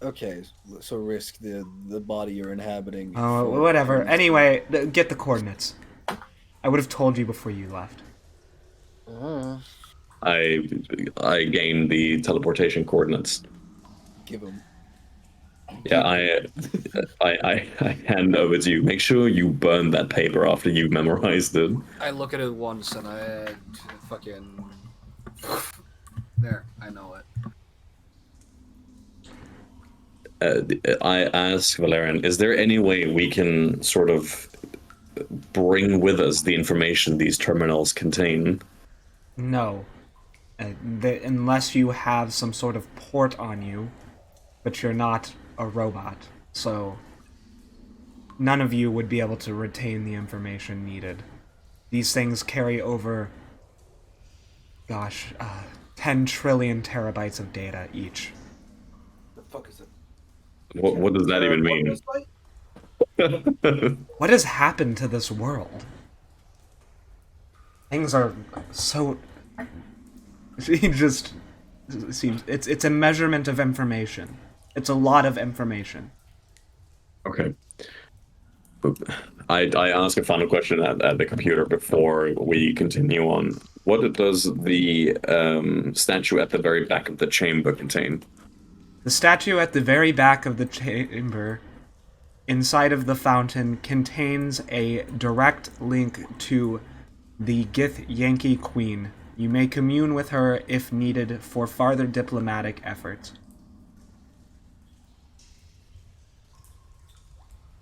Okay, so risk the body you're inhabiting. Oh, whatever. Anyway, get the coordinates. I would have told you before you left. I gain the teleportation coordinates. Give him. Yeah, I hand over to you. Make sure you burn that paper after you've memorized it. I look at it once and I fucking... There, I know it. I ask Valerian, is there any way we can sort of bring with us the information these terminals contain? No. Unless you have some sort of port on you, but you're not a robot, so none of you would be able to retain the information needed. These things carry over, 10 trillion terabytes of data each. The fuck is it? What does that even mean? What has happened to this world? Things are so... It just seems... It's a measurement of information. It's a lot of information. Okay. I ask a final question at the computer before we continue on. What does the statue at the very back of the chamber contain? The statue at the very back of the chamber, inside of the fountain, contains a direct link to the Gith Yankee Queen. You may commune with her if needed for farther diplomatic efforts.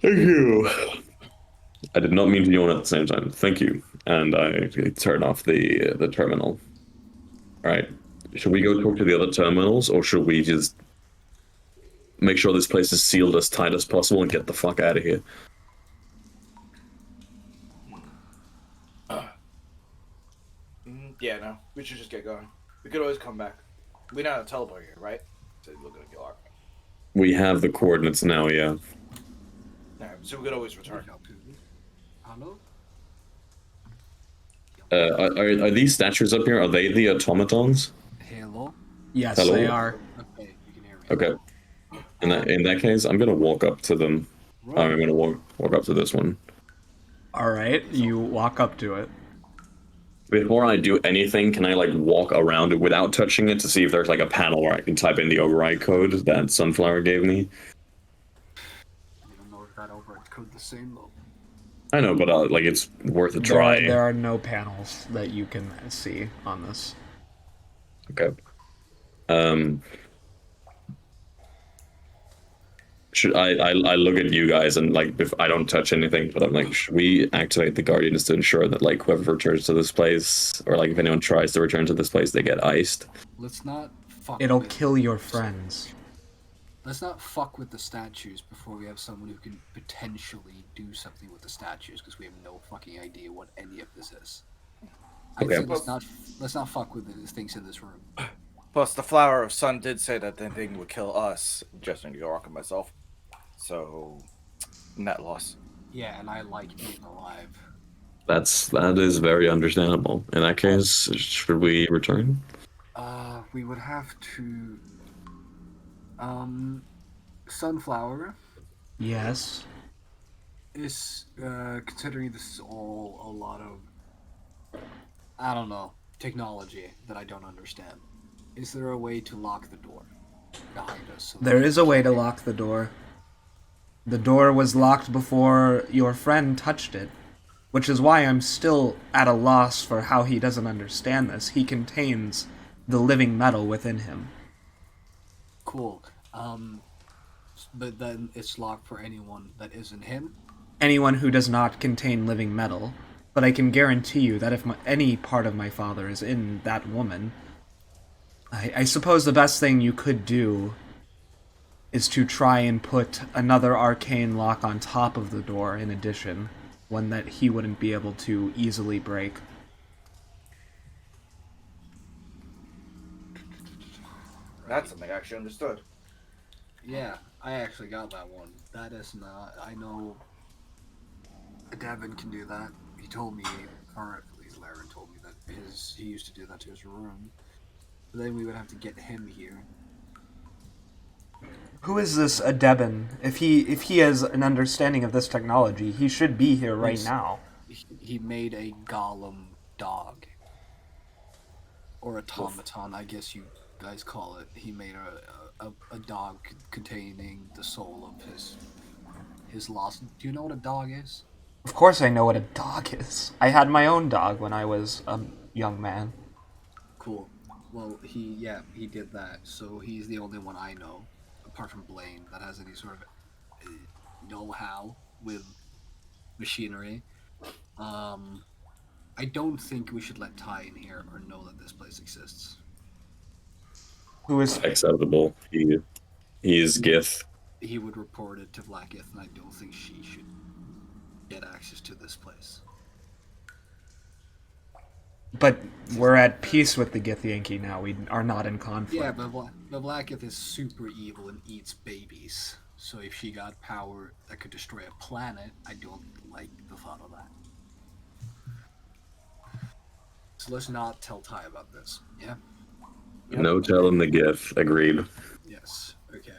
Thank you. I did not mean to yawn at the same time. Thank you. And I turn off the terminal. All right. Should we go talk to the other terminals, or should we just make sure this place is sealed as tight as possible and get the fuck out of here? Yeah, no. We should just get going. We could always come back. We know how to teleport here, right? So look at your arc. We have the coordinates now, yeah. Alright, so we could always return. Hello? Are these statues up here? Are they the automatons? Hello? Yes, Hello? they are. Okay, you can hear me. Okay. In that case, I'm gonna walk up to them. I'm gonna walk up to this one. Alright, you walk up to it. Before I do anything, can I like walk around it without touching it to see if there's like a panel where I can type in the override code that Sunflower gave me? I don't know if that override code the same though. I know, but like it's worth a try. There are no panels that you can see on this. Okay. Should I look at you guys and like if I don't touch anything, but I'm like, should we activate the Guardians to ensure that like whoever returns to this place, or like if anyone tries to return to this place, they get iced? Let's not fuck It'll with kill your friends. Let's not fuck with the statues before we have someone who can potentially do something with the statues, because we have no fucking idea what any of this is. Okay. Let's not fuck with the things in this room. Plus, the Flower of Sun did say that the thing would kill us, Justin York and myself. So, net loss. Yeah, and I like being alive. That is very understandable. In that case, should we return? We would have to. Sunflower Yes. is considering this is all a lot of, I don't know, technology that I don't understand. Is there a way to lock the door behind us? So There is a way to lock the door. The door was locked before your friend touched it, which is why I'm still at a loss for how he doesn't understand this. He contains the living metal within him. Cool. But then it's locked for anyone that isn't him. Anyone who does not contain living metal. But I can guarantee you that if any part of my father is in that woman, I suppose the best thing you could do is to try and put another arcane lock on top of the door in addition, one that he wouldn't be able to easily break. That's something I actually understood. Yeah, I actually got that one. That is not. I know. Devin can do that. He told me, or at least Laren told me that he used to do that to his room. But then we would have to get him here. Who is this Adebin? If he has an understanding of this technology, he should be here right now. He made a golem dog. Or automaton, I guess you guys call it. He made a dog containing the soul of his lost. Do you know what a dog is? Of course I know what a dog is. I had my own dog when I was a young man. Cool. Well, he did that. So he's the only one I know, apart from Blaine, that has any sort of know-how with machinery. I don't think we should let Ty in here or know that this place exists. Who is Acceptable. He is Gith. He would report it to Blackith, and I don't think she should get access to this place. But we're at peace with the Githyanki now. We are not in conflict. Yeah, but Blackith is super evil and eats babies. So if she got power that could destroy a planet, I don't like the thought of that. So let's not tell Ty about this. Yeah? No telling the Gith. Agreed. Yes. Okay.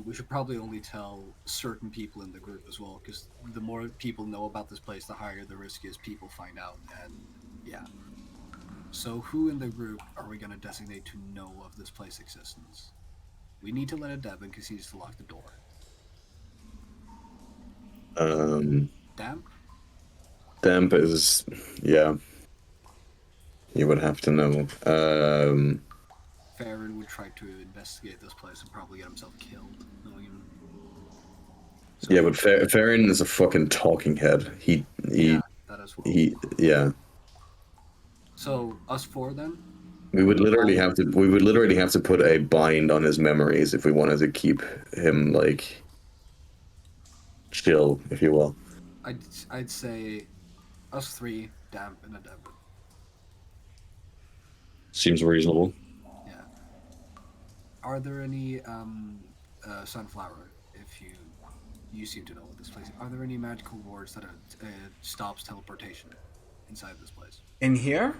We should probably only tell certain people in the group as well, because the more people know about this place, the higher the risk is people find out, and yeah. So who in the group are we going to designate to know of this place existence? We need to let it Devin, because he needs to lock the door. Damp? Damp is, yeah. You would have to know. Farron would try to investigate this place and probably get himself killed. So yeah, but Farron is a fucking talking head. Yeah, that as well. Yeah. So us four then? We would literally have to put a bind on his memories if we wanted to keep him like chill, if you will. I'd say us three, Damp, and a Devin. Seems reasonable. Yeah. Are there any Sunflower? If you seem to know what this place. Are there any magical wards that stops teleportation inside this place? In here?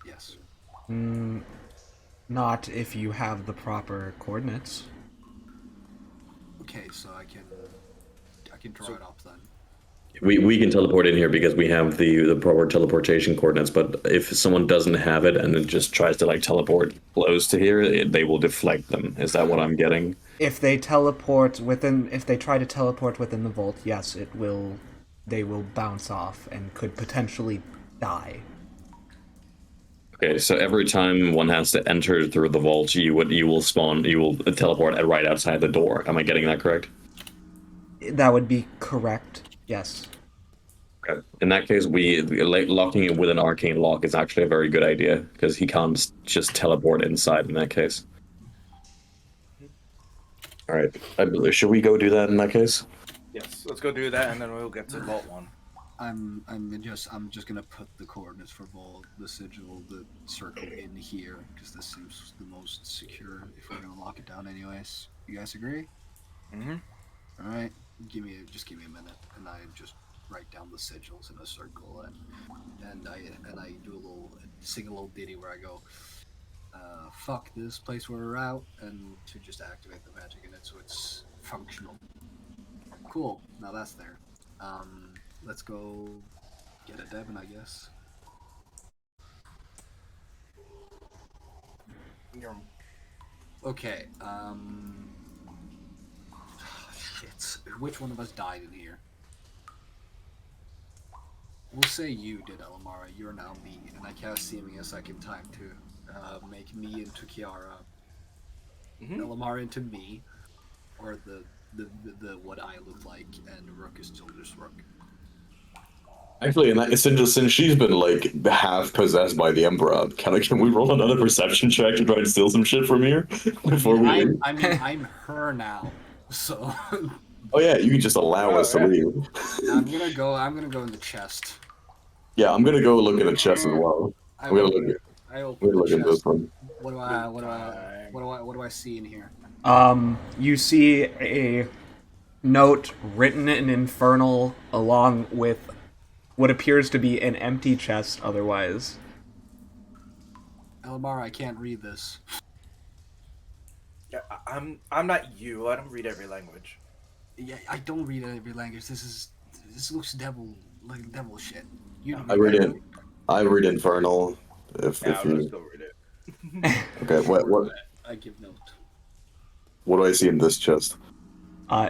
Yes. Not if you have the proper coordinates. Okay, so I can draw it up then. We can teleport in here because we have the proper teleportation coordinates, but if someone doesn't have it and it just tries to like teleport close to here, they will deflect them. Is that what I'm getting? If they try to teleport within the vault, yes, they will bounce off and could potentially die. Okay, so every time one has to enter through the vault, you will teleport right outside the door. Am I getting that correct? That would be correct. Yes. Okay. In that case, locking it with an arcane lock is actually a very good idea because he can't just teleport inside in that case. All right, should we go do that in that case? Yes, let's go do that, and then we'll get to Vault 1. I'm just gonna put the coordinates for the sigil, the circle in here because this seems the most secure if we're gonna lock it down anyways. You guys agree? Mm-hmm. All right. Give me a minute, and I just write down the sigils in a circle, and I do sing a little ditty where I go, fuck this place where we're out, and to just activate the magic in it so it's functional. Cool. Now that's there. Let's go get a Devon, I guess. Okay. Shit. Which one of us died in here? We'll say you did, Elamara. You're now me, and I cast Seeming a second time to make me into Kiara, Elamara into me, or the what I look like, and Rook is still just Rook. Actually, since she's been like half possessed by the Emperor, can we roll another perception check to try to steal some shit from here before we leave? I'm her now, so. Oh yeah, you can just allow us to leave. I'm gonna go in the chest. Yeah, I'm gonna go look at the chest as well. I I'm gonna open look the at this chest. one. What do I see in here? You see a note written in Infernal along with what appears to be an empty chest otherwise. Elamara, I can't read this. Yeah, I'm not you. Let him read every language. Yeah, I don't read every language. This looks devil shit. I read Infernal. If Let's you go read it. okay, what I give note. what do I see in this chest?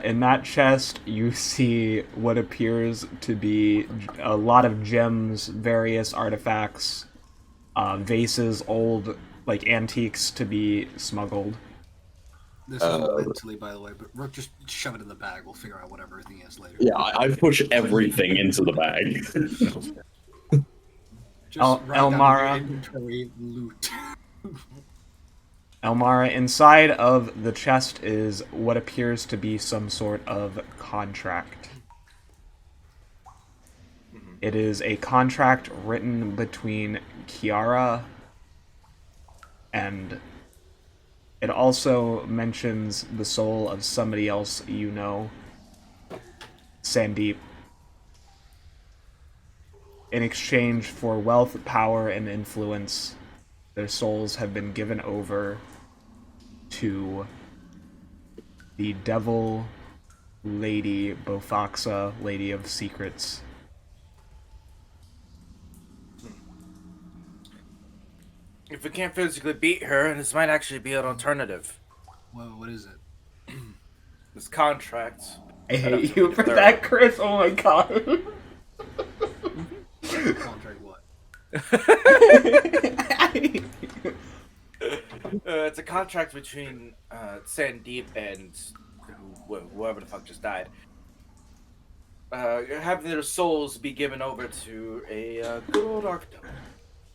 In that chest, you see what appears to be a lot of gems, various artifacts, vases, old like antiques to be smuggled. This is all mentally, by the way, but Rook, just shove it in the bag. We'll figure out what everything is later. Yeah, I push everything into the bag. Just write down Elmara. your inventory loot. Elmara, inside of the chest is what appears to be some sort of contract. It is a contract written between Kiara and it also mentions the soul of somebody else you know, Sandeep. In exchange for wealth, power, and influence, their souls have been given over to the Devil Lady Bofaxa, Lady of Secrets. If we can't physically beat her, this might actually be an alternative. Well, what is it? This contract. I hate you for that, Chris. Oh my god. Contract what? It's a contract between Sandeep and whoever the fuck just died. Having their souls be given over to a good old architect.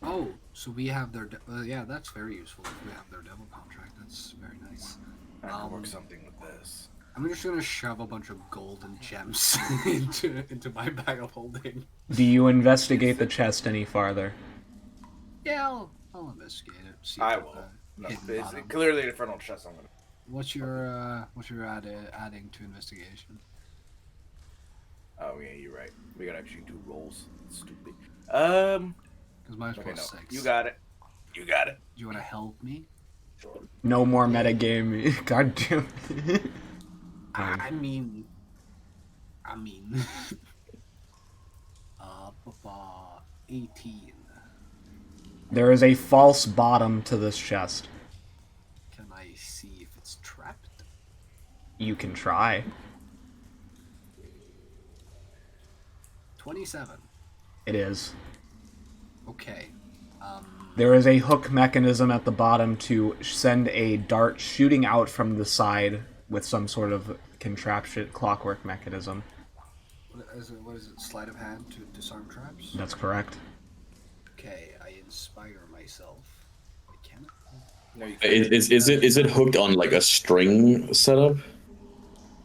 Oh, so we have their... yeah, that's very useful. If we have their devil contract, that's very nice. I can work something with this. I'm just gonna shove a bunch of gold and gems into my bag of holding. Do you investigate the chest any farther? Yeah, I'll investigate it. See I if, will. No, hidden it's bottom. clearly an infernal chest. I'm gonna. What's your adding to investigation? Oh yeah, you're right. We gotta actually do rolls. That's stupid. Because mine's Okay, plus no. 6. You got it. You got it. You want to help me? No more metagame. God damn it. I mean, 18. There is a false bottom to this chest. Can I see if it's trapped? You can try. 27. It is. Okay. There is a hook mechanism at the bottom to send a dart shooting out from the side with some sort of contraption, clockwork mechanism. What is it? Sleight of hand to disarm traps? That's correct. Okay, I inspire myself. I can. No, you can't. Is it hooked on like a string setup?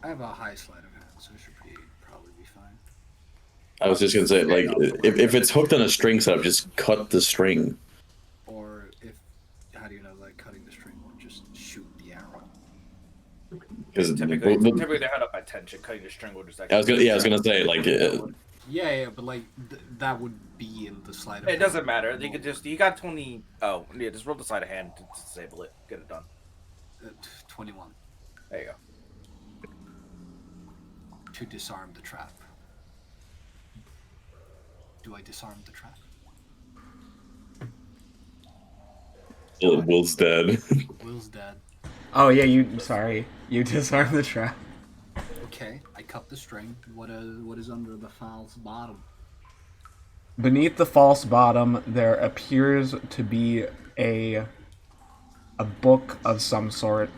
I have a high sleight of hand, so it should probably be fine. I was just gonna say, like, if it's hooked on a string setup, just cut the string. Or if, how do you know, like cutting the string, or just shoot the arrow? Because Typically they head up by tension. Cutting the string will just I was gonna say, like, Yeah, but like that would be in the sleight of it hand. doesn't matter. You got 20. Oh yeah, just roll the sleight of hand to disable it. Get it done. 21 There you go. to disarm the trap. Do I disarm the trap? Will's dead. Will's dead. Oh yeah, you disarm the trap. Okay, I cut the string. What is under the false bottom? Beneath the false bottom, there appears to be a book of some sort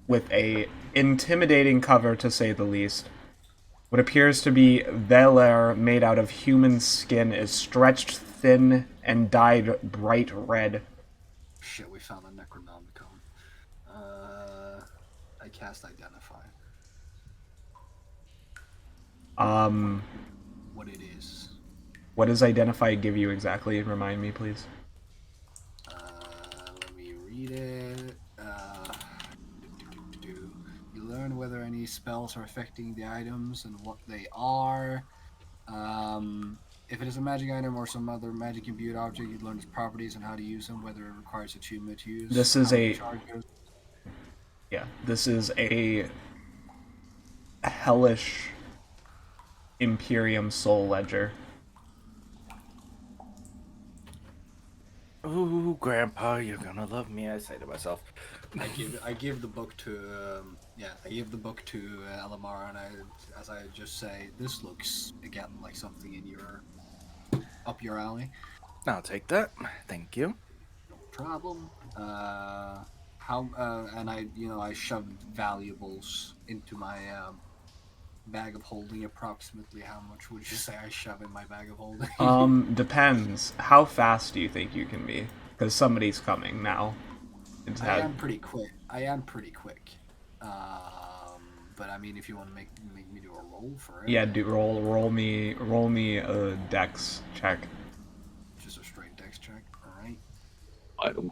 with a intimidating cover, to say the least. What appears to be velour made out of human skin is stretched thin and dyed bright red. Shit, we found a Necronomicon. I cast Identify. What it is. What does Identify give you exactly? Remind me, please. Let me read it. You learn whether any spells are affecting the items and what they are. If it is a magic item or some other magic imbued object, you learn its properties and how to use them, whether it requires attunement to use. This is a charges. yeah. This is a hellish Imperium soul ledger. Ooh, Grandpa, you're gonna love me. I say to myself. I give the book to Elamar, and as I just say, this looks again like something in up your alley. I'll take that. Thank you. No problem. And I shoved valuables into my bag of holding. Approximately how much would you say I shove in my bag of holding? Depends. How fast do you think you can be? Because somebody's coming now. I am pretty quick. But I mean, if you want to make me do a roll for it. Yeah, roll me a dex check. Just a straight dex check. All right.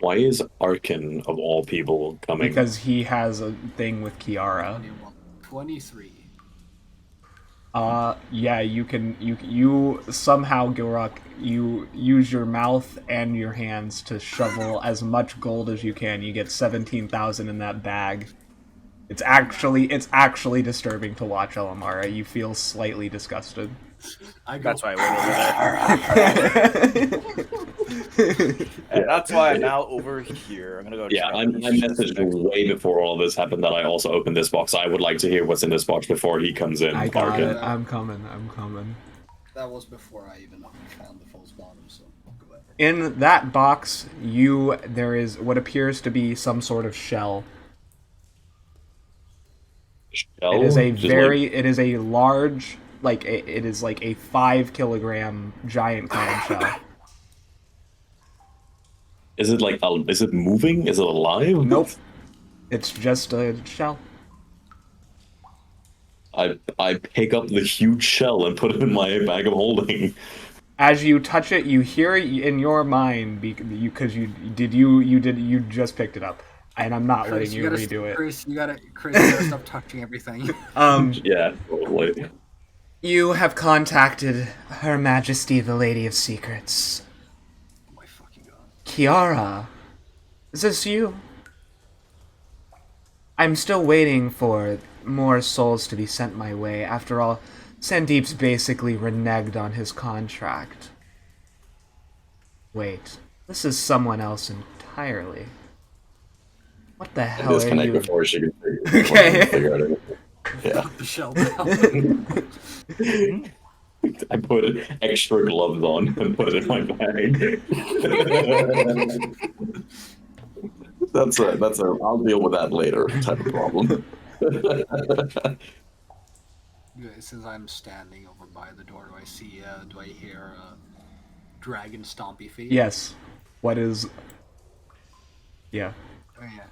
Why is Arkin of all people coming? Because he has a thing with Kiara. 23. Yeah, you somehow, Gilrock, you use your mouth and your hands to shovel as much gold as you can. You get 17,000 in that bag. It's actually disturbing to watch, Elamara. You feel slightly disgusted. That's why I went over there. And that's why I'm now over here. I'm gonna go. Yeah, I messaged way before all this happened that I also opened this box. I would like to hear what's in this box before he comes in. I got it. I'm coming. That was before I even found the false bottom, so go ahead. In that box, there is what appears to be some sort of shell. Shell? It is a large, it is like a 5-kilogram giant clam shell. Is it moving? Is it alive? Nope. It's just a shell. I pick up the huge shell and put it in my bag of holding. As you touch it, you hear in your mind because you just picked it up, and I'm not letting you redo it. Chris, you gotta stop touching everything. Yeah, totally. You have contacted Her Majesty the Lady of Secrets. Oh my fucking god. Kiara, is this you? I'm still waiting for more souls to be sent my way. After all, Sandeep's basically reneged on his contract. Wait, this is someone else entirely. What the hell are you? Before she can figure out anything. Yeah. Put the shell down. I put extra gloves on and put it in my bag. That's a I'll deal with that later type of problem. Since I'm standing over by the door, do I hear dragon stompy feet? Yes. What is? Yeah. Oh yeah.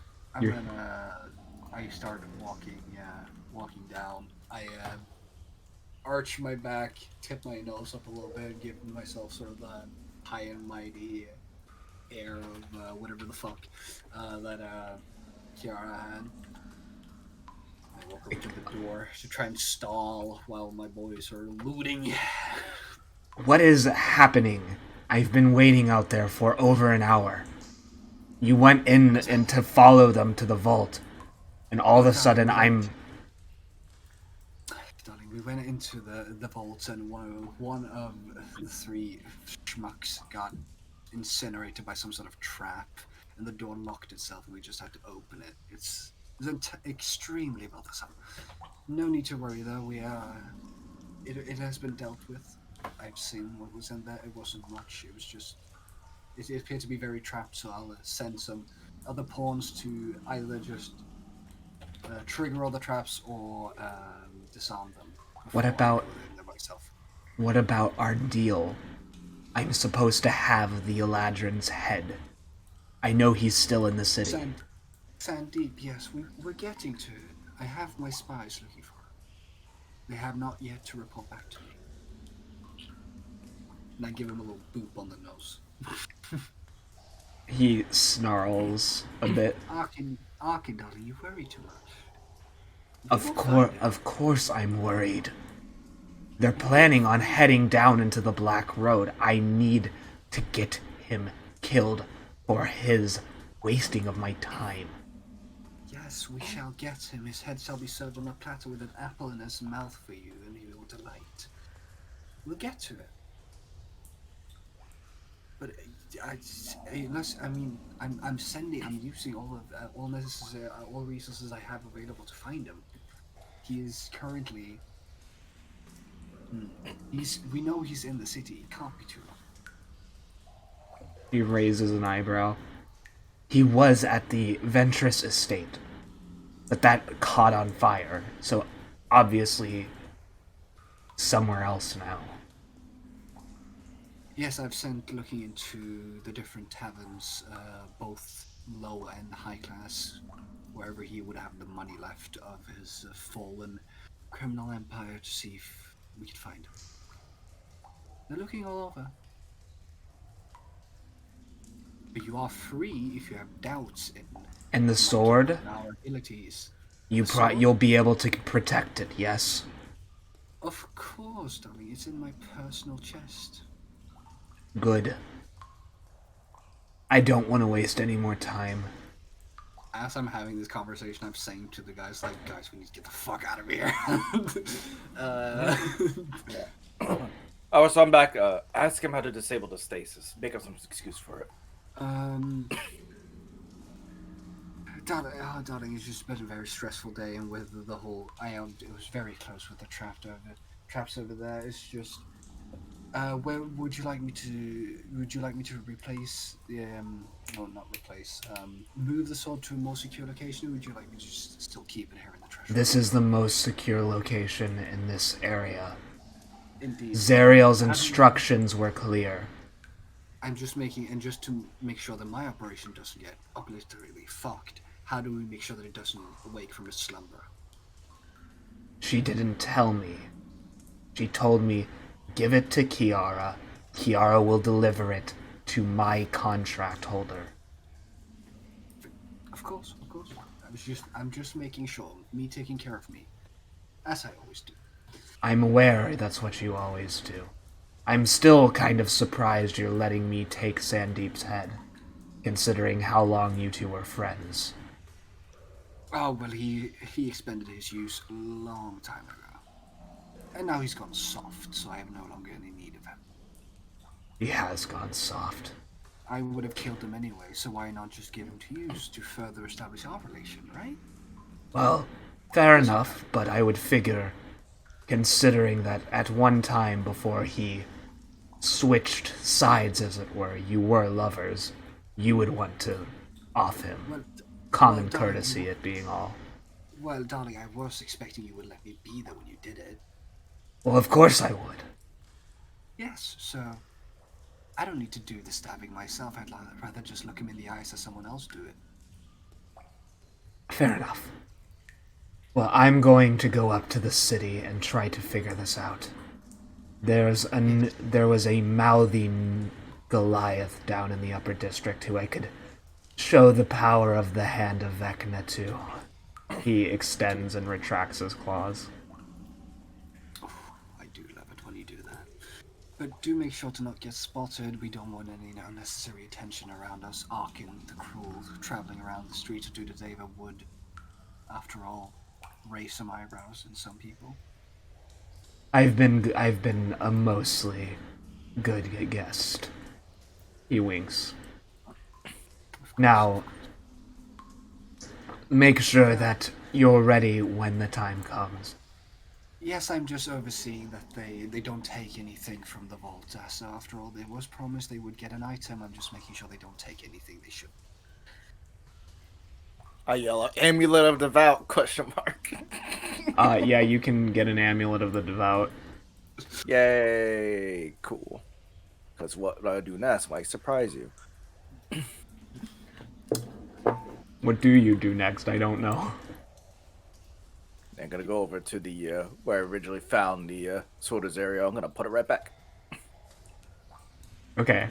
I started walking down. arch my back, tip my nose up a little bit, give myself sort of the high and mighty air of whatever the fuck that Kiara had. I walk over to the door to try and stall while my boys are looting. What is happening? I've been waiting out there for over an hour. You went in and to follow them to the vault, and all of a sudden I'm... Darling, we went into the vaults and one of the three schmucks got incinerated by some sort of trap, and the door locked itself and we just had to open it. It's extremely bothersome. No need to worry though, it has been dealt with. I've seen what was in there. It wasn't much. It was just... It appeared to be very trapped, so I'll send some other pawns to either just trigger all the traps or disarm them. What about our deal? I'm supposed to have the Eladrin's head. I know he's still in the city. Sandeep, yes, we're getting to it. I have my spies looking for it. They have not yet to report back to me. And I give him a little boop on the nose. He snarls a bit. Arkin, darling, you worry too much. Of course I'm worried. They're planning on heading down into the Black Road. I need to get him killed for his wasting of my time. Yes, we shall get him. His head shall be served on a platter with an apple in his mouth for you, and he will delight. We'll get to it. But I'm using all resources I have available to find him. He is currently. We know he's in the city. It can't be too long. He raises an eyebrow. He was at the Ventress estate, but that caught on fire. So obviously, somewhere else now. Yes, I've sent looking into the different taverns, both low and high class, wherever he would have the money left of his fallen criminal empire, to see if we could find him. They're looking all over. But you are free if you have doubts in... And the sword? Our abilities. You'll be able to protect it, yes? Of course, darling. It's in my personal chest. Good. I don't want to waste any more time. As I'm having this conversation, I'm saying to the guys, like, guys, we need to get the fuck out of here. Oh, so I'm back. Ask him how to disable the stasis. Make up some excuse for it. Darling, it's just been a very stressful day, and with the whole, it was very close with the traps over there. It's just, where would you like me to replace the, not replace, move the sword to a more secure location, or would you like me to just still keep it here in the treasure? This is the most secure location in this area. Indeed. Zariel's instructions were clear. I'm just and just to make sure that my operation doesn't get obliterated, fucked, how do we make sure that it doesn't awake from its slumber? She didn't tell me. She told me, give it to Kiara. Kiara will deliver it to my contract holder. Of course. I'm just making sure, me taking care of me, as I always do. I'm aware that's what you always do. I'm still kind of surprised you're letting me take Sandeep's head, considering how long you two were friends. Oh, well, he expended his use a long time ago. And now he's gone soft, so I have no longer any need of him. He has gone soft. I would have killed him anyway, so why not just give him to use to further establish our relation, right? Well, fair enough, but I would figure, considering that at one time before he switched sides, as it were, you were lovers, you would want to off him. Well, Common courtesy, it being all. Well, darling, I was expecting you would let me be there when you did it. Well, of course I would. Yes, so I don't need to do the stabbing myself. I'd rather just look him in the eyes as someone else do it. Fair enough. Well, I'm going to go up to the city and try to figure this out. There was a mouthy Goliath down in the upper district who I could show the power of the hand of Vecna to. He extends and retracts his claws. I do love it when you do that. But do make sure to not get spotted. We don't want any unnecessary attention around us. Ark and the Cruel traveling around the streets of Dudadeva would, after all, raise some eyebrows in some people. I've been a mostly good guest. He winks. Now, make sure that you're ready when the time comes. Yes, I'm just overseeing that they don't take anything from the vault. So after all, it was promised they would get an item. I'm just making sure they don't take anything they should. I yell out, "Amulet of Devout?" ? Yeah, you can get an amulet of the devout. Yay! Cool. Because what I do next might surprise you. What do you do next? I don't know. I'm gonna go over to the where I originally found the sorters area. I'm gonna put it right back. Okay.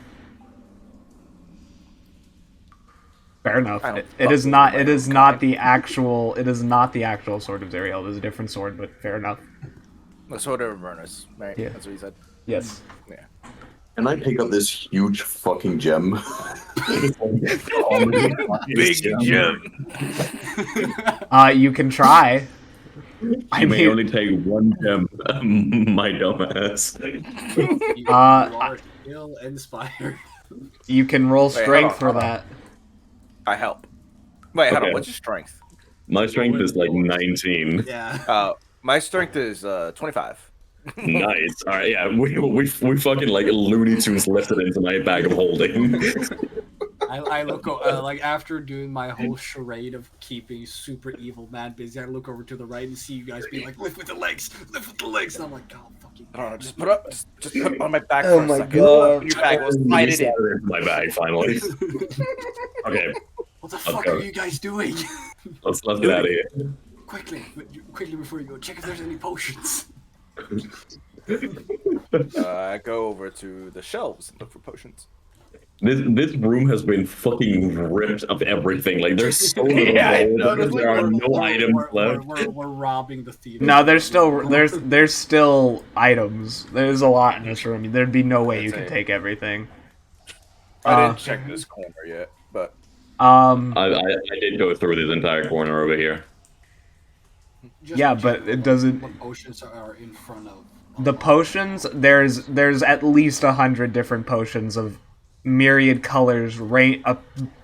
Fair enough. I don't It is fuck not. with It my is own not the actual. It is not the actual sword of Zariel. It is a different sword, but fair enough. The sorter of Avernus, right? Yeah. That's what he said. Yes. Yeah. Can I pick up this huge fucking gem? Big gem. You can try. I may only take one gem, my dumbass. You Uh, are still inspired. You can roll Wait, hold strength on, for hold on. that. I help. Wait, hold Okay. on. What's your strength? My strength is like 19. Yeah. My strength is 25. Nice. All right, yeah, we fucking like Looney Tunes lifted into my bag of holding. I look like after doing my whole charade of keeping super evil man busy. I look over to the right and see you guys be like, "Lift with the legs, lift with the legs," and I'm like, "God, fucking." I don't know. Just put up. Just put it on my back Oh for a my second. God. Your bag will You slide it slide in. it into my bag finally. Okay, What the fuck Okay. are you guys doing? let's get out of here. quickly before you go, check if there's any potions. I go over to the shelves and look for potions. This room has been fucking ripped of everything. Like there's so little Yeah, I gold. noticed, There are no We're- items we're, left. We're robbing the thief. No, there's still items. There's a lot in this room. There'd be no way you could take everything. I didn't check this corner yet, but I did go through this entire corner over here. Just Yeah, check but it what- doesn't- What potions are in front of? The potions, there's at least 100 different potions of myriad colors. A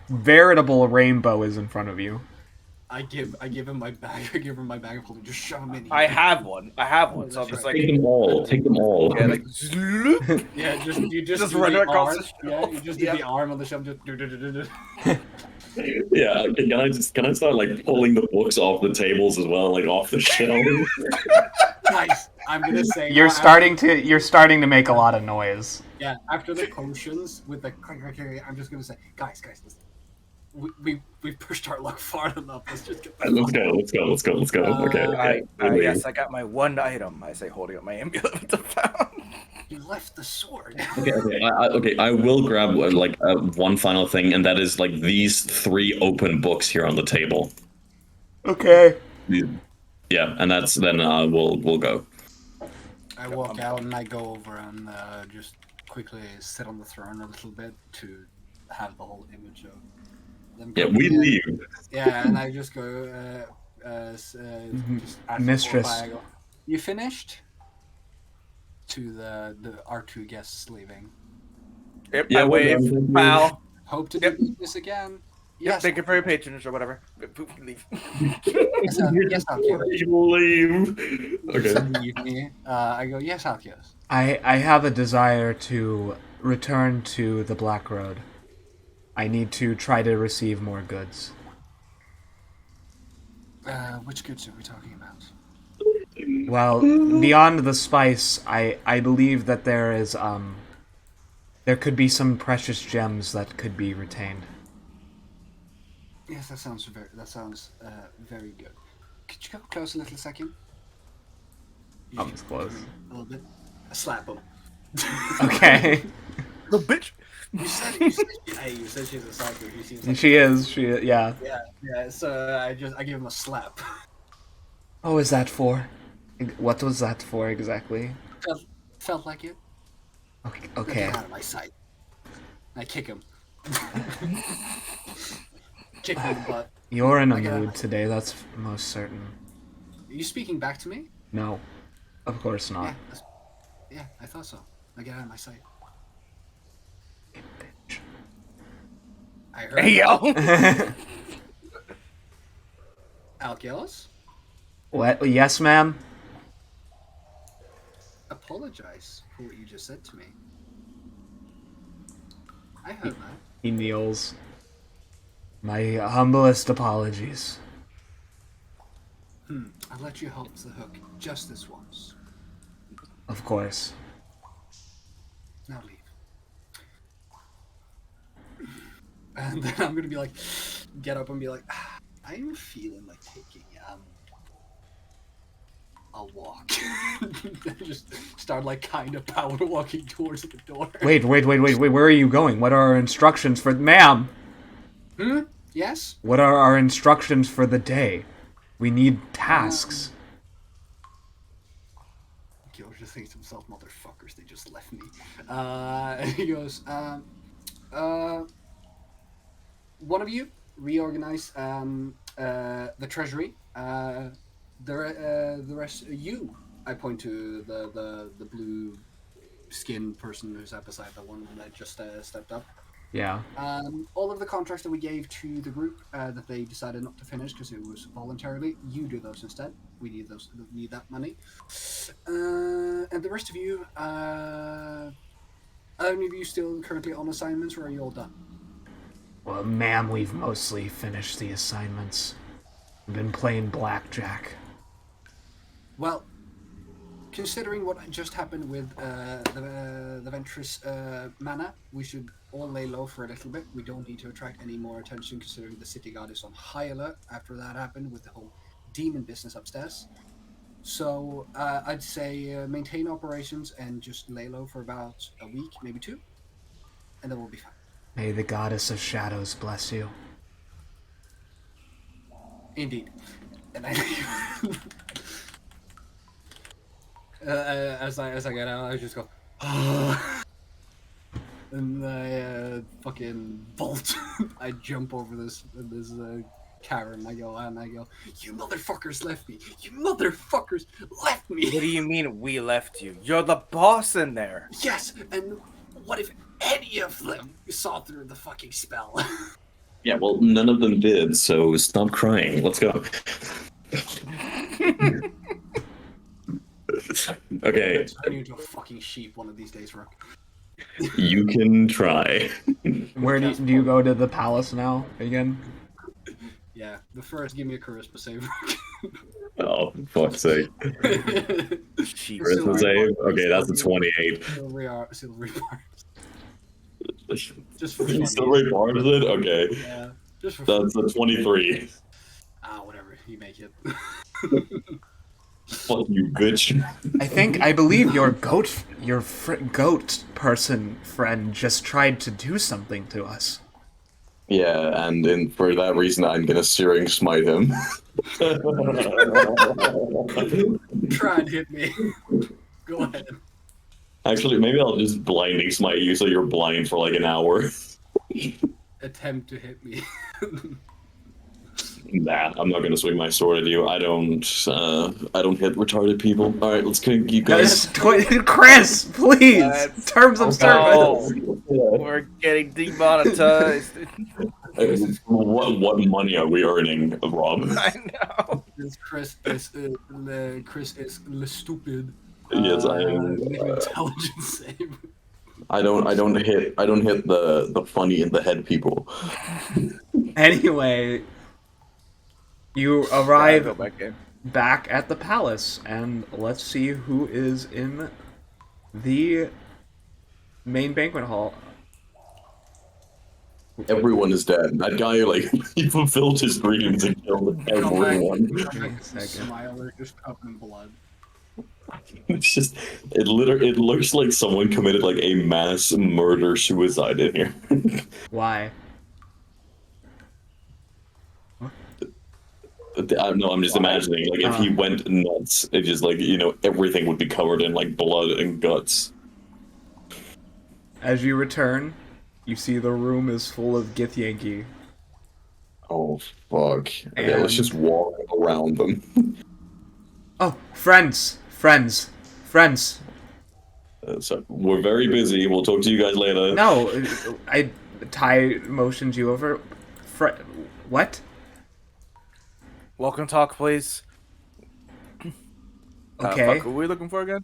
veritable rainbow is in front of you. I give him my bag. I give him my bag of holding. Just shove them in. I have one. So I'm just like, Take them all. Take them all. yeah, like, Yeah, you just Just do run the across arm. the shelf. Yeah, you just do Yeah. the arm on the shelf. Just do. Yeah, can I start like pulling the books off the tables as well, like off the shelf? Guys, I'm gonna say You're now, starting to make a lot of noise. Yeah, after the potions with the click, I'm just gonna say, guys, listen. We pushed our luck far enough. Let's just get. Let's go. Okay. yes, I got my one item. I say, holding up my amulet with the found. You left the sword. Okay. I will grab like one final thing, and that is like these 3 open books here on the table. Okay. Yeah, and that's then we'll go. I walk out and I go over and just quickly sit on the throne a little bit to have the whole image of them. Yeah, we leave. Yeah, and I just go, just ask Mistress. I go, you finished? To the our 2 guests leaving. Yep, Yeah, I we're wave, done. bow. Hope to Yep. do this again. Yep, Yes, thank you for your patronage or whatever. Leave. yes, Alkios. People leave. Okay. Leave me. I go, yes, Alkios. I have a desire to return to the Black Road. I need to try to receive more goods. Which goods are we talking about? Well, beyond the spice, I believe that there could be some precious gems that could be retained. Yes, that sounds very good. Could you come close a little second? You I'm should as close. come in a little bit. I slap him. Okay. The bitch. You said hey, you said she's a psycho. She seems like She is. Yeah. yeah. So I give him a slap. Oh, is that for? What was that for exactly? Felt like it. Okay. Now Okay. get out of my sight. I kick him. Kick him in the butt. You're in a I get out of mood my- today. That's most certain. Are you speaking back to me? No, of course not. Yeah. Yeah, I thought so. Now get out of my sight. Bitch. I heard. Hey yo. Algelos? What? Yes, ma'am. Apologize for what you just said to me. I heard that. He kneels. My humblest apologies. I'll let you help the hook just this once. Of course. Now leave. And then I'm gonna be like, get up and be like, I'm feeling like taking a walk. Just start like kind of power walking towards the door. Wait. Where are you going? What are our instructions for, ma'am? Yes. What are our instructions for the day? We need tasks. George just thinks to himself, motherfuckers, they just left me. He goes, one of you reorganize the treasury. The rest, you. I point to the blue skin person who's sat beside the one that just stepped up. Yeah. All of the contracts that we gave to the group that they decided not to finish because it was voluntarily, you do those instead. We need those. We need that money. And the rest of you, are any of you still currently on assignments, or are you all done? Well, ma'am, we've mostly finished the assignments. We've been playing blackjack. Well, considering what just happened with the Ventress mana, we should all lay low for a little bit. We don't need to attract any more attention, considering the city guard is on high alert after that happened with the whole demon business upstairs. So I'd say maintain operations and just lay low for about a week, maybe 2, and then we'll be fine. May the goddess of shadows bless you. Indeed. And I, as I get out, I just go, and I fucking bolt. I jump over this Karen. I go, you motherfuckers left me. You motherfuckers left me. What do you mean we left you? You're the boss in there. Yes, and what if any of them saw through the fucking spell? Yeah, well, none of them did, so stop crying. Let's go. Okay, Turn you into a fucking sheep one of these days, Rook. you can try. Where do you go to the palace now again? Yeah, but first give me a charisma save. Oh, for fuck's sake. Sheep. Charisma save? Okay, that's a 28. Silvery bars. Just for You fun. still part of it? Okay. Yeah, just for fun. That's a 23. Whatever, you make it. Fuck you, bitch. I believe your goat person friend just tried to do something to us. Yeah, and for that reason, I'm gonna Searing Smite him. Try and hit me. Go ahead. Actually, maybe I'll just Blinding Smite you so you're blind for like an hour. Attempt to hit me. Nah, I'm not gonna swing my sword at you. I don't hit retarded people. All right, let's keep going. Chris, please. Terms of service. We're getting demonetized. What money are we earning, Rob? I know. Chris is le stupid. Yes, I am. Make an intelligence save. I don't hit the funny in the head people. Anyway, you Go arrive back in. back at the palace, and let's see who is in the main banquet hall. Everyone is dead. That guy, like, he fulfilled his dreams and killed everyone. Smiler just covered in blood. It's just, it looks like someone committed like a mass murder suicide in here. Why? I don't know, I'm just imagining, like, if he went nuts, it just, like, everything would be covered in, like, blood and guts. As you return, you see the room is full of Githyanki. Oh, fuck. Okay, let's just walk around them. Oh, friends! Friends! Friends! So, we're very busy. We'll talk to you guys later. No! Ty motions you over. What? Welcome talk, please. Okay. Fuck, who are we looking for again?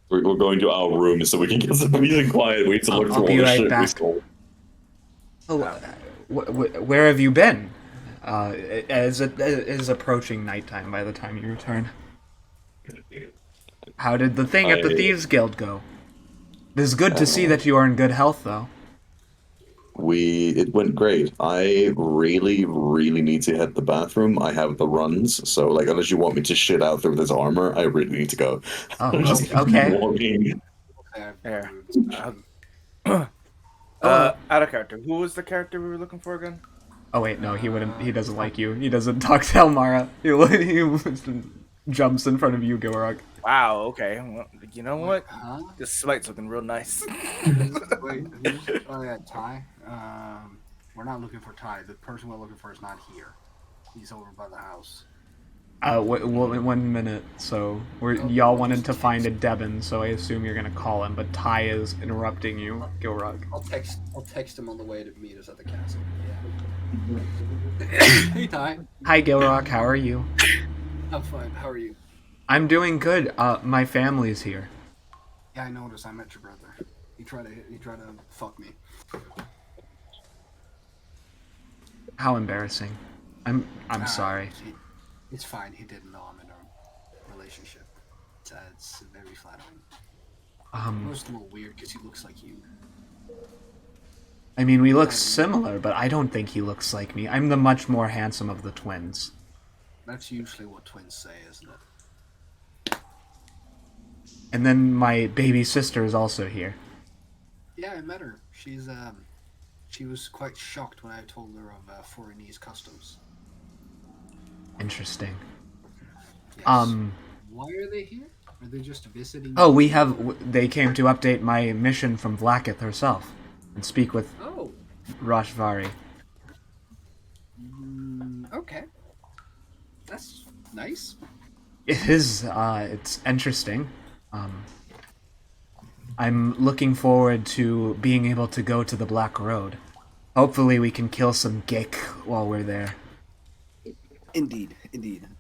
We're going to our room so we can get some peace and quiet. We need to look I'll through be all the right shit we back. stole. Oh, where have you been? It is approaching nighttime by the time you return. How did the thing at the Thieves Guild go? It is good to see that you are in good health, though. It went great. I really, really need to hit the bathroom. I have the runs, so like unless you want me to shit out through this armor, I really need to go. Oh, I'm just okay. walking. Here. Out of character. Who was the character we were looking for again? Oh wait, no, he wouldn't. He doesn't like you. He doesn't talk to Elmara. He jumps in front of you, Gilrock. Wow. Okay. Well, you know what? Huh? This smite's looking real nice. Wait, who's, oh yeah, Ty. We're not looking for Ty. The person we're looking for is not here. He's over by the house. One minute. So y'all wanted to find a Devon, so I assume you're gonna call him. But Ty is interrupting you, Gilrock. I'll text him on the way to meet us at the castle. Yeah. Hey Ty. Hi, Gilrock. How are you? I'm fine. How are you? I'm doing good. My family's here. Yeah, I noticed. I met your brother. He tried to fuck me. How embarrassing. I'm sorry. It's fine. He didn't know I'm in a relationship. It's very flattering. It was a little weird because he looks like you. I mean, we look similar, but I don't think he looks like me. I'm the much more handsome of the twins. That's usually what twins say, isn't it? And then my baby sister is also here. Yeah, I met her. She was quite shocked when I told her of Foreignese customs. Interesting. Yes. Why are they here? Are they just visiting? Oh, they came to update my mission from Vlaakith herself and speak with Rashvari. Okay. That's nice. It is, it's interesting. I'm looking forward to being able to go to the Black Road. Hopefully we can kill some Gik while we're there. Indeed.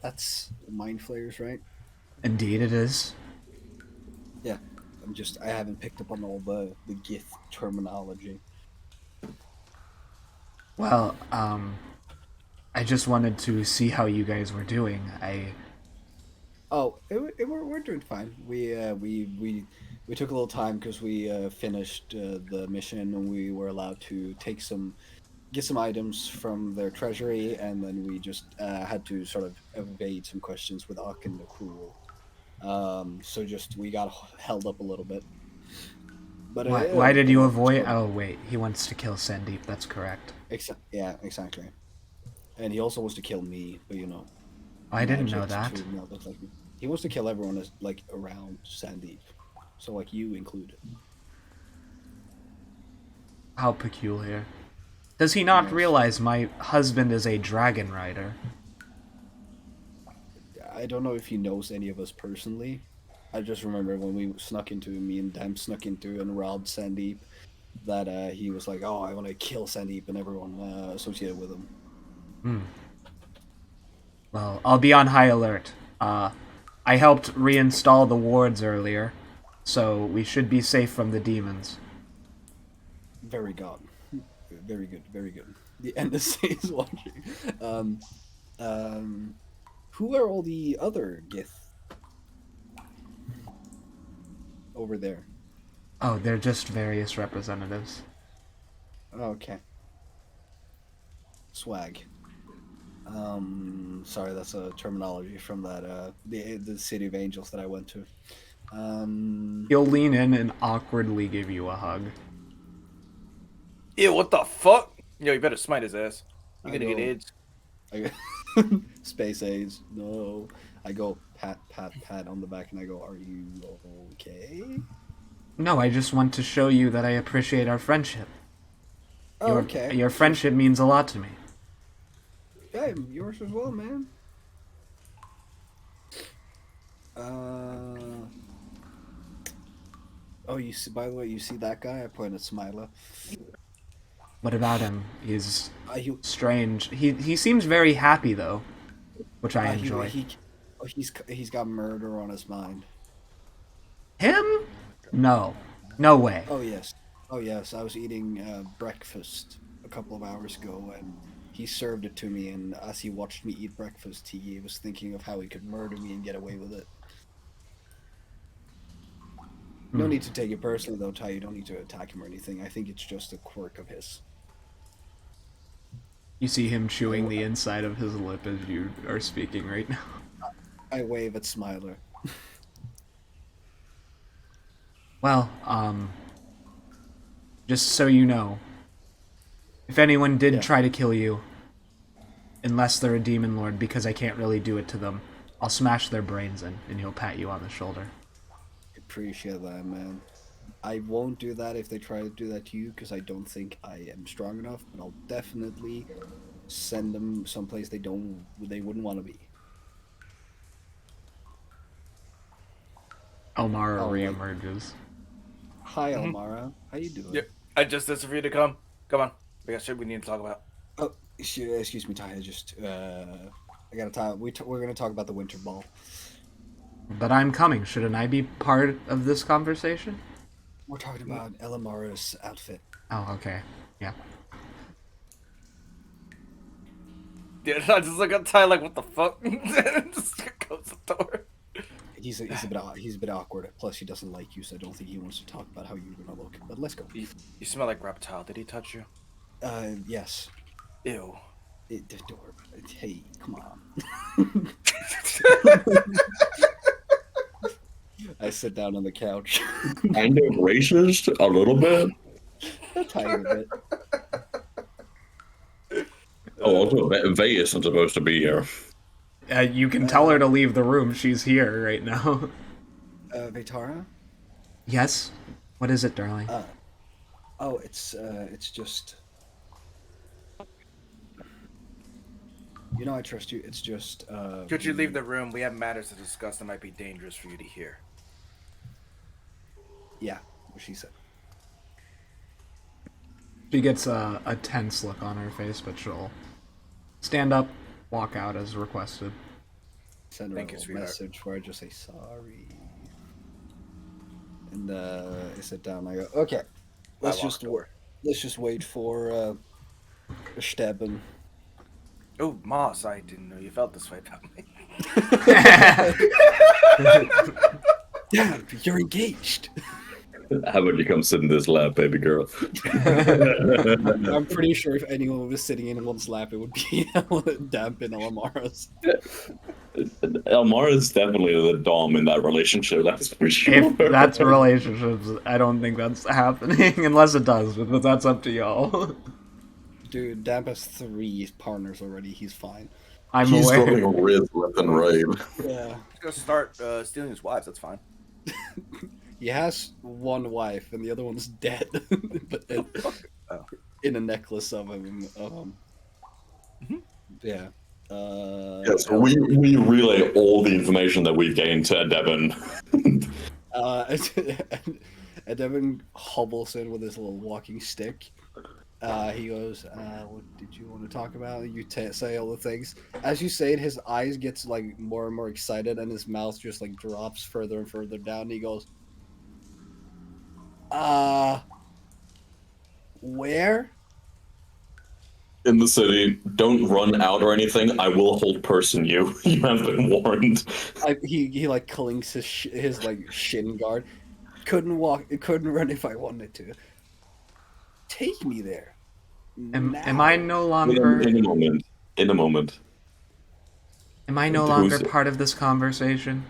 That's mind flayers, right? Indeed it is. Yeah. I haven't picked up on all the Gith terminology. Well, I just wanted to see how you guys were doing. We're doing fine. We took a little time because we finished the mission and we were allowed to get some items from their treasury, and then we just had to sort of evade some questions with Uck and the Cruel. So we got held up a little bit. But why did you avoid? Oh wait, he wants to kill Sandeep. That's correct. Yeah, exactly. And he also wants to kill me, but I didn't know that. He wants to kill everyone around Sandeep, so like you included. How peculiar. Does he not realize my husband is a dragon rider? I don't know if he knows any of us personally. I just remember when me and Dem snuck into and robbed Sandeep, that he was like, "Oh, I want to kill Sandeep and everyone associated with him." Well, I'll be on high alert. I helped reinstall the wards earlier, so we should be safe from the demons. Very good. Very good, very good. The NSA is watching. Who are all the other Gith over there? Oh, they're just various representatives. Okay. Swag. Sorry, that's a terminology from that the City of Angels that I went to. He'll lean in and awkwardly give you a hug. Ew, what the fuck? Yo, you better smite his ass. You're I gonna get go, AIDS. Space AIDS. No. I go pat, pat, pat on the back, and I go, "Are you okay?" No, I just want to show you that I appreciate our friendship. Oh, okay. Your friendship means a lot to me. Yeah, yours as well, man. Uh. Oh, you see. By the way, you see that guy? I pointed at Smiler. What about him? He's He, strange. He seems very happy though, which I enjoy. he's got murder on his mind. Him? No. No way. Oh yes, oh yes. I was eating breakfast a couple of hours ago, and he served it to me. And as he watched me eat breakfast, he was thinking of how he could murder me and get away with it. No need to take it personally, though, Ty. You don't need to attack him or anything. I think it's just a quirk of his. You see him chewing the inside of his lip as you are speaking right now. I wave at Smiler. Well, just so you know, if anyone did try to kill you, unless they're a demon lord, because I can't really do it to them, I'll smash their brains in, and he'll pat you on the shoulder. Appreciate that, man. I won't do that if they try to do that to you, because I don't think I am strong enough. But I'll definitely send them someplace they wouldn't want to be. Elmara reemerges. Hi, Elmara. How you doing? Yep. I just asked for you to come. Come on. We got shit we need to talk about. Oh, excuse me, Ty. I just I gotta talk. We're gonna talk about the winter ball. But I'm coming. Shouldn't I be part of this conversation? We're talking about Elamara's outfit. Oh, okay. Yeah. Yeah, I just look at Ty like, what the fuck? Just close the door. He's a bit awkward. Plus, he doesn't like you, so I don't think he wants to talk about how you're gonna look. But let's go. You smell like reptile. Did he touch you? Yes. Ew. Hey, come on. I sit down on the couch. Kind of racist, a little bit. A tiny bit. Oh, also, Vegas isn't supposed to be here. You can tell her to leave the room. She's here right now. Vitara? Yes? What is it, darling? It's just... You know I trust you. It's just, Could you leave the room? We have matters to discuss that might be dangerous for you to hear. Yeah, what she said. She gets a tense look on her face, but she'll stand up, walk out as requested. Send her Thank you, a sweetheart. message where I just say sorry. And I sit down and I go, okay, let's just wait for Steben. Oh, Moss, I didn't know you felt this way about me. Yeah, you're engaged. How about you come sit in this lap, baby girl? I'm pretty sure if anyone was sitting in one's lap, it would be dampen Alamara's. Elmara is definitely the dom in that relationship, that's for sure. If that's relationships, I don't think that's happening, unless it does, but that's up to y'all. Dude, Damp has 3 partners already. He's fine. He's aware. throwing ribs left and right. Yeah. He's gonna start stealing his wives. That's fine. He has 1 wife, and the other one's dead. But in a necklace of him. Yeah. Yeah, so we relay all the information that we've gained to Devin. And Devin hobbles in with his little walking stick. He goes, what did you want to talk about? You say all the things. As you say it, his eyes gets like more and more excited, and his mouth just like drops further and further down. And he goes, where? In the city, don't run out or anything. I will hold person you. You have been warned. He like clinks his like shin guard. Couldn't run if I wanted to. Take me there. Am I no In longer a moment. In a moment. am I no longer part of this conversation?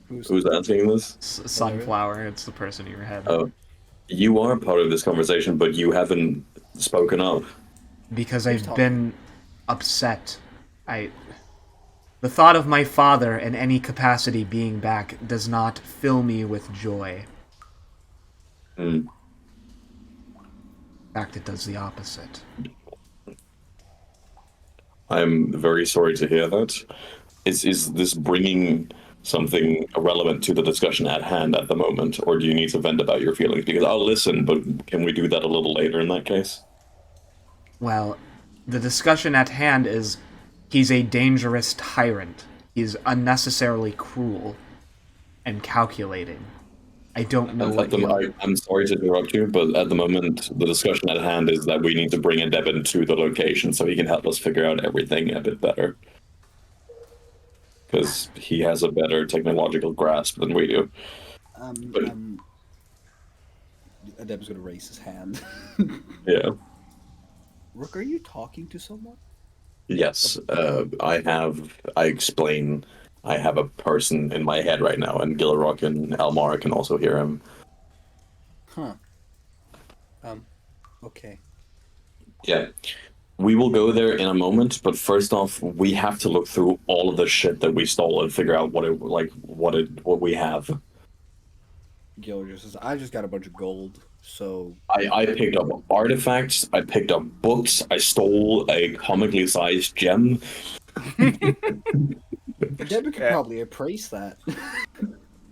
Who's asking this? Sunflower, it's the person in your head. Oh, you are part of this conversation, but you haven't spoken up. Because Who's I've talking? been upset. The thought of my father in any capacity being back does not fill me with joy. Hmm. In fact, it does the opposite. I'm very sorry to hear that. Is this bringing something relevant to the discussion at hand at the moment, or do you need to vent about your feelings? Because I'll listen, but can we do that a little later in that case? Well, the discussion at hand is he's a dangerous tyrant. He's unnecessarily cruel and calculating. I don't know what you... I'm sorry to interrupt you, but at the moment, the discussion at hand is that we need to bring a Devin to the location so he can help us figure out everything a bit better. Because he has a better technological grasp than we do. But Adeb's gonna raise his hand. yeah, Rook, are you talking to someone? yes, I explain. I have a person in my head right now, and Gilrock and Elmara can also hear him. Huh. Okay. Yeah. We will go there in a moment, but first off, we have to look through all of the shit that we stole and figure out what we have. Gil just says, I just got a bunch of gold, so I picked up artifacts, I picked up books, I stole a comically sized gem. Adeb could Yeah. probably appraise that.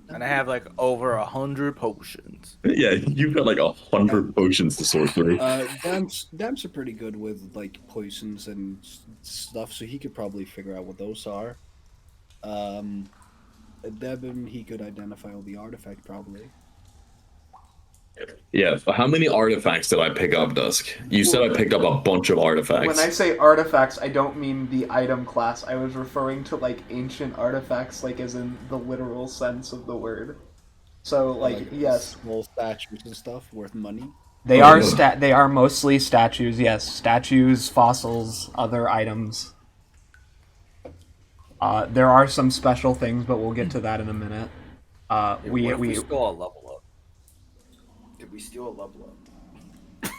And I have like over 100 potions. Yeah, you've got like 100 potions to sort through. Damps are pretty good with like poisons and stuff, so he could probably figure out what those are. Devin, he could identify all the artifact probably. Yeah, but how many artifacts did I pick up, Dusk? You said I picked up a bunch of artifacts. When I say artifacts, I don't mean the item class. I was referring to, like, ancient artifacts, like, as in the literal sense of the word. So, like yes. Small statues and stuff worth money. They are mostly statues, yes. Statues, fossils, other items. There are some special things, but we'll get to that in a minute. What if we stole a level up? Did we steal a level up?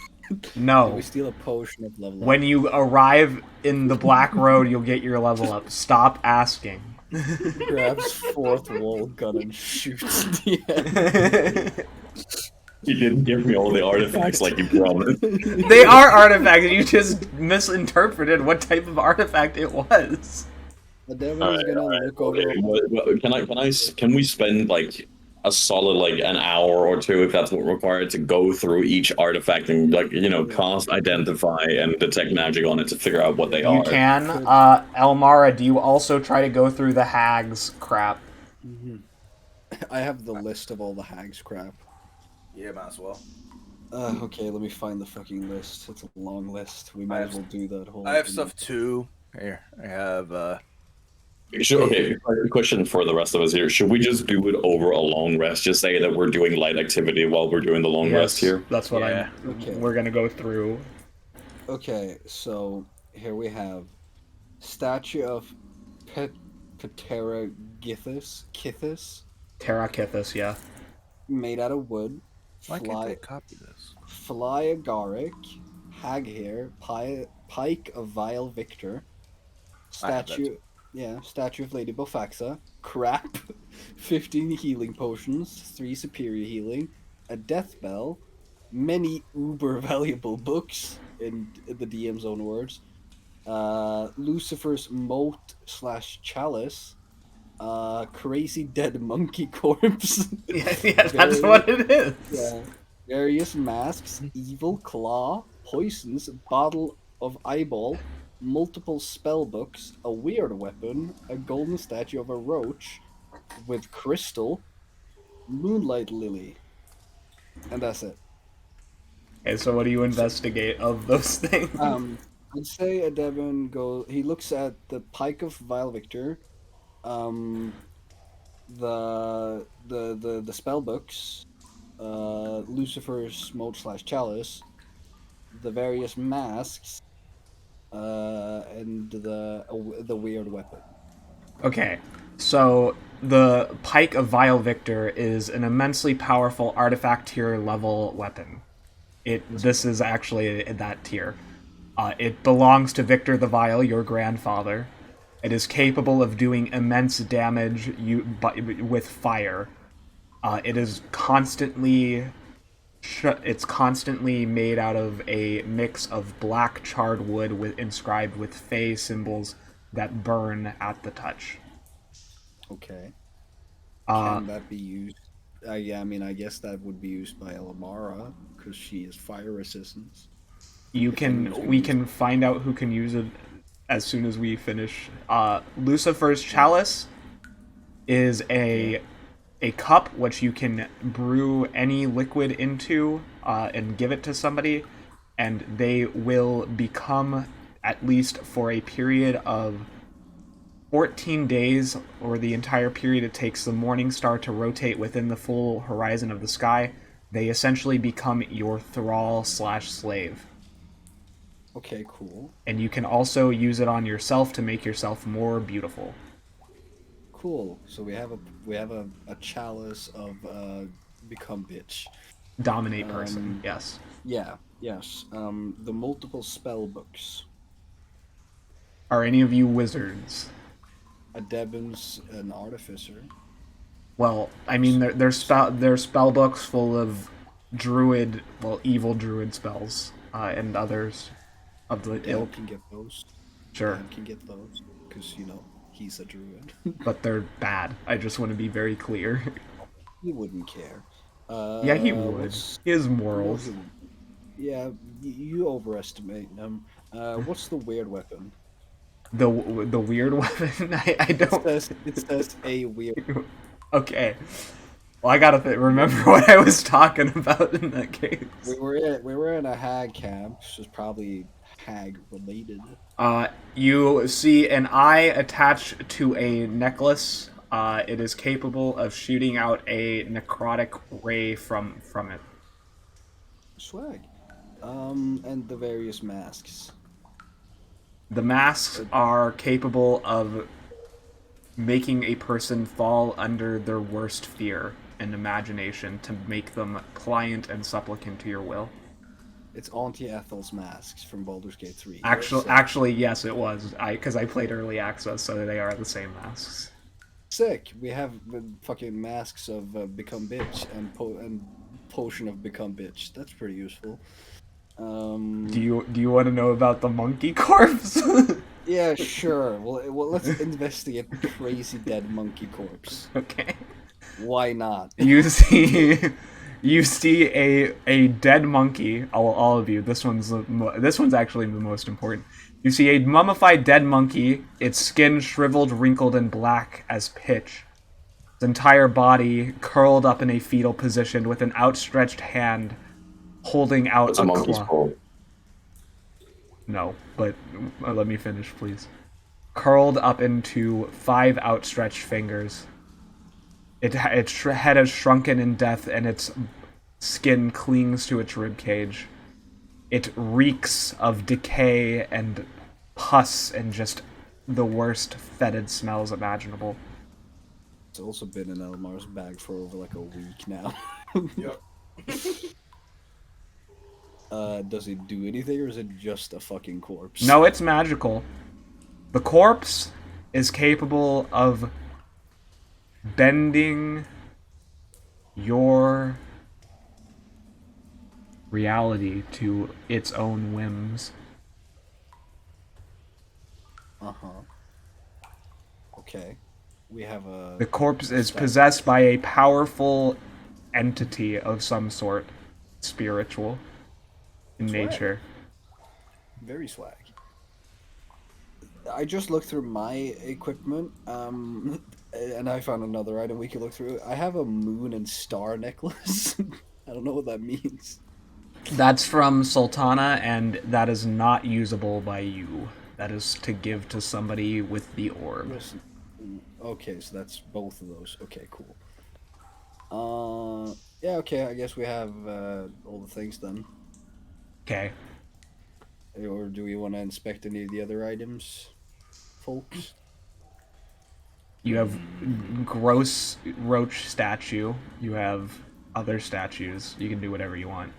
No. Did we steal a potion of level up? When you arrive in the Black Road, you'll get your level up. Stop asking. Grabs fourth wall gun and shoots the end. You didn't give me all the artifacts like you promised. They are artifacts. You just misinterpreted what type of artifact it was. But Devin is gonna look over. Okay, can we spend like a solid like an hour or two, if that's what required, to go through each artifact and cast, identify, and detect magic on it to figure out what they are? You can. Elmara, do you also try to go through the hags crap? Mm-hmm. I have the list of all the hags crap. Yeah, might as well. Okay, let me find the fucking list. It's a long list. We might as well do that whole. I have stuff too. Here, I have. Okay, question for the rest of us here. Should we just do it over a long rest? Just say that we're doing light activity while we're doing the long rest here? That's what Okay. we're gonna go through. Okay, so here we have statue of Patera Kithis, Terrakithis, yeah. made out of wood. Why can't I copy this? Fly Agaric, Hag Hair, Pike of Vile Victor, statue of Lady Bofaxa, Crap, 15 healing potions, 3 superior healing, a death bell, many uber valuable books in the DM's own words, Lucifer's moat / chalice, crazy dead monkey corpse. Yeah, that's what it is. Yeah. Various masks, evil claw, poisons, bottle of eyeball, multiple spell books, a weird weapon, a golden statue of a roach with crystal, moonlight lily, and that's it. Okay, so what do you investigate of those things? I'd say Devin he looks at the Pike of Vile Victor, the spell books, Lucifer's moat / chalice, the various masks, and the weird weapon. Okay, so the Pike of Vile Victor is an immensely powerful artifact tier level weapon. This is actually that tier. It belongs to Victor the Vile, your grandfather. It is capable of doing immense damage with fire. It is constantly it's constantly made out of a mix of black charred wood with inscribed with fey symbols that burn at the touch. Okay. Uh, Can that be used? Yeah, I mean, I guess that would be used by Elamara because she is fire resistance. If anyone's gonna we use can find out who can use it as soon as we finish. Lucifer's Chalice is a cup which you can brew any liquid into and give it to somebody, and they will become, at least for a period of 14 days, or the entire period it takes the morning star to rotate within the full horizon of the sky, they essentially become your thrall slash slave. Okay, cool. And you can also use it on yourself to make yourself more beautiful. Cool. So we have a chalice of become bitch. Dominate person, yes. Yeah. Yes. The multiple spell books. Are any of you wizards? A Devon's an artificer. Well, I mean, they're spell books full of evil druid spells, and others of the ilk. Can get those. Sure. Dan can get those because he's a druid. But they're bad. I just want to be very clear. He wouldn't care. Yeah, he would. His morals. Yeah, you overestimate them. What's the weird weapon? The weird weapon? I don't. It says a weird. Okay. Well, I gotta remember what I was talking about in that case. We were in a hag camp, which is probably hag related. You see an eye attached to a necklace. It is capable of shooting out a necrotic ray from it. Swag. And the various masks. The masks are capable of making a person fall under their worst fear and imagination to make them pliant and supplicant to your will. It's Auntie Ethel's masks from Baldur's Gate 3. Actually, yes, it was. Because I played early access, so they are the same masks. Sick. We have fucking masks of Become Bitch and Potion of Become Bitch. That's pretty useful. Do you want to know about the monkey corpse? Yeah, sure. Well, let's investigate the crazy dead monkey corpse. Okay. Why not? You see a dead monkey. All of you. This one's actually the most important. You see a mummified dead monkey. Its skin shriveled, wrinkled, and black as pitch. Its entire body curled up in a fetal position with an outstretched hand holding out It's a monkey's paw. No, but let me finish, please. Curled up into 5 outstretched fingers. Its head has shrunken in death, and its skin clings to its ribcage. It reeks of decay and pus and just the worst fetid smells imaginable. It's also been in Elmar's bag for over like a week now. Yep. Does it do anything, or is it just a fucking corpse? No, it's magical. The corpse is capable of bending your reality to its own whims. Uh-huh. Okay. We have a... The corpse is possessed by a powerful entity of some sort, spiritual in Swag. nature. Very swag. I just looked through my equipment, and I found another item we could look through. I have a moon and star necklace. I don't know what that means. That's from Sultana, and that is not usable by you. That is to give to somebody with the orb. Okay, so that's both of those. Okay, cool. Yeah, okay, I guess we have all the things then. Okay. or do we want to inspect any of the other items, folks? You have gross roach statue. You have other statues. You can do whatever you want.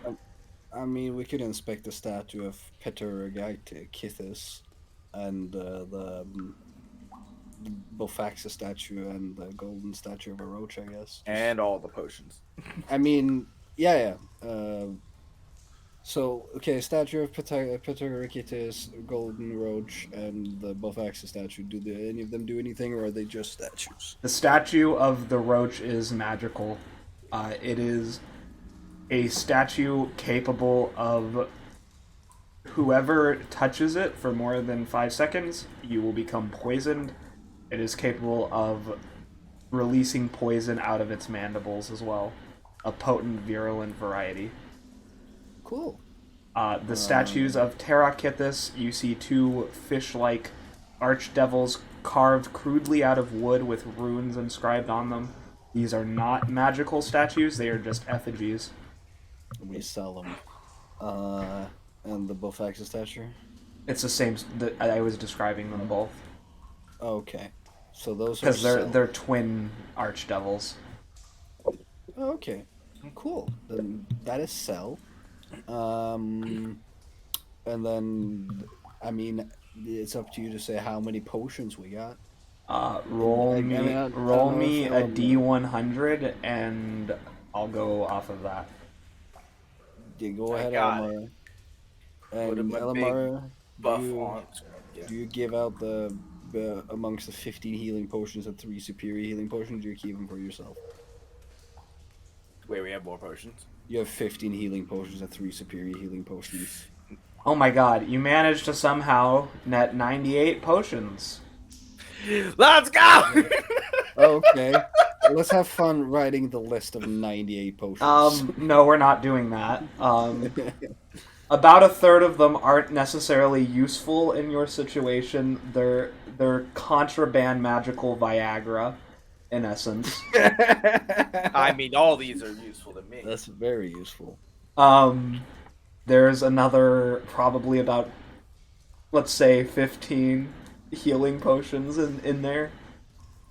I mean, we could inspect the statue of Peter and the Bofaxa statue and the golden statue of a roach, I guess. And all the potions. I mean, yeah. So, okay, statue of Peter golden roach, and the Bofaxa statue. Any of them do anything, or are they just statues? The statue of the roach is magical. It is a statue capable of whoever touches it for more than 5 seconds, you will become poisoned. It is capable of releasing poison out of its mandibles as well. A potent, virulent variety. Cool. The statues of Terakithis, you see 2 fish-like archdevils carved crudely out of wood with runes inscribed on them. These are not magical statues, they are just effigies. We sell them. And the Bofaxa statue? It's the same. I was describing them both. Okay. So those are because sold. they're twin archdevils. Okay. Cool. Then that is sell. And then, I mean, it's up to you to say how many potions we got. Roll me I don't a know if D100 and I'll go off of that. Yeah, go I ahead, got Elmar. Put And my Elmar, Buff do on. do you give out the amongst the 15 healing potions and 3 superior healing potions? Do you keep them for yourself? Wait, we have more potions. You have 15 healing potions and 3 superior healing potions. Oh my god, you managed to somehow net 98 potions. Let's go! Okay. Let's have fun writing the list of 98 potions. No, we're not doing that. About a third of them aren't necessarily useful in your situation. They're contraband magical Viagra, in essence. I mean, all these are useful to me. That's very useful. There's another probably about, let's say, 15 healing potions in there.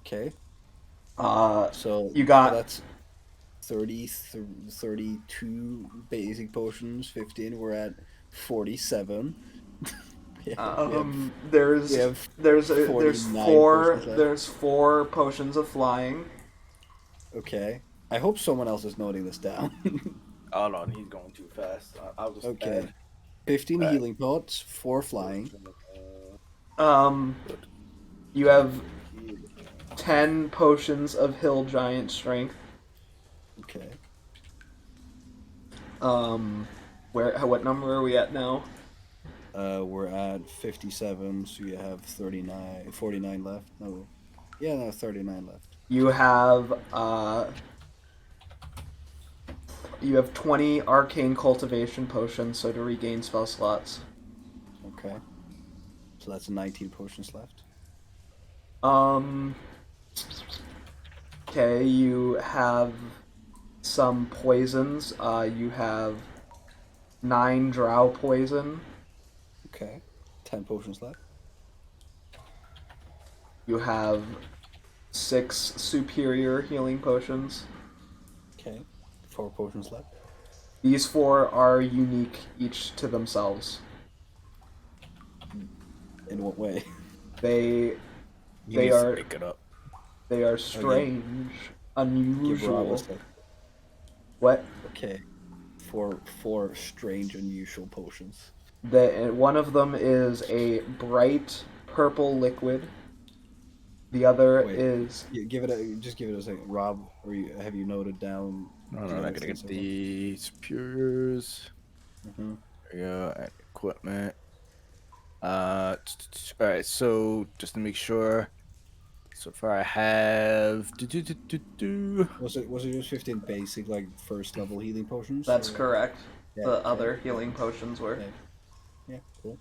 Okay. So you got that's 32 basic potions. 15. We're at 47. there's 4 potions of flying. Okay. I hope someone else is noting this down. Hold on, he's going too fast. I'll just Okay. add. 15 healing pots, 4 flying. You have 10 potions of hill giant strength. Okay. What number are we at now? We're at 57, so you have 49 left. No. Yeah, no, 39 left. You have 20 arcane cultivation potions, so to regain spell slots. Okay. So that's 19 potions left. Okay, you have some poisons. You have 9 drow poison. Okay. 10 potions left. You have 6 superior healing potions. Okay. 4 potions left. These 4 are unique each to themselves. In what way? They He needs to are pick it up. they are strange, Give unusual. Rob a sec. What? Okay. 4 strange, unusual potions. One of them is a bright purple liquid. The other Wait. is Give it a second. Rob, have you noted down? No, I'm not gonna get these pures. Mm-hmm. There we go. And equipment. All right. So just to make sure, so far I have. Was it just 15 basic, like, first level healing potions? that's or- correct. Yeah, The okay. other healing potions were. Okay. Yeah, cool.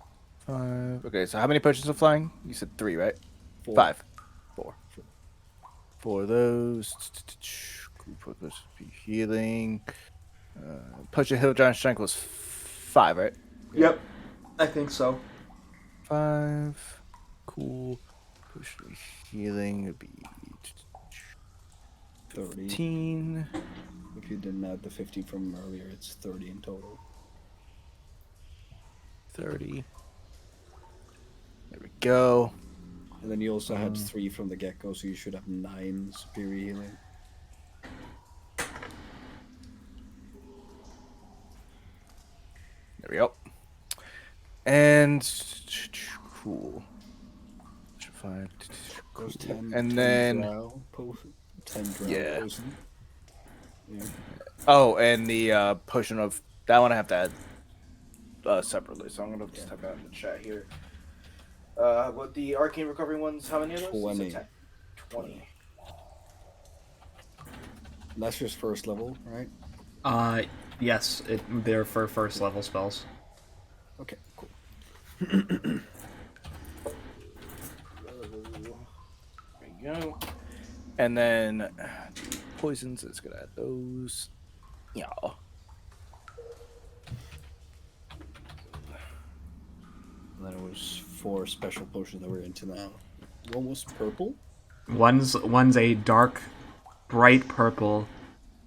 5. Okay, so how many potions of flying? You said 3, right? 4. 5. 4. 4 of those. Put this be healing. Potion Hill Giant Strength was 5, right? Yep. I think so. 5. Cool. Push the healing would be 30. 15. If you didn't add the 50 from earlier, it's 30 in total. 30. There we go. And then you also had 3 from the get-go, so you should have 9 superior healing. There we go. And cool. 5. Cool. Those 10, And 10 then drow, 10 drow Yeah. poison. Yeah. oh, and the potion of that one I have to add separately, so I'm gonna just type out in the chat here. What the arcane recovery ones? How many of those? 20. 10. 20. That's just first level, right? Yes, they're for first level spells. Okay, cool. There we go. And then the poisons, it's gonna add those. Yeah. And then it was 4 special potions that we're into now. One was purple. One's a dark, bright purple,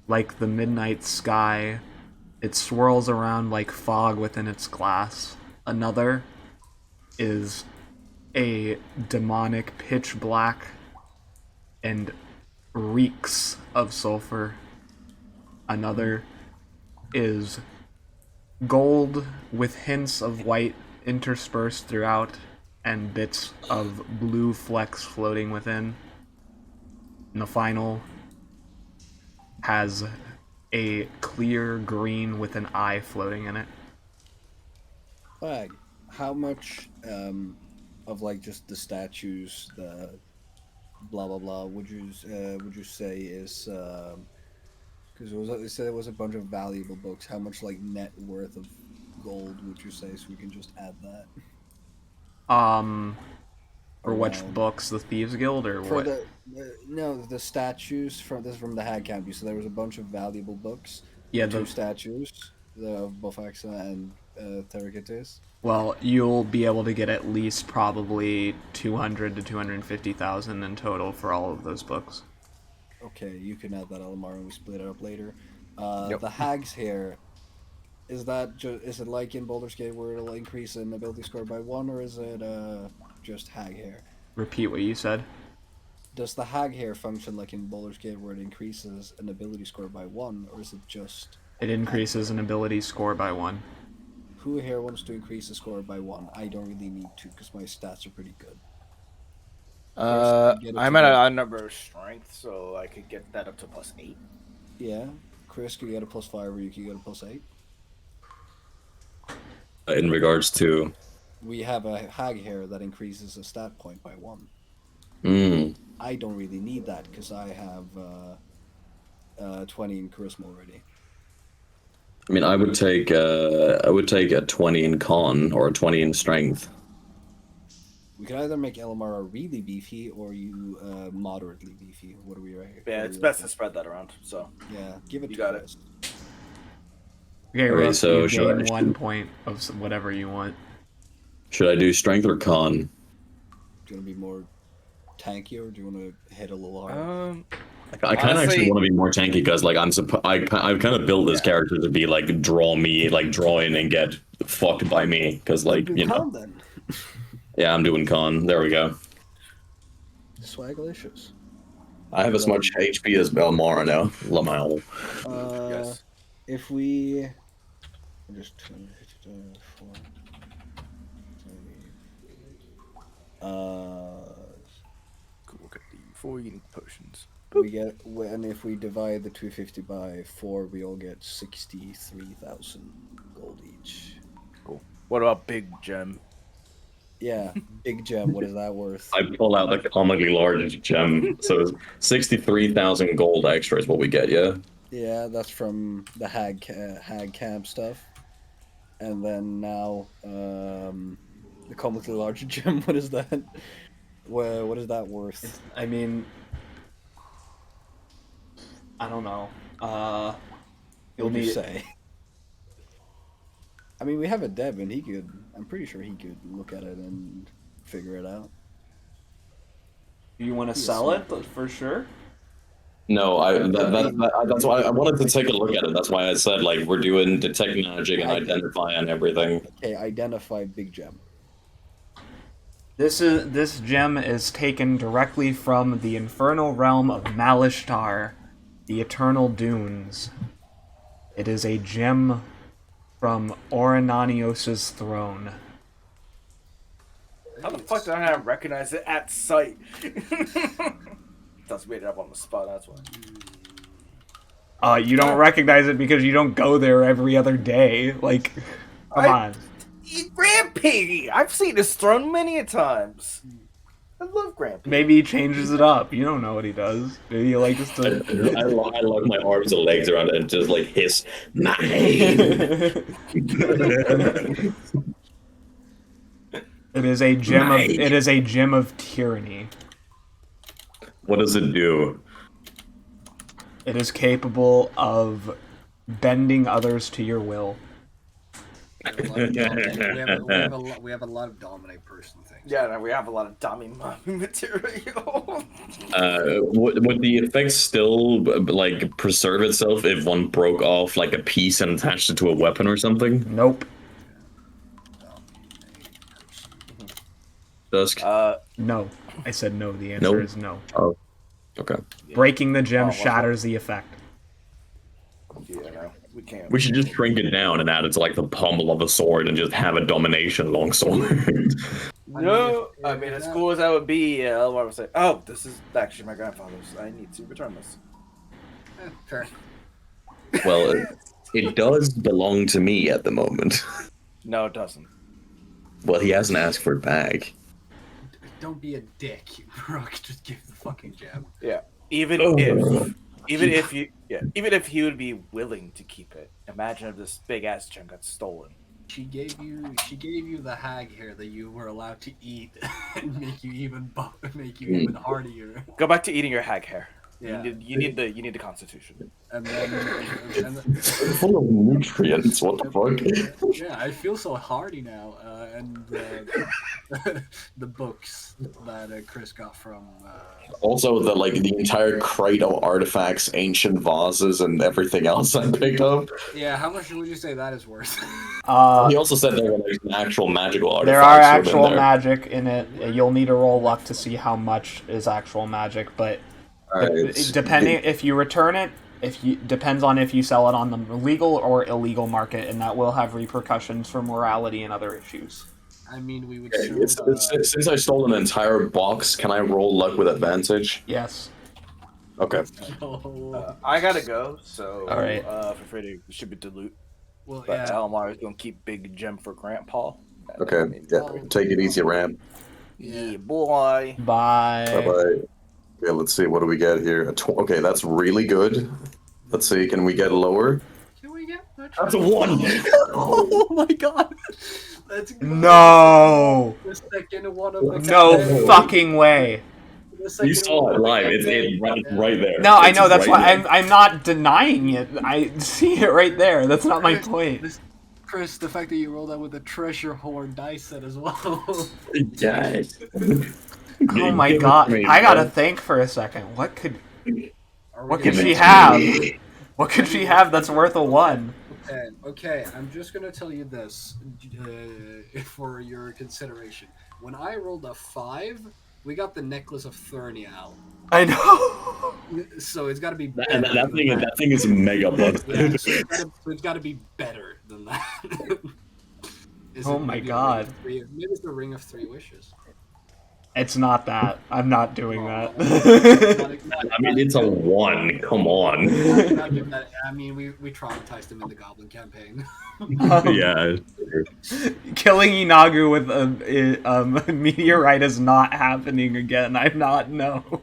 like the midnight sky. It swirls around like fog within its glass. Another is a demonic pitch black and reeks of sulfur. Another is gold with hints of white interspersed throughout and bits of blue flecks floating within. And the final has a clear green with an eye floating in it. Flag. How much of like just the statues, the blah blah blah, would you say is because they said it was a bunch of valuable books. How much like net worth of gold would you say, so we can just add that? For which Around- books? The Thieves Guild or For what? the statues from this is from the Hag Camp. So there was a bunch of valuable books. Yeah, Two statues of Bofaxa and Terrakitis. Well, you'll be able to get at least probably 200 to 250,000 in total for all of those books. Okay, you can add that Alamar and we split it up later. Yep. The Hag's hair, is it like in Baldur's Gate where it'll increase an ability score by 1, or is it just Hag hair? Repeat what you said. Does the Hag hair function like in Baldur's Gate where it increases an ability score by 1, or is it just... It increases an ability score by 1. Who here wants to increase the score by 1? I don't really need to because my stats are pretty good. I'm at an odd number of strength, so I could get that up to +8. Yeah. Chris, can you get a +5 or you can get a +8? In regards to... We have a Hag hair that increases a stat point by 1. I don't really need that because I have 20 in charisma already. I mean, I would take a 20 in con or a 20 in strength. We could either make Elamara really beefy or you moderately beefy. What are we right here? Yeah, it's best to spread that around. So yeah, give it. You to got it. Chris. Okay, Alright, Rook, so you should gain I- 1 point of whatever you want. Should I do strength or con? Do you want to be more tanky or do you want to hit a little harder? I kind of Honestly- actually want to be more tanky because like I kind of built this character to be like draw in and get fucked by me because like Do you know con then. yeah I'm doing con. There we go. Swagalicious. I have as much HP as Belmara now. Lamau. yes. If we just 4. Cool. Get the 4 unique potions. We get, and if we divide the 250 by 4, we all get 63,000 gold each. Cool. What about Big Gem? Yeah, big gem. What is that worth? I pull out the comically large gem, so 63,000 gold extra is what we get. Yeah. Yeah, that's from the Hag Camp stuff. And then now, the comically large gem. What is that? What is that worth? I mean, I don't know. What You'll would you need say? I mean, we have a dev, and he could. I'm pretty sure he could look at it and figure it out. Do you want to He's sell it smart. for sure? No, that's why I wanted to take a look at it. That's why I said like we're doing detect magic and identify and everything. Okay, identify big gem. This gem is taken directly from the infernal realm of Malishtar, the Eternal Dunes. It is a gem from Oronanios' throne. How the fuck did I not recognize it at sight? That's made it up on the spot, that's why. You don't recognize it because you don't go there every other day. Like, come on. Grandpiggy! I've seen his throne many a times. I love Grandpiggy. Maybe he changes it up. You don't know what he does. Maybe he likes to... I lock my arms and legs around it and just like hiss, mine. It is a gem of... It is a gem of tyranny. What does it do? It is capable of bending others to your will. We have a lot of dominate person things. Yeah, no, we have a lot of dummy material. Would the effect still like preserve itself if one broke off like a piece and attached it to a weapon or something? Nope. Dusk? No. I said no. The answer is no. Oh. Okay. Breaking the gem shatters the effect. Yeah, no, we can't. We should just shrink it down and add it to like the pommel of a sword and just have a domination longsword. No, I mean, as cool as that would be, I would say, oh, this is actually my grandfather's. I need to return this. Fair. Well, it does belong to me at the moment. No, it doesn't. Well, he hasn't asked for it back. Don't be a dick, Rook. Just give the fucking gem. Yeah, even if he would be willing to keep it. Imagine if this big ass gem got stolen. She gave you the hag hair that you were allowed to eat and make you even hardier. Go back to eating your hag hair. Yeah. You need the constitution. And then Full of nutrients. What the fuck? yeah, I feel so hardy now. And the books that Chris got from. Also, the entire crate of artifacts, ancient vases, and everything else I picked up. Yeah, how much would you say that is worth? He also said there were actual magical artifacts. There are actual magic in it. You'll need to roll luck to see how much is actual magic, but depending if you return it, depends on if you sell it on the legal or illegal market, and that will have repercussions for morality and other issues. I mean, we would. Since I stole an entire box, can I roll luck with advantage? Yes. Okay. I gotta go, so all right. Feel free to distribute the loot. Well, But yeah. Almar is gonna keep big gem for Grandpa. Okay. Yeah. Take it easy, Ram. Yeah, boy. Bye. Bye bye. Yeah. Let's see. What do we get here? Okay, that's really good. Let's see. Can we get lower? Can we get much? That's a 1. Oh my god. That's good. No. The second one of the No campaign. fucking way. The second You saw one it of the live. campaign. It's right there. No, I It's know. That's right why there. I'm not denying it. I see it right there. That's not my point. Chris, the fact that you rolled out with a treasure hoard dice set as well. Yeah. Oh my Give it god. to me, I gotta bro. think for a second. What could What she have? What could she have that's worth a 1? Okay, I'm just gonna tell you this for your consideration. When I rolled a 5, we got the necklace of Thurnia out. I know. So it's got to be. And that thing is mega bugs. Yeah, so it's got to be better than that. Oh my god. Maybe it's the Ring of 3 Wishes. It's not that. I'm not doing that. I mean, it's a 1. Come on. I mean, we traumatized him in the Goblin campaign. Yeah. Killing Inagu with a meteorite is not happening again. I'm not, no.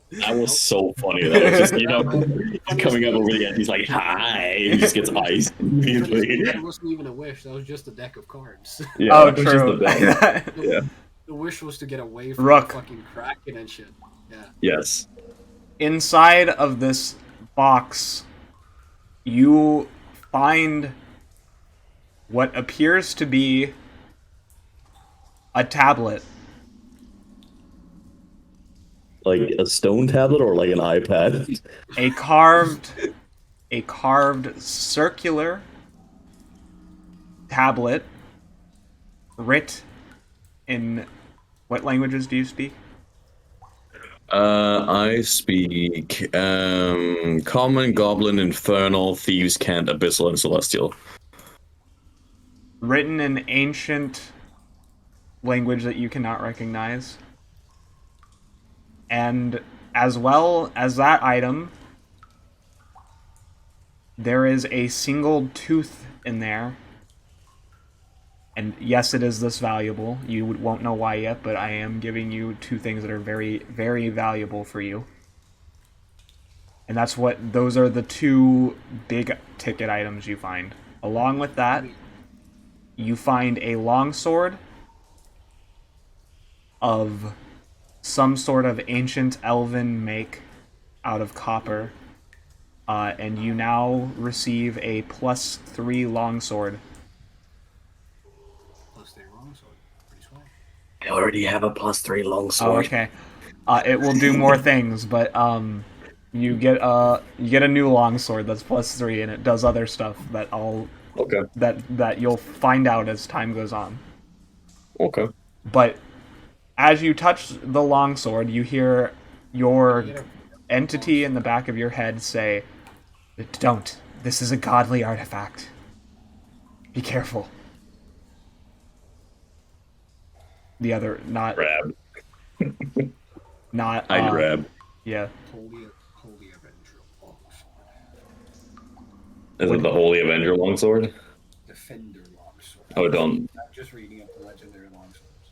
That was so funny though. Just, he's coming up over the end. He's like, "Hi!" He just gets iced immediately. That wasn't even a wish. That was just a deck of cards. Yeah, Oh, that was just true. the best. Yeah. The wish was to get away from Rook. the fucking Kraken and shit. Yeah. Yes. Inside of this box, you find what appears to be a tablet. Like a stone tablet or like an iPad? A carved circular tablet writ in what languages do you speak? I speak Common, Goblin, Infernal, Thieves' Cant, Abyssal, and Celestial. Written in ancient language that you cannot recognize. And as well as that item, there is a single tooth in there. And yes, it is this valuable. You won't know why yet, but I am giving you two things that are very, very valuable for you. And those are the two big ticket items you find. Along with that, you find a longsword of some sort of ancient elven make out of copper. And you now receive a +3 longsword. +3 longsword. Pretty swell. I already have a +3 longsword. Oh, okay. It will do more things, but you get a new longsword that's +3, and it does other stuff that Okay. that you'll find out as time goes on. Okay. But as you touch the longsword, you hear your entity in the back of your head say, "Don't. This is a godly artifact. Be careful." The other, not Grab. not. I grab. Yeah. Holy Avenger longsword. Is it the Holy Avenger longsword? Defender longsword. Oh, don't. I'm just reading up the legendary longswords.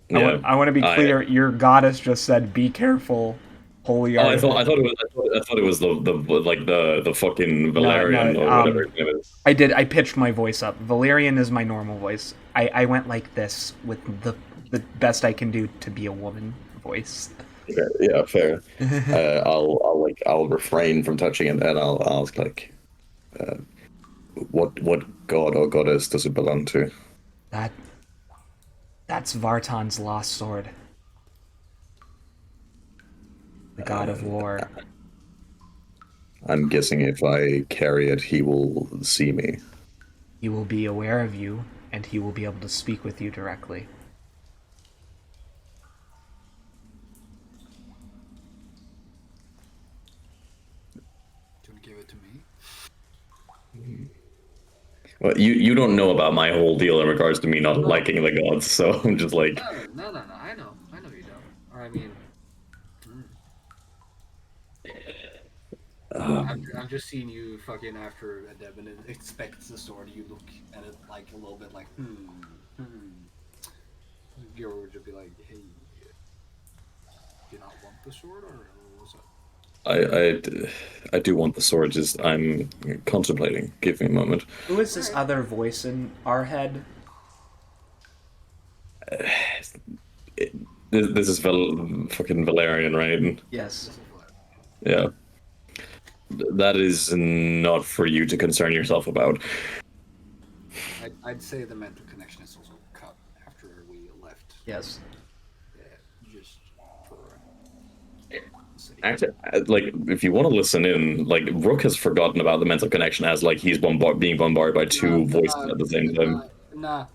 Yeah. I want to be clear. Your goddess just said, "Be careful, holy." I thought it was the fucking Valerian or whatever his name is. I pitched my voice up. Valerian is my normal voice. I went like this with the best I can do to be a woman voice. Okay, yeah, fair. I'll refrain from touching it, and I'll ask what god or goddess does it belong to? That's Vartan's lost sword. The god of war. I'm guessing if I carry it, he will see me. He will be aware of you, and he will be able to speak with you directly. Do you give it to me? Well, you don't know about my whole deal in regards to me not liking the gods, so I'm just like. No. I know you don't. Or I mean, I'm just seeing you fucking after a Devin expects the sword. You look at it like a little bit like Gil would just be like, hey, do you not want the sword or what's up? I do want the sword. Just I'm contemplating. Give me a moment. Who is this other voice in our head? This is fucking Valerian, right? Yes. Yeah. That is not for you to concern yourself about. I'd say the mental connection is also cut after we left. Yes. Yeah, just for Actually, like, if you want to listen in, like, Rook has forgotten about the mental connection as, like, he's being bombarded by two voices at the same time. Nah.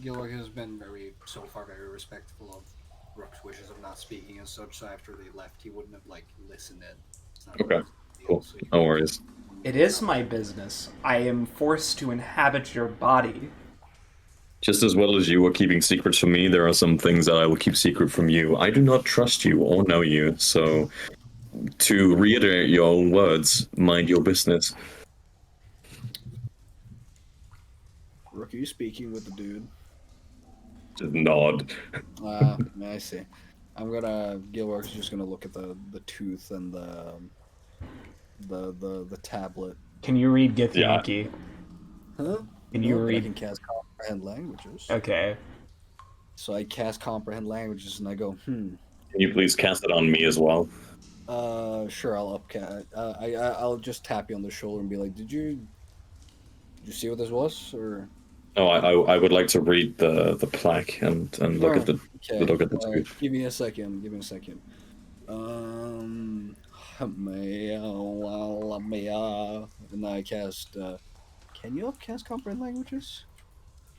Gilroy has been so far very respectful of Rook's wishes of not speaking and such, so after they left, he wouldn't have, listened in. Okay, cool. No worries. It is my business. I am forced to inhabit your body. Just as well as you are keeping secrets from me, there are some things that I will keep secret from you. I do not trust you or know you, so to reiterate your own words, mind your business. Rook, are you speaking with the dude? Just nod. I see. Gilroy's just gonna look at the tooth and the tablet. Can you read Githyanki? Huh? Can you read? I can cast comprehend languages. Okay. So I cast comprehend languages and I go, Can you please cast it on me as well? Sure, I'll upcast. I'll just tap you on the shoulder and be like, did you see what this was? Or Oh, I would like to read the plaque and look at the Okay. look at the tooth. Give me a second. And I cast. Can you upcast comprehend languages?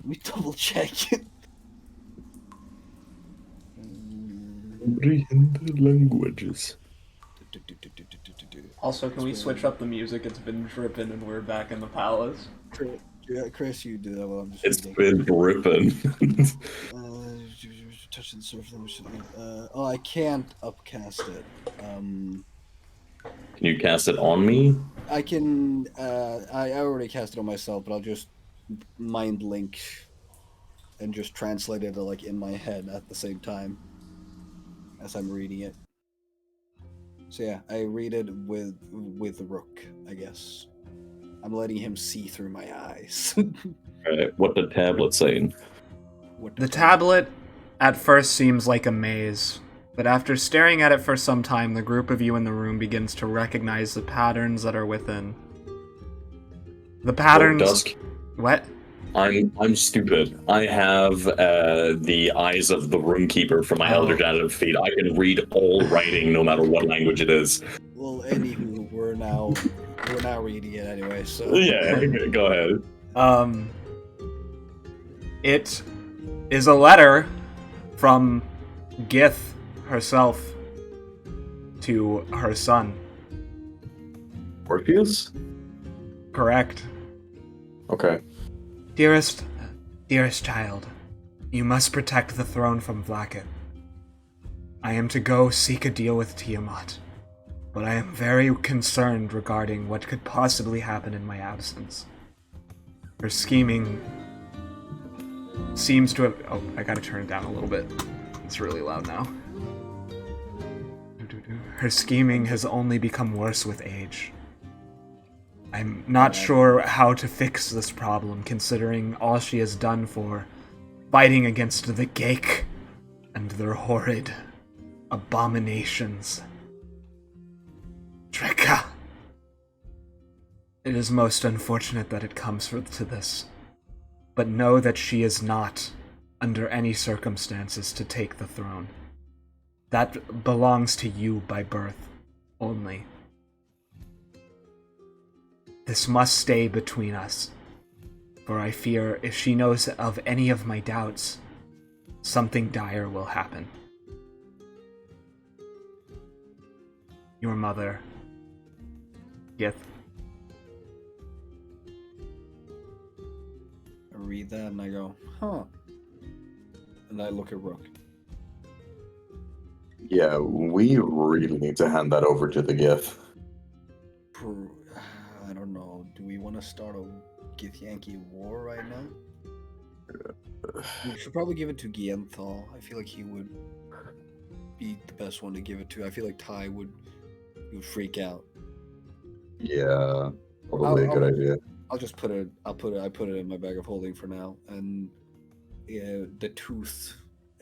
Let me double check. Comprehend languages. Also, can we switch up the music? It's been dripping and we're back in the palace. Chris, you do that while I'm just It's reading. been dripping. Touching the surface. Oh, I can't upcast it. Can you cast it on me? I can. I already cast it on myself, but I'll just mind link and just translate it like in my head at the same time as I'm reading it. So yeah, I read it with Rook, I guess. I'm letting him see through my eyes. Alright, what the tablet saying? The tablet at first seems like a maze, but after staring at it for some time, the group of you in the room begins to recognize the patterns that are within. The patterns... Dusk. What? I'm stupid. I have the eyes of the roomkeeper for my Elder Shadow feed. I can read all writing, no matter what language it is. Well, anywho, we're now reading it anyway. So Yeah, go ahead. It is a letter from Gith herself to her son. Orpheus? Correct. Okay. Dearest child, you must protect the throne from Vlaakith. I am to go seek a deal with Tiamat, but I am very concerned regarding what could possibly happen in my absence. Her scheming seems to have... Oh, I gotta turn it down a little bit. It's really loud now. Her scheming has only become worse with age. I'm not sure how to fix this problem, considering all she has done for fighting against the Geik and their horrid abominations. Drekka. It is most unfortunate that it comes to this, but know that she is not, under any circumstances, to take the throne. That belongs to you by birth only. This must stay between us, for I fear if she knows of any of my doubts, something dire will happen. Your mother, Gith. I read that and I go, huh. And I look at Rook. Yeah, we really need to hand that over to the Gith. I don't know. Do we want to start a Gith-Yankee war right now? We should probably give it to Gienthal. I feel like he would be the best one to give it to. I feel like Ty would freak out. Yeah, probably a good idea. I'll just put it. I put it in my bag of holding for now. And yeah, the tooth.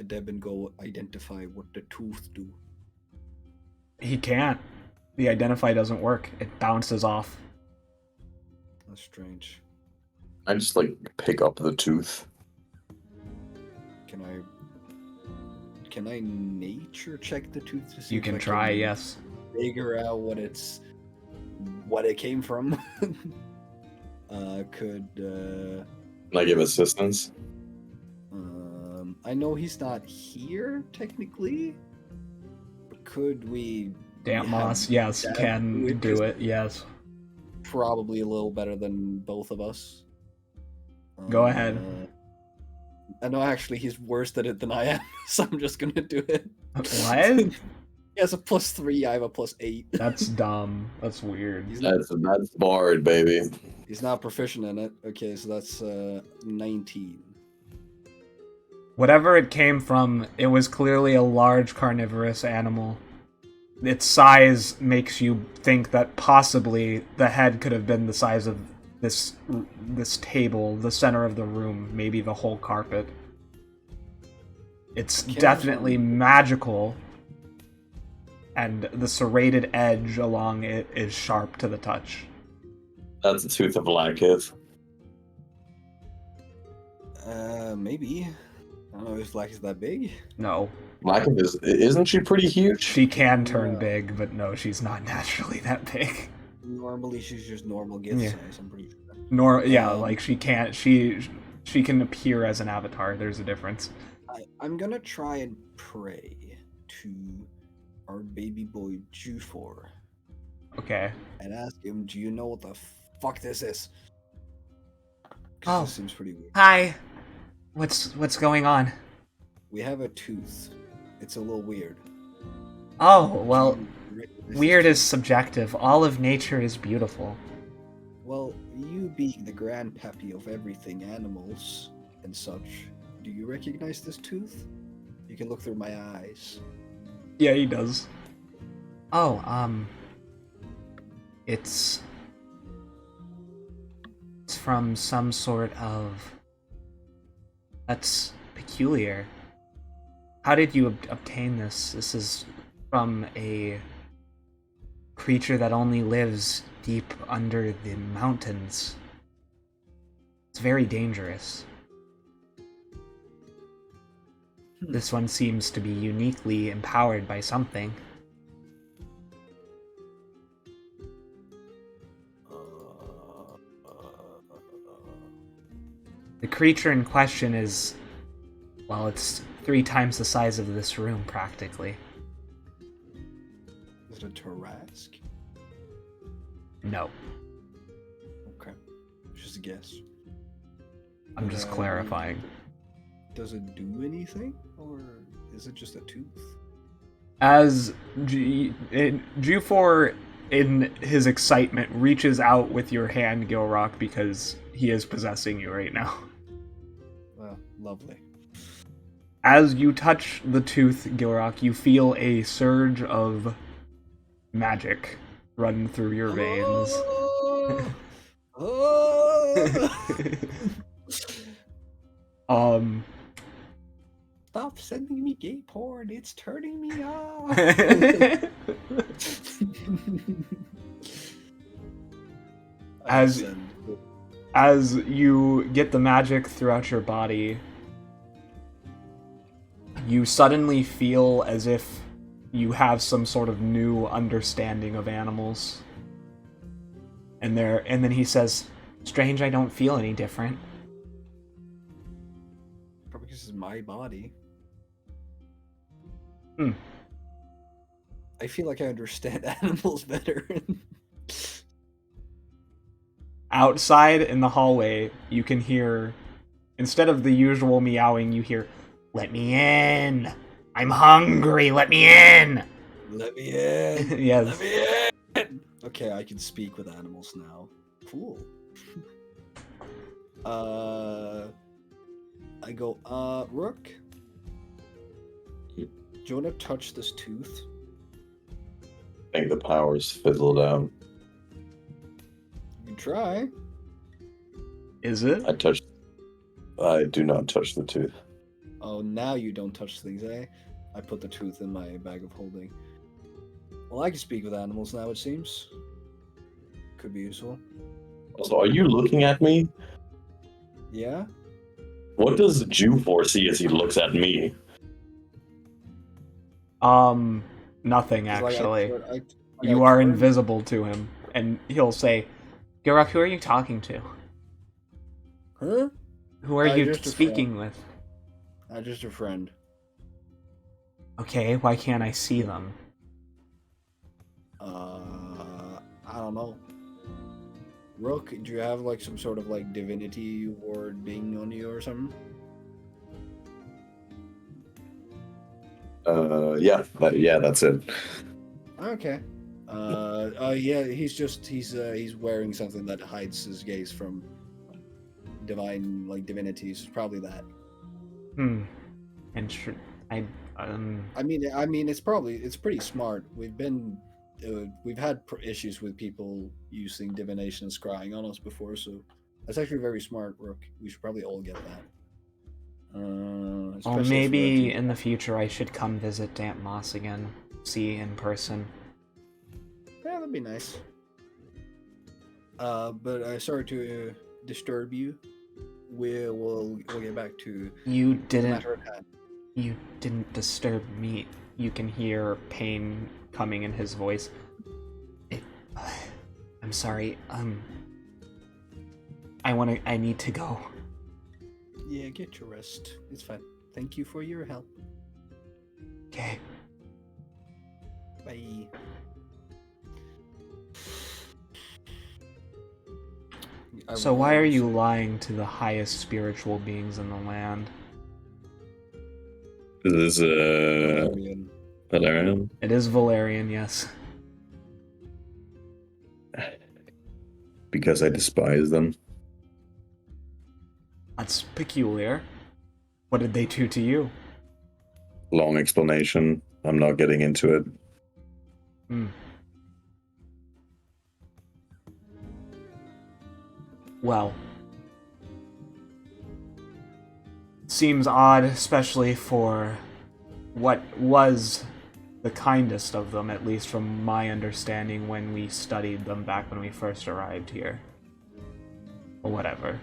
Deb and go identify what the tooth do. He can't. The identify doesn't work. It bounces off. That's strange. I just pick up the tooth. Can I nature check the tooth to see? You can try, yes. Figure out what it came from. Can I give assistance? I know he's not here technically. But could we? Damp moss, yes, can do it. Yes. Probably a little better than both of us. Go ahead. I know actually he's worse at it than I am, so I'm just gonna do it. What? He has a +3, I have a +8. That's dumb. That's weird. That's barred, baby. He's not proficient in it. Okay, so that's 19. Whatever it came from, it was clearly a large carnivorous animal. Its size makes you think that possibly the head could have been the size of this table, the center of the room, maybe the whole carpet. It's definitely magical, and the serrated edge along it is sharp to the touch. That's the tooth of Vlaakith. Maybe. I don't know if Black is that big. No. Blacken isn't she pretty huge? She can turn Yeah. big, but no, she's not naturally that big. Normally, she's just normal Gith Yeah. size. I'm pretty sure. Yeah, Um, like she can't. She can appear as an avatar. There's a difference. I'm gonna try and pray to our baby boy Jufor Okay. and ask him, "Do you know what the fuck this is?" 'Cause Oh. this seems pretty weird. Hi. What's going on? We have a tooth. It's a little weird. Oh, well, Do you recognize weird this is subjective. All of nature is beautiful. tooth? Well, you being the grandpappy of everything, animals and such, do you recognize this tooth? You can look through my eyes. Yeah, he does. Oh, it's from some sort of. That's peculiar. How did you obtain this? This is from a creature that only lives deep under the mountains. It's very dangerous. This one seems to be uniquely empowered by something. The creature in question is, well, it's 3 times the size of this room, practically. Is it a Tarask? No, Okay. Just a guess. I'm just clarifying. Does it do anything? Or is it just a tooth? As Jufor, in his excitement, reaches out with your hand, Gilrock, because he is possessing you right now. Well, lovely. As you touch the tooth, Gilrock, you feel a surge of magic run through your veins. Oh! Stop sending me gay porn. It's turning me off. As you get the magic throughout your body, you suddenly feel as if you have some sort of new understanding of animals. And then he says, "Strange, I don't feel any different." Probably because it's my body. I feel like I understand animals better. Outside in the hallway, you can hear, instead of the usual meowing, you hear, "Let me in! I'm hungry! Let me in!" Let me in. Yes. Let me in. Okay, I can speak with animals now. Cool. I go, Rook? Do you want to touch this tooth? I think the power's fizzled out. You can try. Is it? I do not touch the tooth. Oh, now you don't touch things, eh? I put the tooth in my bag of holding. Well, I can speak with animals now, it seems. Could be useful. Also, are you looking at me? Yeah? What does Jufor see as he looks at me? Nothing, 'Cause, like, actually. I You are turned- invisible to him, and he'll say, "Gilrock, who are you talking to? Huh? Who are you just a speaking with?" Just a friend. Okay, why can't I see them? I don't know. Rook, do you have like some sort of like divinity ward being on you or something? Yeah, that's it. Okay. Yeah, he's wearing something that hides his gaze from divine divinities. Probably that. And I mean, it's pretty smart. We've had issues with people using divination and scrying on us before, so that's actually very smart, Rook. We should probably all get that. well, Especially if maybe we're in the future I should come visit Damp Moss again, see in person. Yeah, that'd be nice. But sorry to disturb you. we'll get back to You the didn't. matter at hand. You didn't disturb me. You can hear pain coming in his voice. I'm sorry. I need to go. Yeah, get your rest. It's fine. Thank you for your help. Okay. Bye. So why are you lying to the highest spiritual beings in the land? This is Valerian. It is Valerian, yes. Because I despise them. That's peculiar. What did they do to you? Long explanation. I'm not getting into it. Well, seems odd, especially for what was the kindest of them, at least from my understanding when we studied them back when we first arrived here. Or whatever.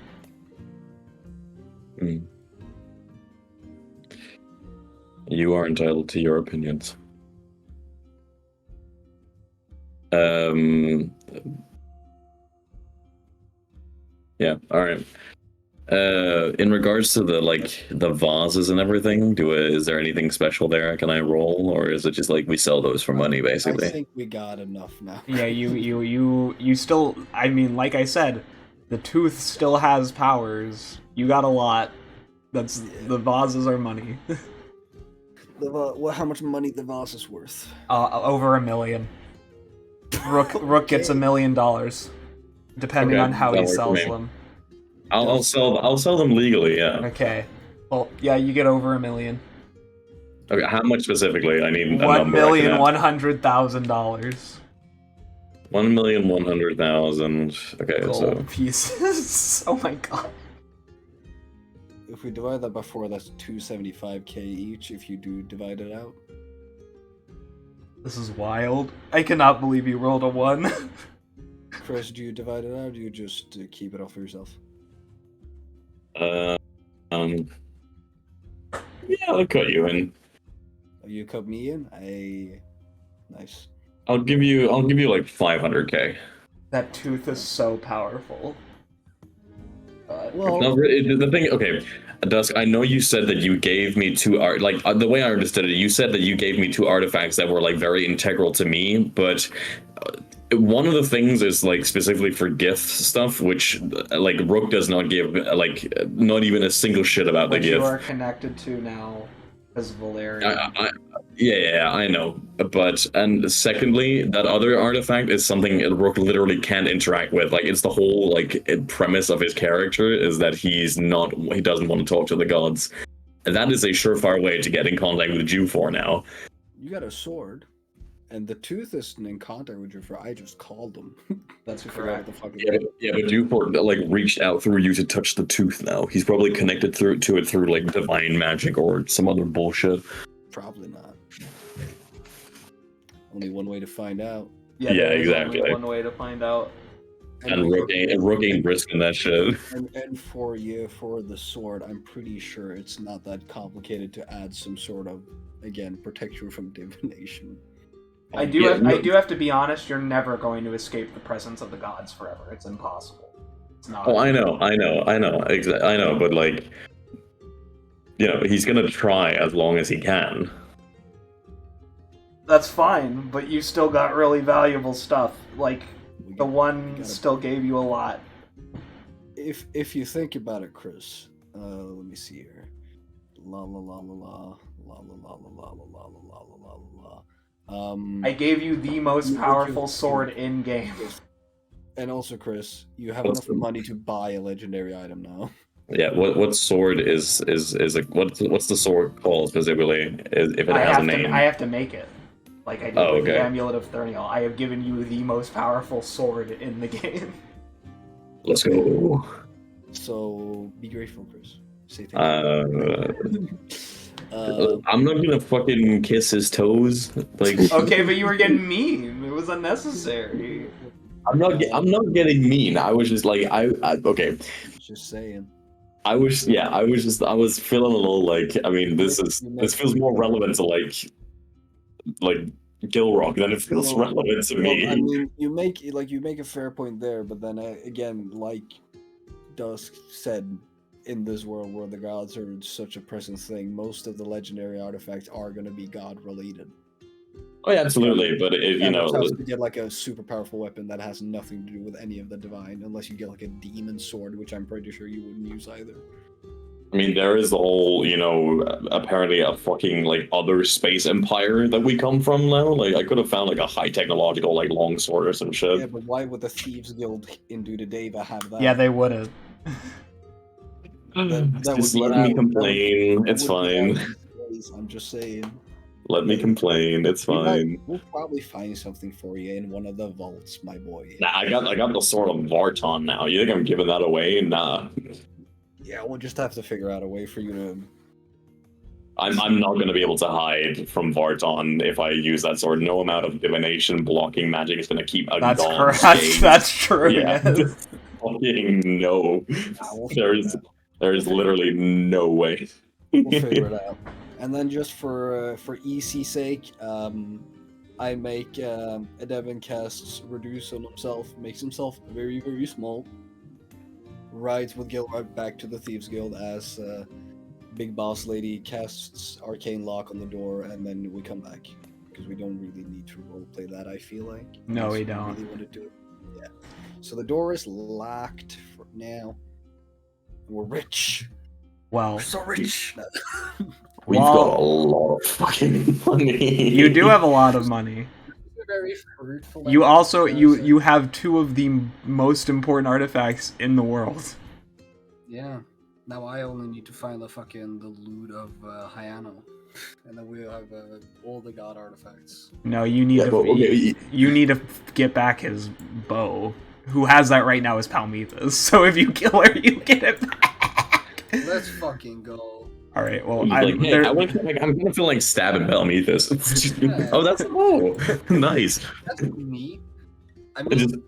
You are entitled to your opinions. Yeah, alright. In regards to the vases and everything, is there anything special there? Can I roll, or is it just like we sell those for money, basically? I think we got enough now. Yeah, you still, I mean, like I said, the tooth still has powers. You got a lot. The vases are money. How much money the vase is worth? Over $1 million. Rook gets $1 million, depending on how he sells them. I'll sell them legally, yeah. Okay. Well, yeah, you get over $1 million. Okay, how much specifically? I need a number. $1,100,000. $1,100,000. Okay, Gold so pieces. Oh my god. If we divide that by 4, that's 275k each. If you do divide it out. This is wild. I cannot believe you rolled a 1. Chris, do you divide it out, or do you just keep it all for yourself? Yeah, I'll cut you in. You cut me in? Nice. I'll give you like 500k. That tooth is so powerful. Well, No, the thing, okay, Dusk, I know you said that you gave me 2 art, like the way I understood it, you said that you gave me 2 artifacts that were like very integral to me, but one of the things is like specifically for gift stuff, which like Rook does not give like not even a single shit about the gift. You are connected to now as Valerian. Yeah, I know. But, and secondly, that other artifact is something Rook literally can't interact with. Like, it's the whole, like, premise of his character is that he doesn't want to talk to the gods. And that is a surefire way to get in contact with you for now. You got a sword, and the tooth isn't in contact with you for. I just called them. That's correct. But Dewford like reached out through you to touch the tooth now. He's probably connected to it through like divine magic or some other bullshit. Probably not. Only one way to find out. Yeah, exactly. Only one way to find out. And Rook ain't risking that shit. And for the sword, I'm pretty sure it's not that complicated to add some sort of, again, protect you from divination. I do have to be honest. You're never going to escape the presence of the gods forever. It's impossible. It's not. Oh, I know. But like, you know, he's gonna try as long as he can. That's fine, but you still got really valuable stuff. Like the one still gave you a lot. If you think about it, Chris, let me see here. La la la la la la la la la la la la la la la. I gave you the most powerful sword in game. And also, Chris, you have enough money to buy a legendary item now. Yeah, what sword is like what's the sword called specifically? If it has a name, I have to make it. Like I did with the Amulet of Thurnial. I have given you the most powerful sword in the game. Let's go. So be grateful, Chris. Say thank you. I'm not gonna fucking kiss his toes. Like okay, but you were getting mean. It was I'm not getting mean. I was just like okay. Just saying. I was feeling a little like, I mean, this feels more relevant to like Gilrock than it feels relevant to me. Well, I mean, you make a fair point there, but then again, like Dusk said, in this world where the gods are such a present thing, most of the legendary artifacts are going to be god related. Oh yeah, absolutely. But you know, to get like a super powerful weapon that has nothing to do with any of the divine, unless you get like a demon sword, which I'm pretty sure you wouldn't use either. I mean, there is the whole, you know, apparently a fucking like other space empire that we come from now. Like, I could have found like a high technological like longsword or some shit. Yeah, but why would the Thieves Guild in Dudadeva have that? Yeah, they would have. Just let me complain. It's fine. I'm just saying. Let me complain. It's fine. We'll probably find something for you in one of the vaults, my boy. Nah, I got the sword of Varton now. You think I'm giving that away? Nah. Yeah, we'll just have to figure out a way for you to. I'm not going to be able to hide from Varton if I use that sword. No amount of divination blocking magic is going to keep a That's god correct. scathed. That's true. Yeah. Yes. Fucking no. There's literally no way. We'll figure it out. And then just for easy's sake, I make Devin casts Reduce on himself, makes himself very, very small, rides with Gilrock back to the Thieves Guild as Big Boss Lady casts Arcane Lock on the door, and then we come back. Because we don't really need to roleplay that, I feel like. No, we don't. Really want to do it. Yeah. So the door is locked for now. We're rich. Well, We're so rich. We've got a lot of fucking money. You do have a lot of money. Very fruitful. You also you have two of the most important artifacts in the world. Yeah. Now I only need to find the loot of Hyano, and then we'll have all the god artifacts. No, you need you need to get back his bow. Who has that right now is Palmithas. So if you kill her, you get it back. Let's fucking go. All right. Well, I'm gonna feel like stabbing Palmithas. Yeah. Nice. That's neat. I mean,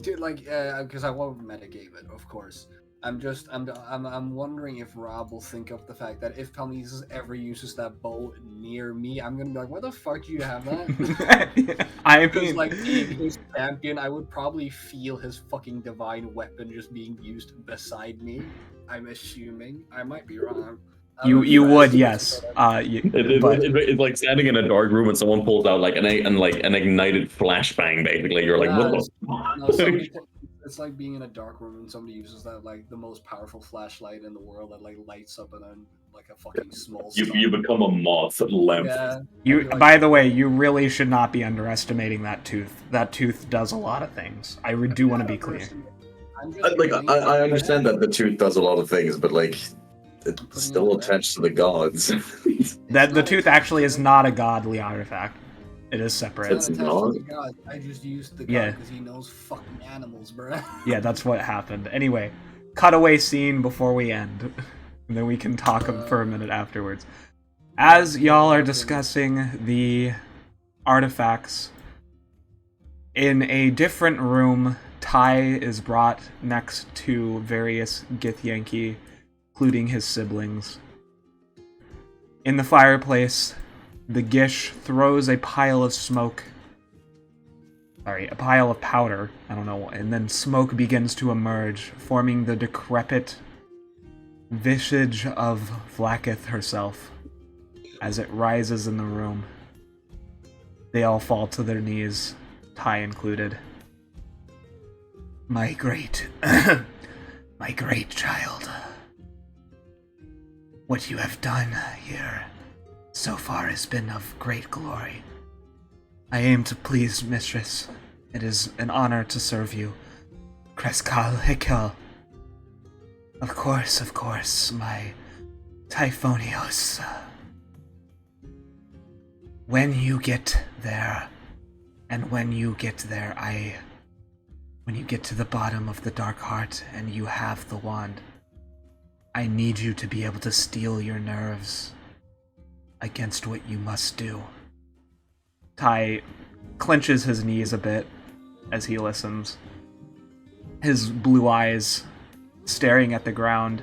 dude, like, because I won't metagame it, of course. I'm wondering if Rob will think of the fact that if Palmithas ever uses that bow near me, I'm gonna be like, "Why the fuck do you have that?" I Because mean, like being his champion, I would probably feel his fucking divine weapon just being used beside me. I'm assuming. I might be wrong. you would, yes. But It's like standing in a dark room and someone pulls out like an ignited flashbang. Basically, you're like, "What the fuck?" It's like being in a dark room and somebody uses that like the most powerful flashlight in the world that like lights up and then like a fucking small. You become a moth length. Yeah. By the way, you really should not be underestimating that tooth. That tooth does a lot of things. I do want to be clear. I understand that the tooth does a lot of things, but like it's still attached to the gods. That the tooth actually is not a godly artifact. It is separate. It's not. I just used the Yeah. because he knows fucking animals, bro. Yeah, that's what happened. Anyway, cutaway scene before we end. And then we can talk for a minute afterwards. As y'all are discussing the artifacts, in a different room, Ty is brought next to various Githyanki, including his siblings. In the fireplace, the Gish throws a pile of smoke. Sorry, a pile of powder, I don't know, and then smoke begins to emerge, forming the decrepit visage of Vlaakith herself. As it rises in the room, they all fall to their knees, Ty included. My great child. What you have done here so far has been of great glory. I aim to please, mistress. It is an honor to serve you. Kreskal Hikel. Of course, my Typhonios. When you get there, and when you get to the bottom of the Dark Heart and you have the wand, I need you to be able to steel your nerves against what you must do. Ty clenches his knees a bit as he listens, his blue eyes staring at the ground,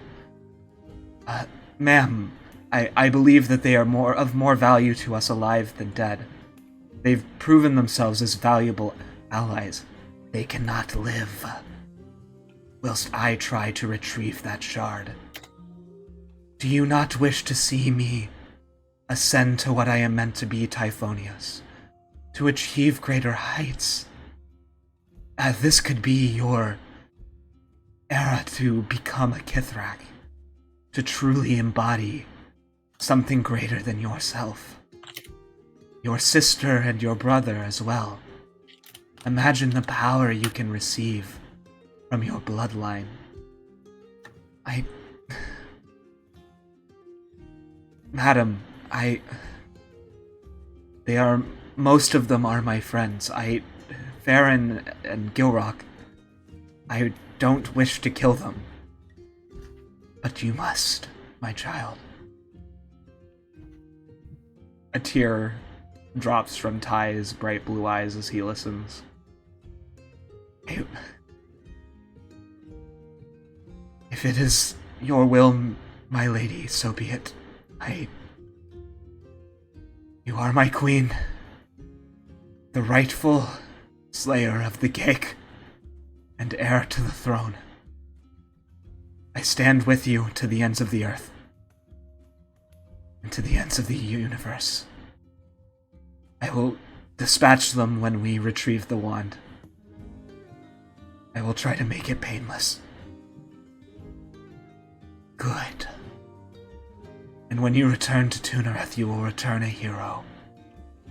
Ma'am, I believe that they are of more value to us alive than dead. They've proven themselves as valuable allies. They cannot live whilst I try to retrieve that shard. Do you not wish to see me ascend to what I am meant to be, Typhonius? To achieve greater heights? This could be your era to become a Kithrak. To truly embody something greater than yourself. Your sister and your brother as well. Imagine the power you can receive from your bloodline. Madam, most of them are my friends. Farron and Gilrock, I don't wish to kill them. But you must, my child. A tear drops from Ty's bright blue eyes as he listens. If it is your will, my lady, so be it. You are my queen. The rightful slayer of the Geik, and heir to the throne. I stand with you to the ends of the earth, and to the ends of the universe. I will dispatch them when we retrieve the wand. I will try to make it painless. Good. And when you return to Tunareth, you will return a hero.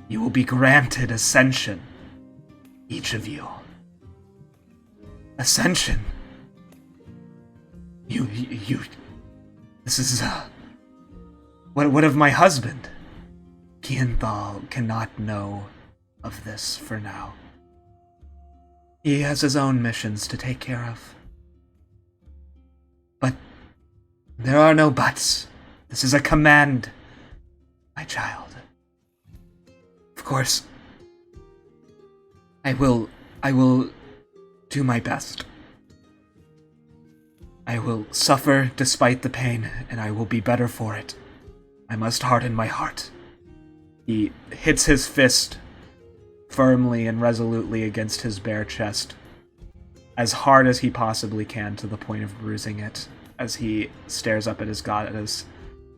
You will be granted ascension. Each of you. Ascension. This is, what of my husband? Kienthal cannot know of this for now. He has his own missions to take care of. But there are no buts. This is a command, my child. Of course, I will do my best. I will suffer despite the pain, and I will be better for it. I must harden my heart. He hits his fist firmly and resolutely against his bare chest, as hard as he possibly can, to the point of bruising it, as he stares up at his goddess,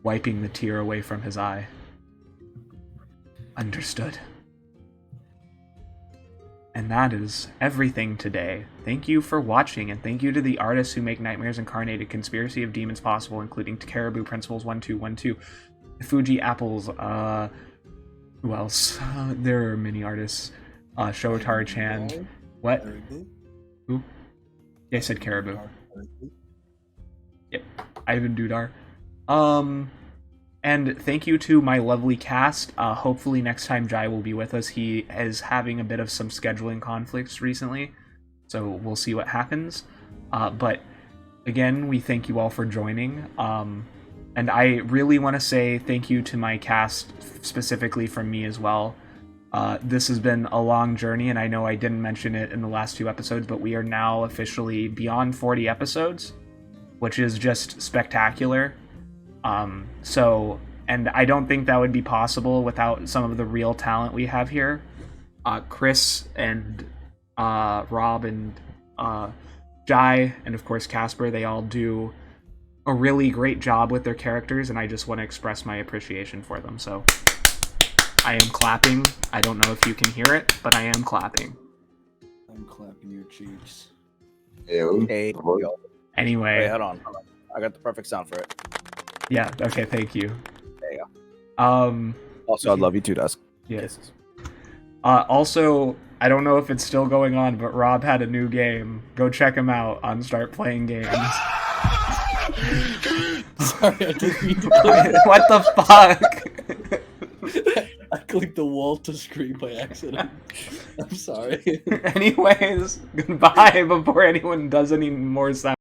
wiping the tear away from his eye. Understood. And that is everything today. Thank you for watching, and thank you to the artists who make Nightmares Incarnate, a Conspiracy of Demons possible, including Caribou Principles 1212, Fuji Apples, who else? There are many artists. Shotar Chan. What? Who? Yeah, I said Caribou. Yep. Ivan Dudar. And thank you to my lovely cast. Hopefully next time Jai will be with us. He is having a bit of some scheduling conflicts recently, so we'll see what happens. But again, we thank you all for joining. And I really want to say thank you to my cast, specifically from me as well. This has been a long journey, and I know I didn't mention it in the last 2 episodes, but we are now officially beyond 40 episodes, which is just spectacular. And I don't think that would be possible without some of the real talent we have here. Chris and Rob and Jai, and of course Casper, they all do a really great job with their characters, and I just want to express my appreciation for them. So I am clapping. I don't know if you can hear it, but I am clapping. I'm clapping your cheeks. Hey, anyway. wait, hold on. I got the perfect sound for it. Yeah, okay, thank you. There you go. Also, I love you too, Dusk. Yes. Also, I don't know if it's still going on, but Rob had a new game. Go check him out on Start Playing Games. Sorry, I didn't mean to. What the fuck? I clicked the wall to scream by accident. I'm sorry. Anyways, goodbye before anyone does any more sound.